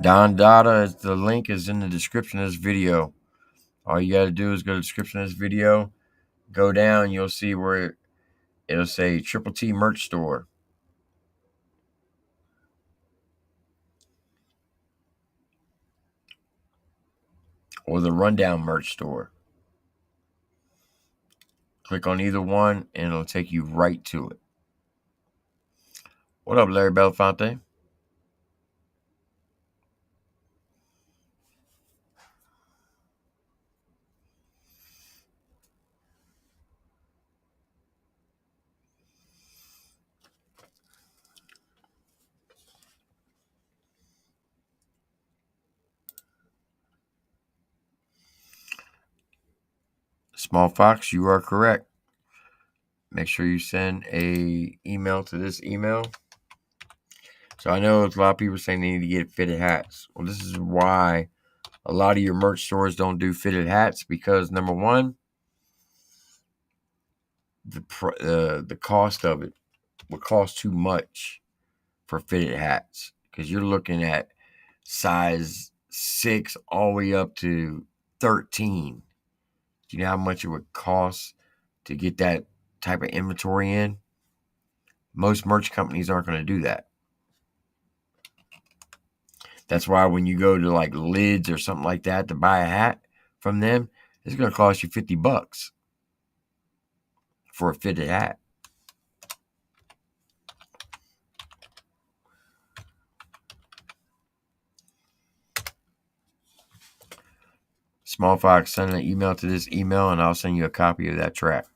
Don Dada, the link is in the description of this video. All you got to do is go to the description of this video, go down, you'll see where it'll say Triple T Merch Store. Or the Rundown Merch Store. Click on either one and it'll take you right to it. What up, Larry Belafonte? Small Fox, you are correct. Make sure you send a email to this email. So I know a lot of people saying they need to get fitted hats. Well, this is why a lot of your merch stores don't do fitted hats, because number one, the cost of it would cost too much for fitted hats, because you're looking at size 6 all the way up to 13. Do you know how much it would cost to get that type of inventory in? Most merch companies aren't going to do that. That's why when you go to like Lids or something like that to buy a hat from them, it's going to cost you $50 for a fitted hat. Small Fox, send an email to this email and I'll send you a copy of that track.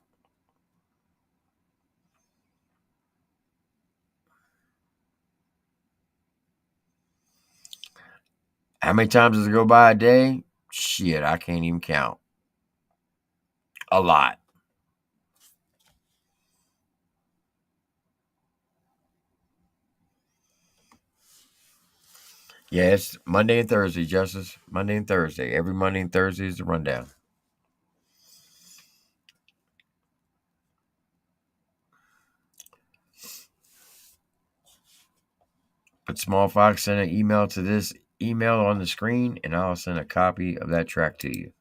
How many times does it go by a day? Shit, I can't even count. A lot. Yeah, it's Monday and Thursday, Justice. Monday and Thursday. Every Monday and Thursday is the rundown. But Small Fox, send an email to this email on the screen and I'll send a copy of that track to you.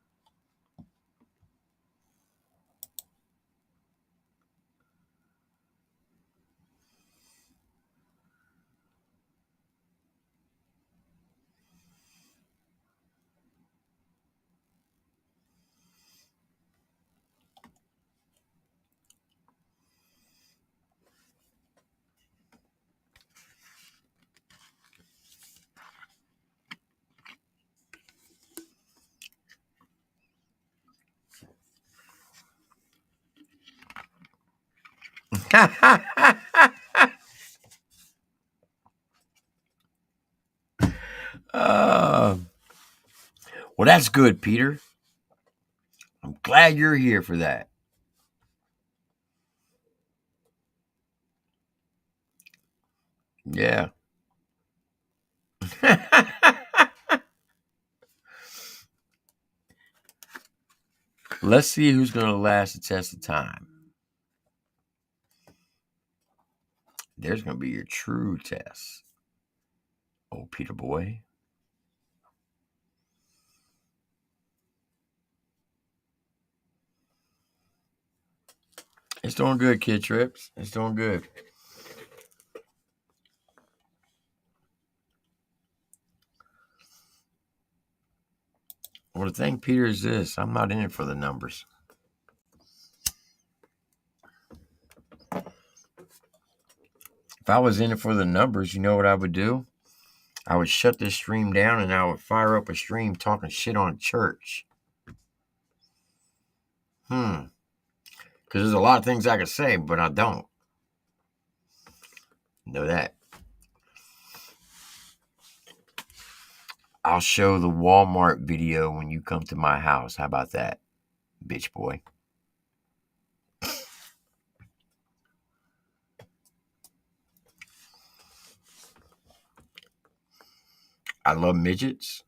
Well, that's good, Peter. I'm glad you're here for that. Yeah. Let's see who's going to last the test of time. There's going to be your true test. Oh, Peter boy. It's doing good, Kid Trips. It's doing good. Well, the thing, Peter, is this. I'm not in it for the numbers. If I was in it for the numbers, you know what I would do? I would shut this stream down and I would fire up a stream talking shit on church. Because there's a lot of things I could say, but I don't. Know that. I'll show the Walmart video when you come to my house. How about that, bitch boy? I love midgets.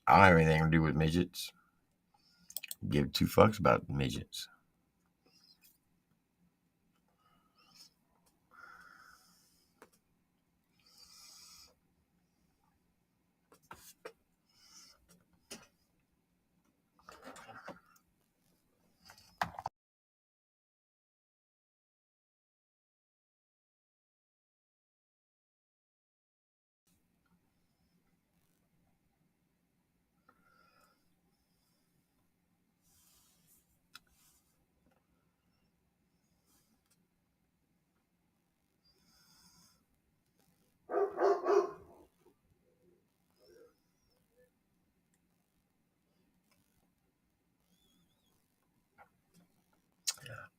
I don't have anything to do with midgets. Give two fucks about midgets.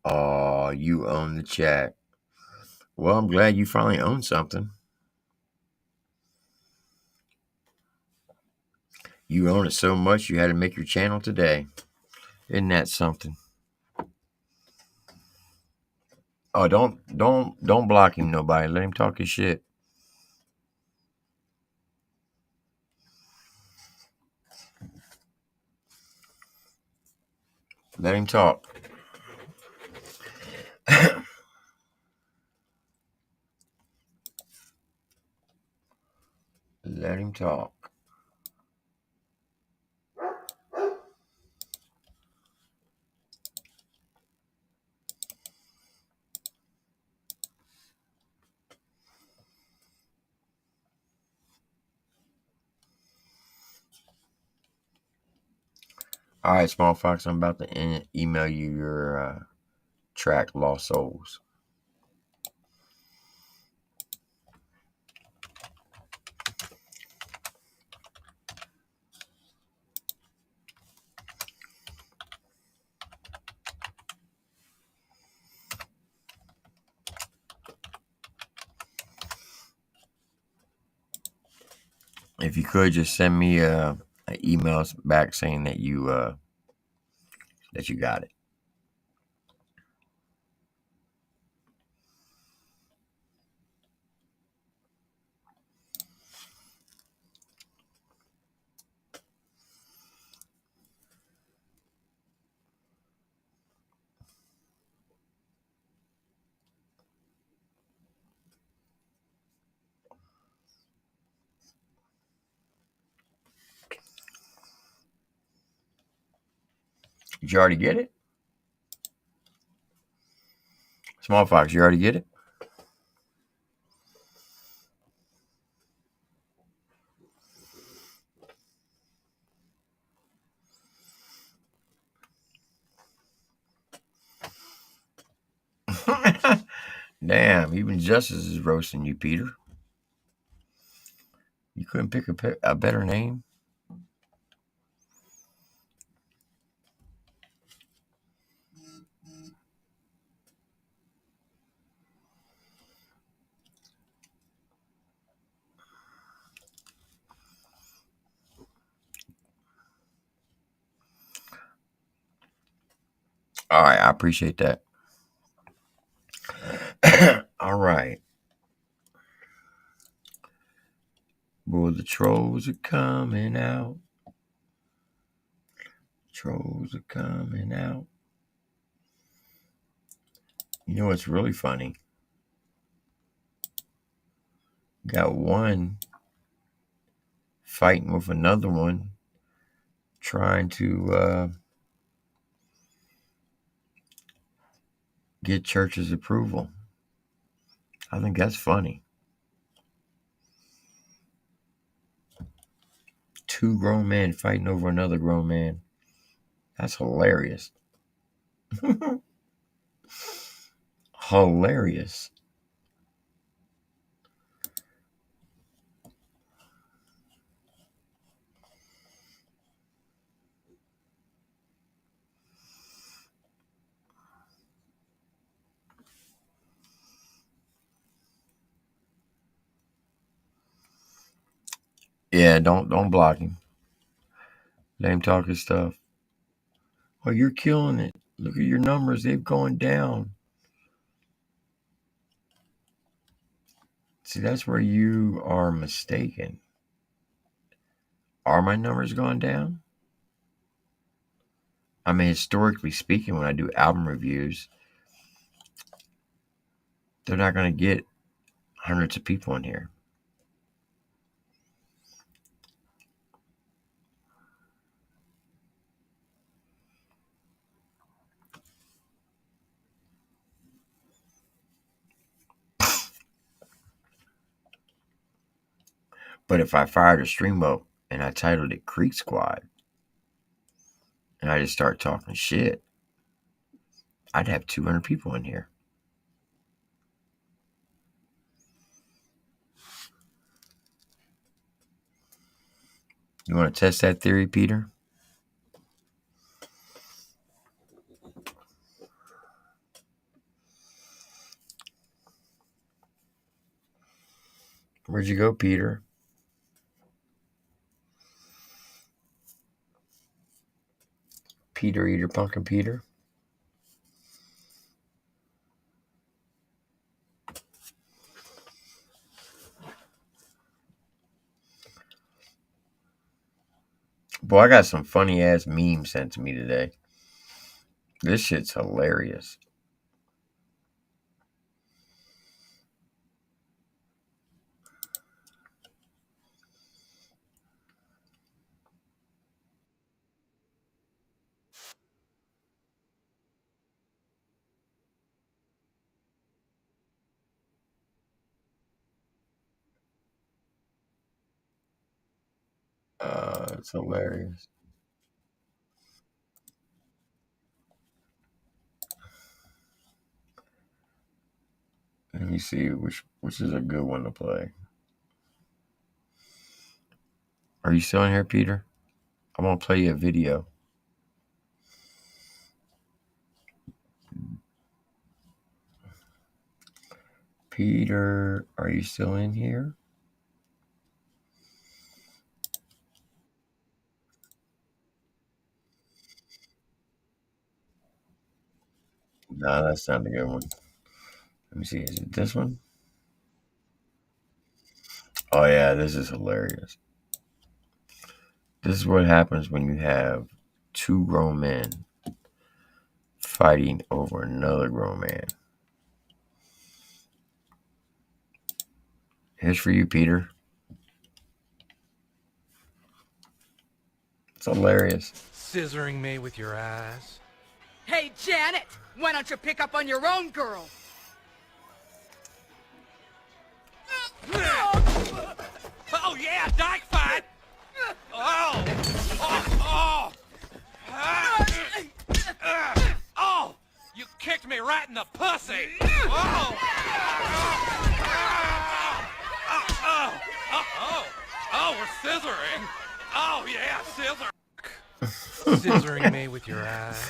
Oh, you own the chat. Well, I'm glad you finally own something. You own it so much you had to make your channel today. Isn't that something? Oh, don't block him, nobody. Let him talk his shit. Let him talk. Let him talk. All right, Small Fox, I'm about to email you your track, Lost Souls. If you could just send me an email back saying that you got it. Did you already get it? Small Fox, you already get it? Damn, even Justice is roasting you, Peter. You couldn't pick a better name? All right, I appreciate that. All right. Well, the trolls are coming out. Trolls are coming out. You know what's really funny? Got one fighting with another one, trying to get church's approval. I think that's funny. Two grown men fighting over another grown man. That's hilarious. Hilarious. Yeah, don't block him. Let him talk his stuff. Oh, you're killing it. Look at your numbers. They've gone down. See, that's where you are mistaken. Are my numbers gone down? I mean, historically speaking, when I do album reviews, they're not going to get hundreds of people in here. But if I fired a stream up and I titled it Creek Squad and I just start talking shit, I'd have 200 people in here. You want to test that theory, Peter? Where'd you go, Peter? Peter Eater Pumpkin Peter? Boy, I got some funny ass memes sent to me today. This shit's hilarious. It's hilarious. Let me see which is a good one to play. Are you still in here, Peter? I'm gonna play you a video. Peter, are you still in here? No, that's not a good one. Let me see. Is it this one? Oh yeah, this is hilarious. This is what happens when you have two grown men fighting over another grown man. Here's for you, Peter. It's hilarious.
Scissoring me with your eyes.
Hey, Janet, why don't you pick up on your own girl?
Oh yeah, dyke fight! Oh! Oh! Oh! Oh! You kicked me right in the pussy! Oh! Oh, we're scissoring! Oh yeah, scissor! Scissoring me with your eyes.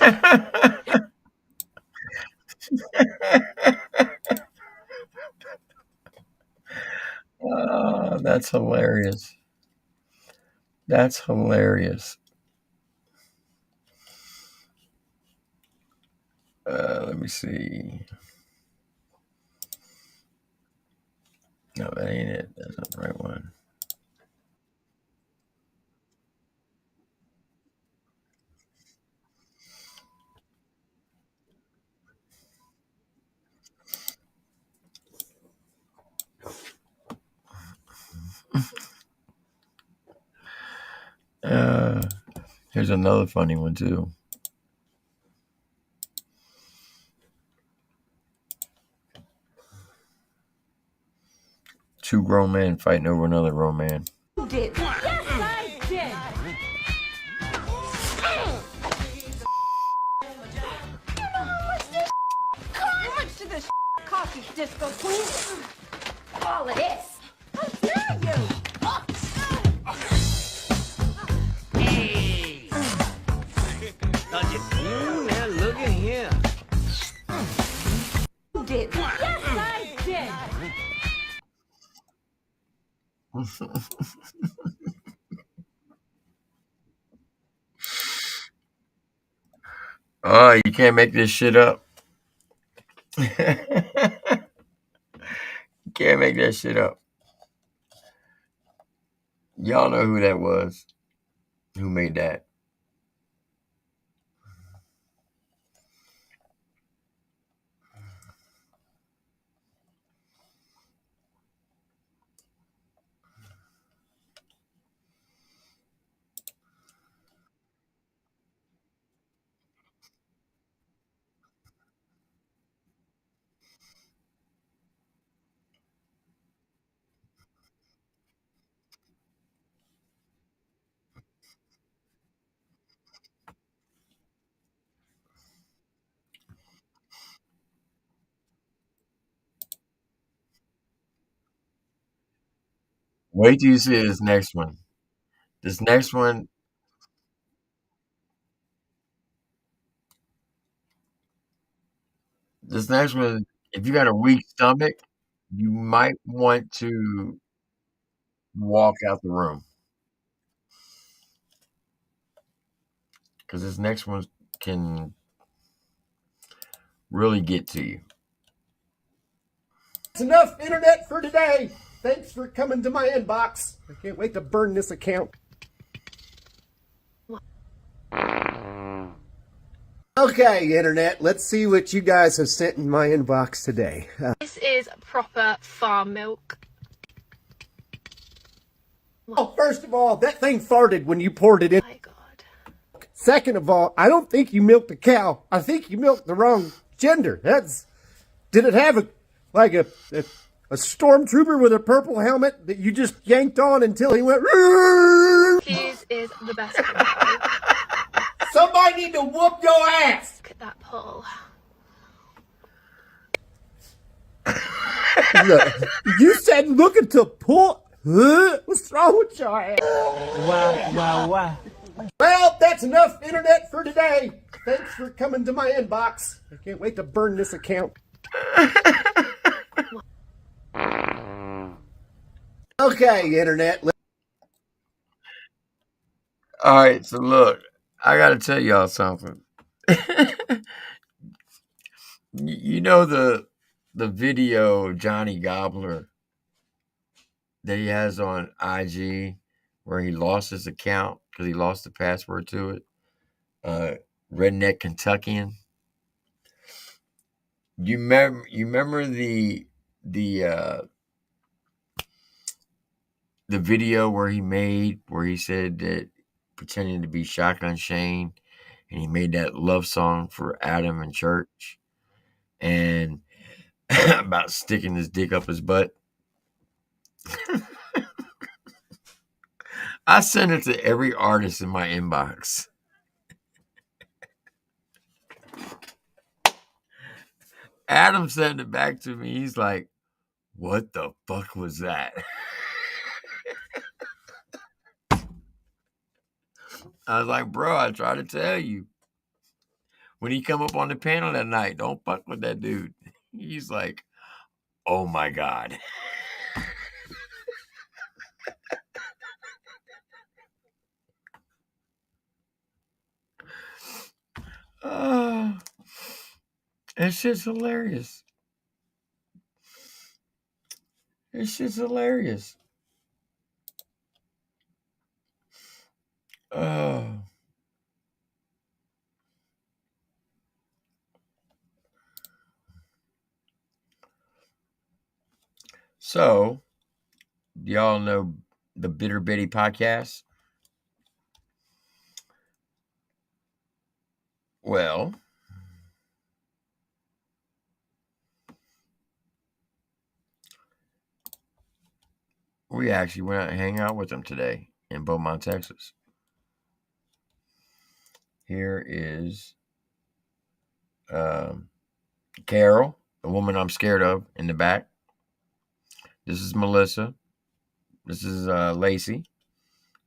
Oh, that's hilarious. That's hilarious. see. No, that ain't it. That's not the right one. Here's another funny one too. Two grown men fighting over another grown man.
Did. Yes, I did. How much did this cost you, disco queen? All of this. How dare you?
Hey! Touch it. Now look at here.
Did. Yes, I did.
Oh, you can't make this shit up. You can't make that shit up. Y'all know who that was. Who made that? Wait till you see this next one. This next one, if you got a weak stomach, you might want to walk out the room. Because this next one can really get to you.
That's enough internet for today. Thanks for coming to my inbox. I can't wait to burn this account. Okay, internet, let's see what you guys have sent in my inbox today.
This is proper farm milk.
Oh, first of all, that thing farted when you poured it in.
Oh my god.
Second of all, I don't think you milked a cow. I think you milked the wrong gender. Did it have a stormtrooper with a purple helmet that you just yanked on until he went?
His is the best.
Somebody need to whoop your ass.
Look at that pull.
You said looking to pull. What's wrong with your ass? Wow. Well, that's enough internet for today. Thanks for coming to my inbox. I can't wait to burn this account. Okay, internet.
All right, so look, I got to tell y'all something. You know the video Johnny Gobbler that he has on IG where he lost his account because he lost the password to it? Redneck Kentuckian. You remember the video where he said that pretending to be Shotgun Shane, and he made that love song for Adam in church, and about sticking his dick up his butt. I sent it to every artist in my inbox. Adam sent it back to me. He's like, "What the fuck was that?" I was like, "Bro, I tried to tell you. When he come up on the panel that night, don't fuck with that dude." He's like, "Oh my God." That shit's hilarious. This shit's hilarious. Oh. So, do y'all know the Bitter Betty podcast? Well, we actually went out and hang out with them today in Beaumont, Texas. Here is Carol, the woman I'm scared of, in the back. This is Melissa. This is Lacey.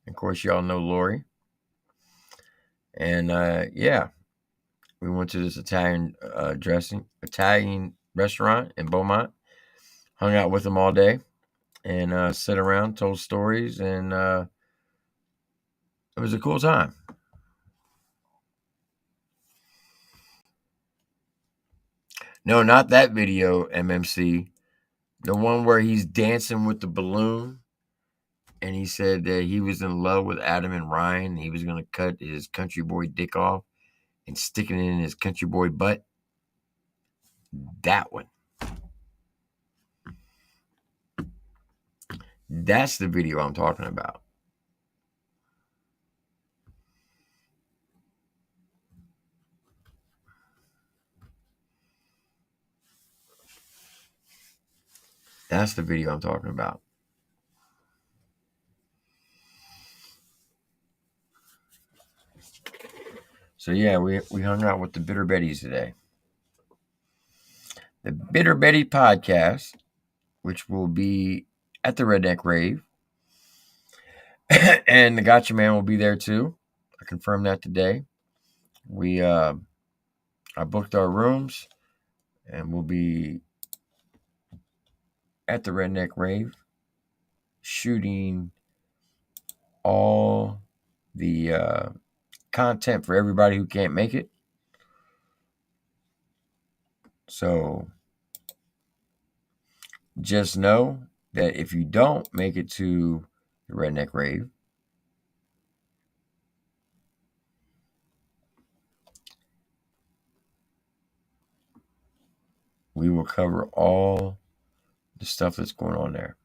Of course, y'all know Lori. And yeah, we went to this Italian restaurant in Beaumont. Hung out with them all day and sat around, told stories, and it was a cool time. No, not that video, MMC. The one where he's dancing with the balloon, and he said that he was in love with Adam and Ryan. And he was going to cut his country boy dick off and stick it in his country boy butt. That one. That's the video I'm talking about. That's the video I'm talking about. So yeah, we hung out with the Bitter Betties today. The Bitter Betty podcast, which will be at the Redneck Rave. And the Gotcha Man will be there too. I confirmed that today. I booked our rooms and we'll be at the Redneck Rave shooting all the content for everybody who can't make it. So just know that if you don't make it to the Redneck Rave, we will cover all the stuff that's going on there.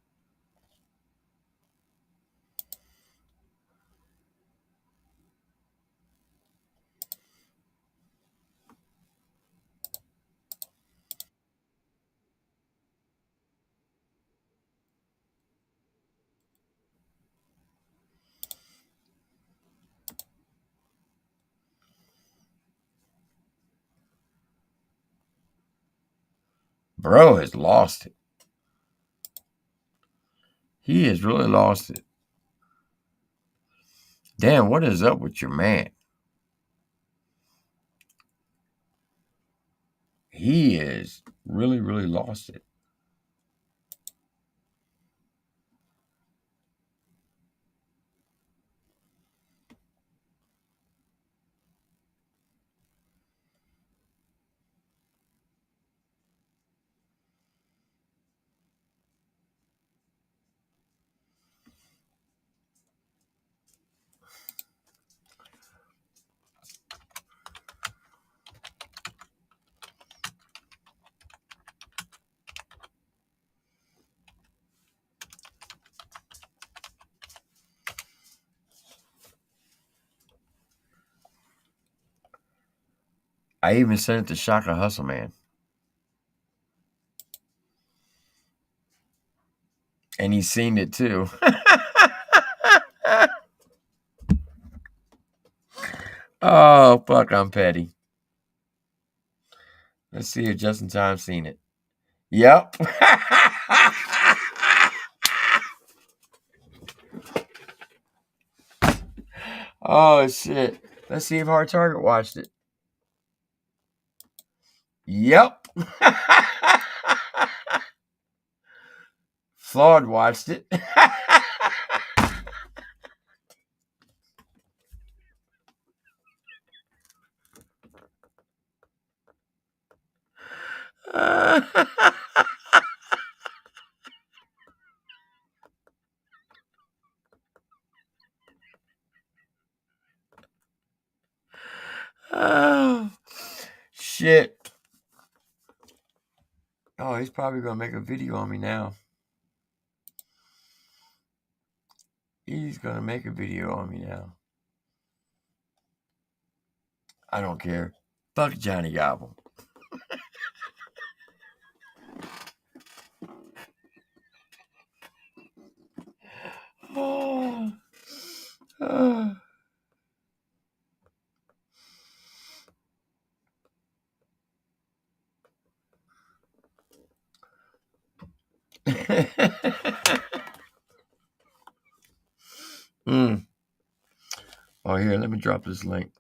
Bro has lost it. He has really lost it. Damn, what is up with your man? He is really, really lost it. I even sent it to Shaka Hustle Man. And he's seen it too. Oh, fuck, I'm petty. Let's see if Just in Time seen it. Yep. Oh, shit. Let's see if Hard Target watched it. Yep. Flawed watched it. Oh, shit. Oh, he's probably going to make a video on me now. He's going to make a video on me now. I don't care. Fuck Johnny Gobble. Oh. Oh. Oh, here, let me drop this link.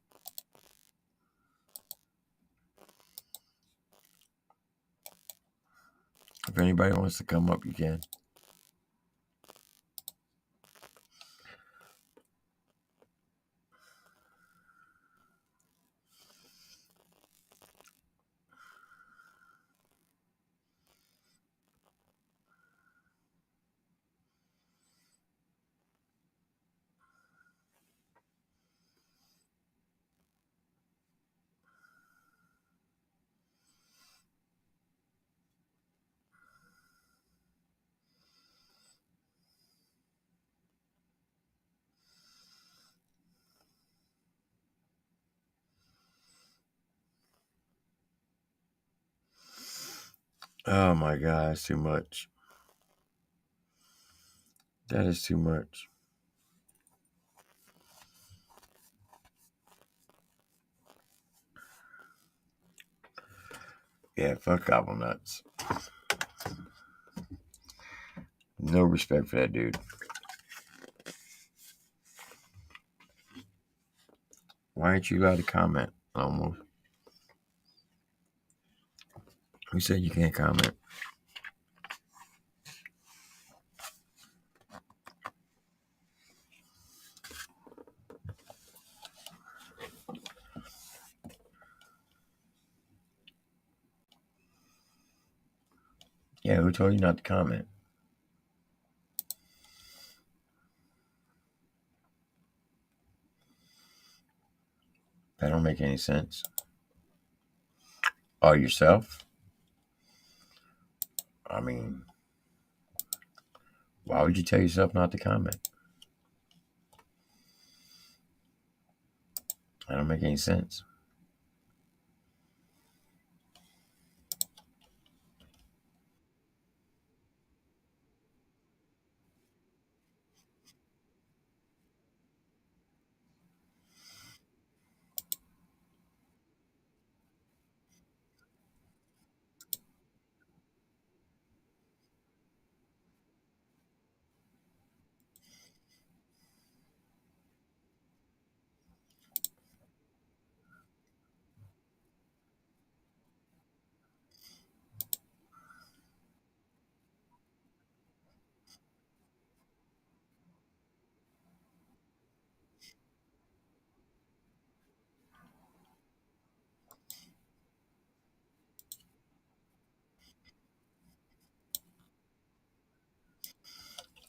If anybody wants to come up, you can. Oh my God, it's too much. That is too much. Yeah, fuck Gobble Nuts. No respect for that dude. Why aren't you allowed to comment? Almost. Who said you can't comment? Yeah, who told you not to comment? That don't make any sense. Oh, yourself? I mean, why would you tell yourself not to comment? That don't make any sense.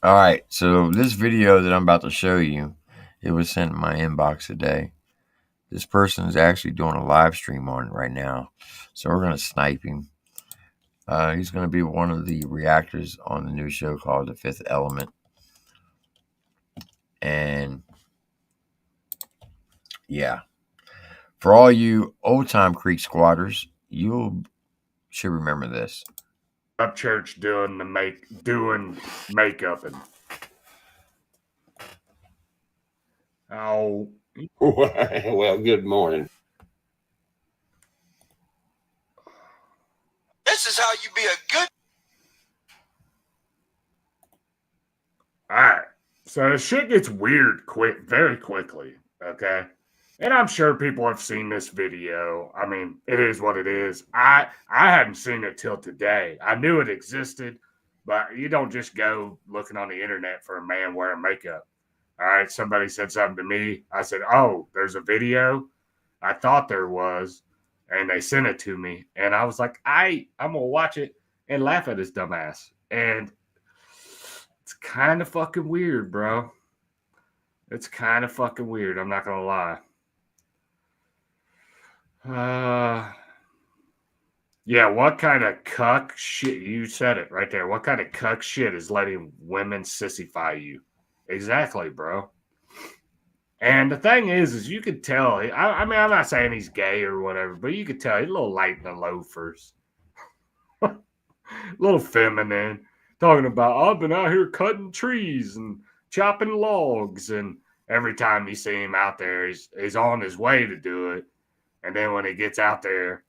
All right, so this video that I'm about to show you, it was sent in my inbox today. This person is actually doing a live stream on it right now, so we're going to snipe him. He's going to be one of the reactors on the new show called The Fifth Element. And yeah, for all you old-time Creek squatters, you should remember this.
Up church doing makeup and oh
well, good morning.
This is how you be a good.
all right. So shit gets weird very quickly. Okay. And I'm sure people have seen this video. I mean, it is what it is. I hadn't seen it till today. I knew it existed, but you don't just go looking on the internet for a man wearing makeup. All right, somebody said something to me. I said, "Oh, there's a video." I thought there was, and they sent it to me, and I was like, I'm gonna watch it and laugh at his dumb ass. And it's kind of fucking weird, bro. It's kind of fucking weird. I'm not gonna lie. Yeah, what kind of cuck shit? You said it right there. What kind of cuck shit is letting women sissify you? Exactly, bro. And the thing is you could tell. I mean, I'm not saying he's gay or whatever, but you could tell he's a little light in the loafers. A little feminine. Talking about, I've been out here cutting trees and chopping logs. And every time you see him out there, he's on his way to do it. And then when he gets out there,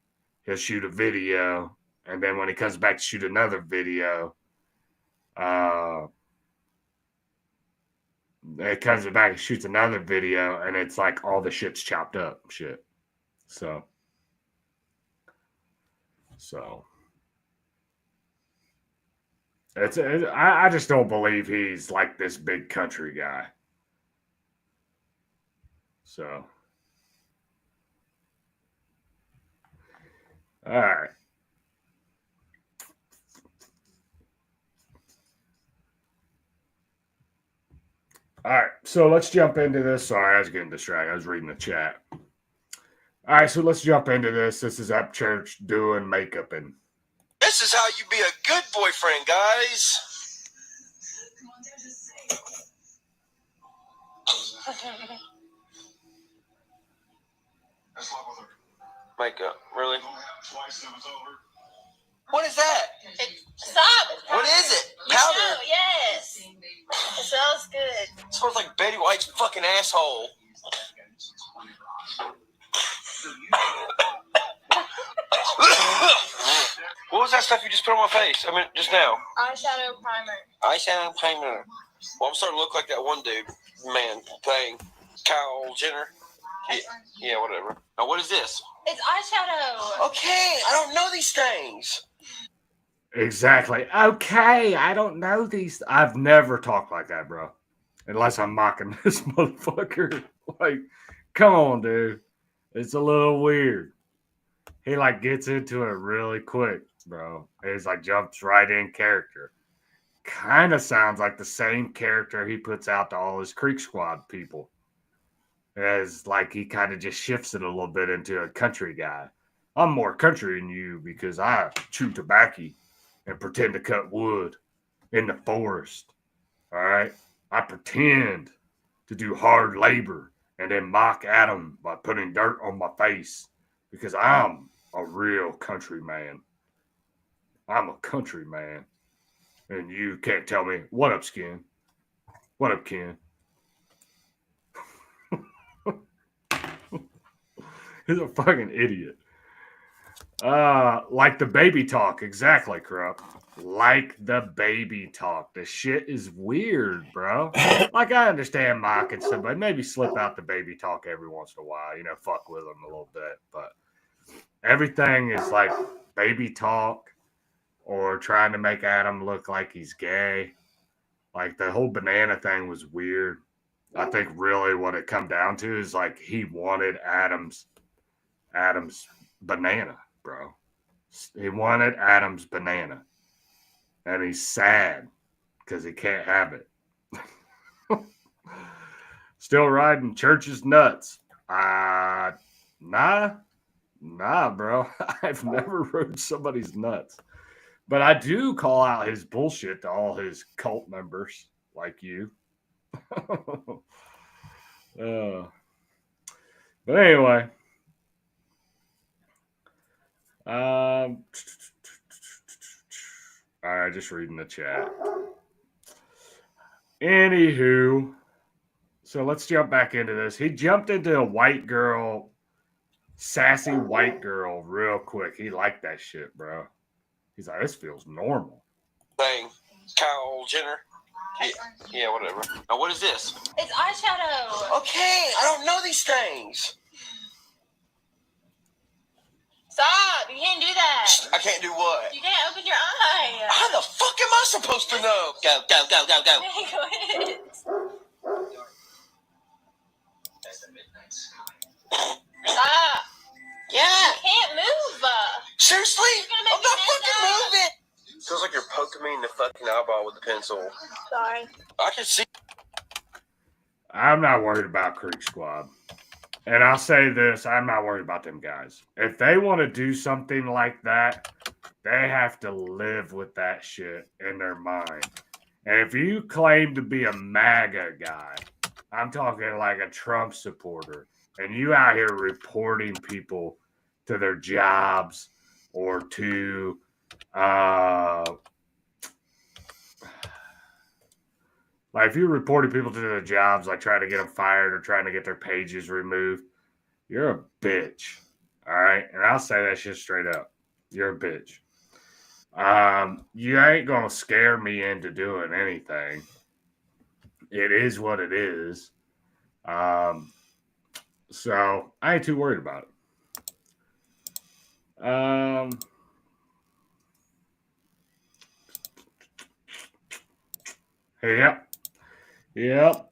he'll shoot a video. And then when he comes back to shoot another video, it comes back and shoots another video, and it's like all the shit's chopped up shit. So I just don't believe he's like this big country guy. So all right. All right, so let's jump into this. Sorry, I was getting distracted. I was reading the chat. All right, so let's jump into this. This is Up Church doing makeup. And
This is how you be a good boyfriend, guys. Makeup, really? What is that?
Stop!
What is it?
You
Powder?
know, yes. It smells good.
It smells like Betty White's fucking asshole. What was that stuff you just put on my face? I mean, just now.
Eyeshadow primer.
Eyeshadow primer. Well, I'm starting to look like that one dude, man, thing. Kyle Jenner. Yeah, whatever. Now, what is this?
It's eyeshadow.
Okay, I don't know these things.
exactly. Okay, I don't know these. I've never talked like that, bro. Unless I'm mocking this motherfucker. Like, come on, dude. It's a little weird. He like gets into it really quick, bro. He's like jumps right in character. Kind of sounds like the same character he puts out to all his Creek Squad people. As like he kind of just shifts it a little bit into a country guy. I'm more country than you because I chew tobacco and pretend to cut wood in the forest. All right? I pretend to do hard labor and then mock Adam by putting dirt on my face because I'm a real country man. I'm a country man. And you can't tell me, what up, Skin? What up, Ken? He's a fucking idiot. Like the baby talk. Exactly, Krupp. Like the baby talk. The shit is weird, bro. Like, I understand mocking somebody. Maybe slip out the baby talk every once in a while. You know, fuck with them a little bit. But everything is like baby talk or trying to make Adam look like he's gay. Like, the whole banana thing was weird. I think really what it come down to is like he wanted Adam's banana, bro. He wanted Adam's banana. And he's sad because he can't have it. Still riding Church's nuts. Nah, bro. I've never rode somebody's nuts. But I do call out his bullshit to all his cult members like you. But anyway. All right, just reading the chat. Anywho, so let's jump back into this. He jumped into a white girl, sassy white girl real quick. He liked that shit, bro. He's like, this feels normal.
Thing. Kyle Jenner. Yeah, whatever. Now, what is this?
It's eyeshadow.
Okay, I don't know these things.
Stop! You can't do that.
I can't do what?
You can't open your eye.
How the fuck am I supposed to know? Go.
Go ahead. Stop.
Yeah.
You can't move.
Seriously?
You're gonna make
I'm
me
not
mess
fucking
up.
moving. Feels like you're poking me in the fucking eyeball with a pencil.
Sorry.
I can see.
I'm not worried about Creek Squad. And I'll say this, I'm not worried about them guys. If they want to do something like that, they have to live with that shit in their mind. And if you claim to be a MAGA guy, I'm talking like a Trump supporter, and you out here reporting people to their jobs or to like if you're reporting people to their jobs, like trying to get them fired or trying to get their pages removed, you're a bitch. All right. And I'll say that shit straight up. You're a bitch. You ain't gonna scare me into doing anything. It is what it is. So I ain't too worried about it.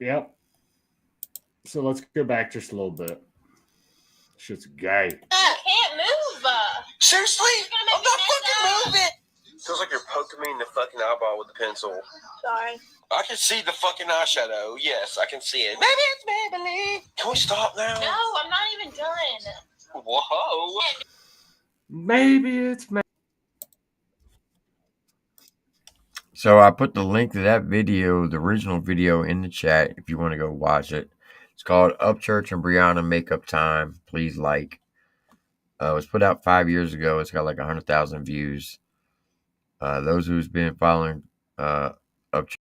Yep. So let's go back just a little bit. Shit's gay.
You can't move.
Seriously?
You're gonna make
I'm
me
not
mess
fucking
up.
moving. Feels like you're poking me in the fucking eyeball with a pencil.
Sorry.
I can see the fucking eyeshadow. Yes, I can see it. Maybe it's Maybelline. Can we stop now?
No, I'm not even done.
Whoa.
Maybe it's
So I put the link to that video, the original video, in the chat if you want to go watch it. It's called Upchurch and Brianna Makeup Time. Please like. It was put out 5 years ago. It's got like 100,000 views. Those who's been following Upchurch